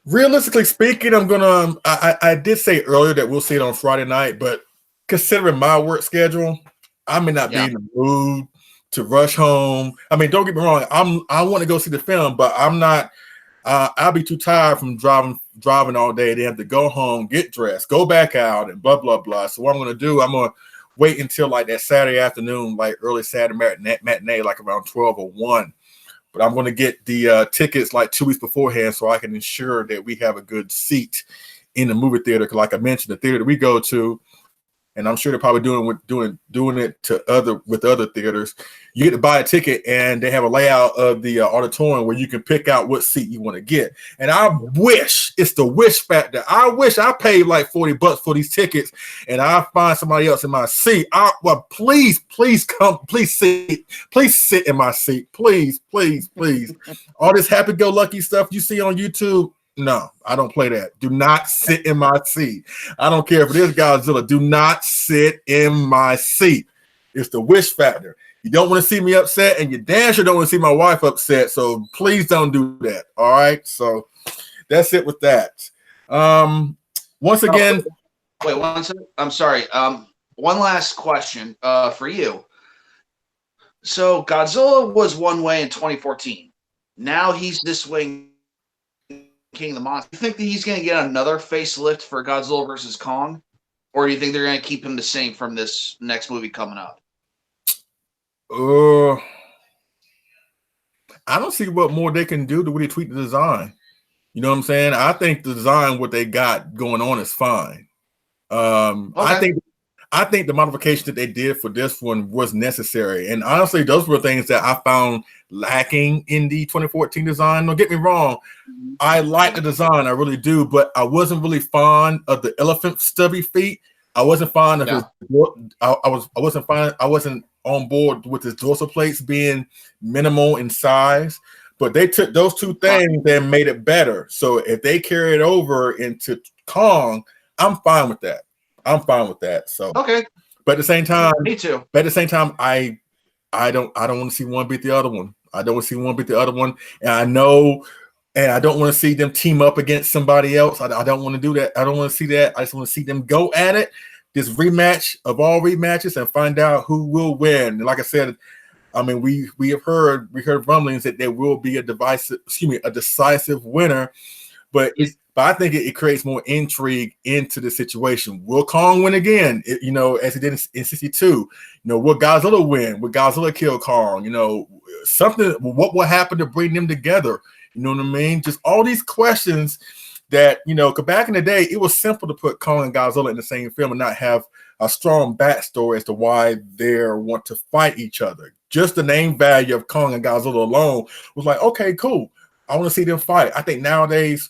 Realistically speaking, I did say earlier that we'll see it on Friday night, but considering my work schedule, I may not be in the mood to rush home. I mean, don't get me wrong. I want to go see the film, but I'm not. I'll be too tired from driving all day. They have to go home, get dressed, go back out, and blah blah blah. So what I'm going to do, I'm going to wait until like that Saturday afternoon, like early Saturday matinee, like around 12 or 1. But I'm going to get the tickets like 2 weeks beforehand so I can ensure that we have a good seat in the movie theater. Because like I mentioned, the theater that we go to, and I'm sure they're probably doing it to other theaters. You get to buy a ticket, and they have a layout of the auditorium where you can pick out what seat you want to get. And I wish it's the wish factor. I wish I paid like $40 for these tickets, and I find somebody else in my seat. Please sit in my seat, please. All this happy-go-lucky stuff you see on YouTube. No, I don't play that. Do not sit in my seat. I don't care if it is Godzilla. Do not sit in my seat. It's the wish factor. You don't want to see me upset, and you damn sure don't want to see my wife upset. So please don't do that. All right. So that's it with that. Once again, wait 1 second. I'm sorry. One last question for you. So Godzilla was one way in 2014. Now he's this way. King of the Monsters. Do you think that he's going to get another facelift for Godzilla versus Kong? Or do you think they're going to keep him the same from this next movie coming up? I don't see what more they can do to really tweak the design. You know what I'm saying? I think the design, what they got going on is fine. Okay. I think the modification that they did for this one was necessary. And honestly, those were things that I found lacking in the 2014 design. Don't get me wrong. I like the design. I really do. But I wasn't really fond of the elephant stubby feet. I wasn't fond of his. I wasn't on board with his dorsal plates being minimal in size. But they took those two things and made it better. So if they carry it over into Kong, I'm fine with that. So okay. But at the same time, me too. But at the same time, I don't want to see one beat the other one. I don't want to see one beat the other one. And I know, and I don't want to see them team up against somebody else. I don't want to do that. I don't want to see that. I just want to see them go at it. This rematch of all rematches and find out who will win. And like I said, I mean, we heard rumblings that there will be a decisive winner, but I think it creates more intrigue into the situation. Will Kong win again? As he did in 62. Will Godzilla win? Will Godzilla kill Kong? Something. What will happen to bring them together? You know what I mean? Just all these questions that, because back in the day, it was simple to put Kong and Godzilla in the same film and not have a strong backstory as to why they want to fight each other. Just the name value of Kong and Godzilla alone was like, okay, cool. I want to see them fight. I think nowadays,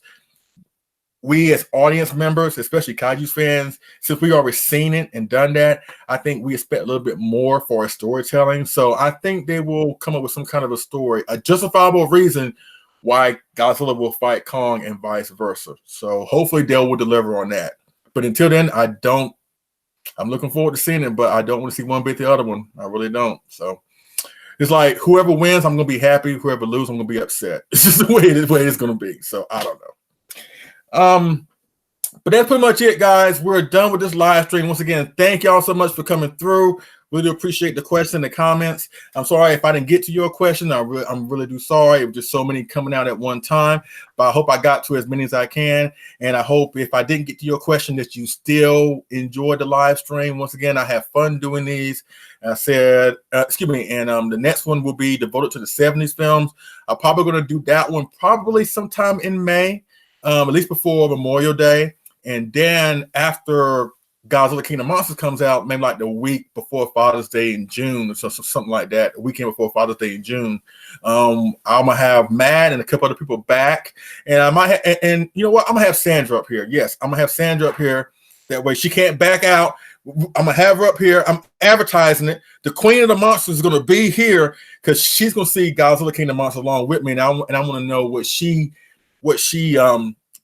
we as audience members, especially Kaiju fans, since we already seen it and done that, I think we expect a little bit more for our storytelling. So I think they will come up with some kind of a story, a justifiable reason why Godzilla will fight Kong and vice versa. So hopefully they will deliver on that. But until then, I don't I'm looking forward to seeing it, but I don't want to see one beat the other one. I really don't. So it's like whoever wins, I'm gonna be happy. Whoever loses, I'm gonna be upset. It's just the way it's gonna be. So I don't know. But that's pretty much it, guys. We're done with this live stream. Once again, thank y'all so much for coming through. Really appreciate the question, the comments. I'm sorry if I didn't get to your question. I'm really do sorry. It was just so many coming out at one time. But I hope I got to as many as I can. And I hope if I didn't get to your question that you still enjoyed the live stream. Once again, I have fun doing these. I said, excuse me, and the next one will be devoted to the 70s films. I'm probably going to do that one probably sometime in May, at least before Memorial Day. And then after Godzilla King of Monsters comes out, maybe like the week before Father's Day in June, or something like that, a weekend before Father's Day in June, I'm gonna have Matt and a couple other people back, and I might and you know what, I'm gonna have Sandra up here. Yes, I'm gonna have Sandra up here. That way she can't back out. I'm gonna have her up here. I'm advertising it. The Queen of the Monsters is gonna be here because she's gonna see Godzilla King of Monsters along with me, and I want to know what she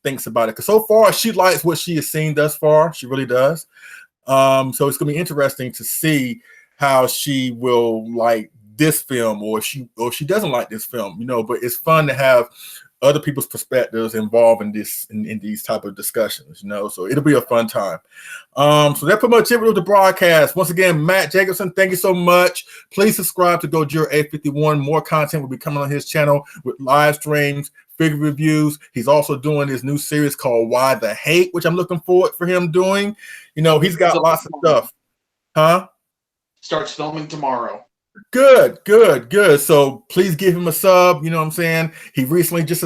thinks about it, because so far she likes what she has seen thus far. She really does. So it's gonna be interesting to see how she will like this film, or if she doesn't like this film, you know. But it's fun to have other people's perspectives involved in these type of discussions, you know. So it'll be a fun time. So that's pretty much it with the broadcast. Once again, Matt Jacobson, thank you so much. Please subscribe to Gojira 851. More content will be coming on his channel with live streams, figure reviews. He's also doing his new series called Why the Hate, which I'm looking forward for him doing. You know, he's got lots of stuff. Huh? Starts filming tomorrow. Good. So please give him a sub. You know what I'm saying? He recently just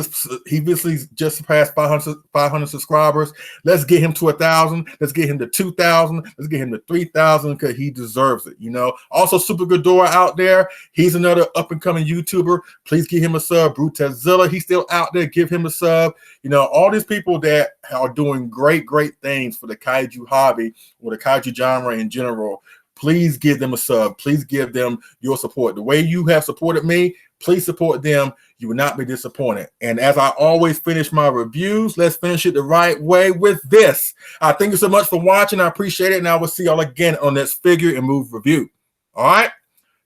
surpassed 500 subscribers. Let's get him to 1,000. Let's get him to 2,000. Let's get him to 3,000 because he deserves it. You know. Also, Super Ghidorah out there. He's another up and coming YouTuber. Please give him a sub. Brutezilla, he's still out there. Give him a sub. You know, all these people that are doing great things for the kaiju hobby or the kaiju genre in general. Please give them a sub. Please give them your support. The way you have supported me, please support them. You will not be disappointed. And as I always finish my reviews, let's finish it the right way with this. I thank you so much for watching. I appreciate it. And I will see y'all again on this Figure and Move review. All right?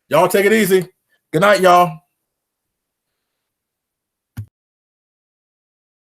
Y'all take it easy. Good night, y'all.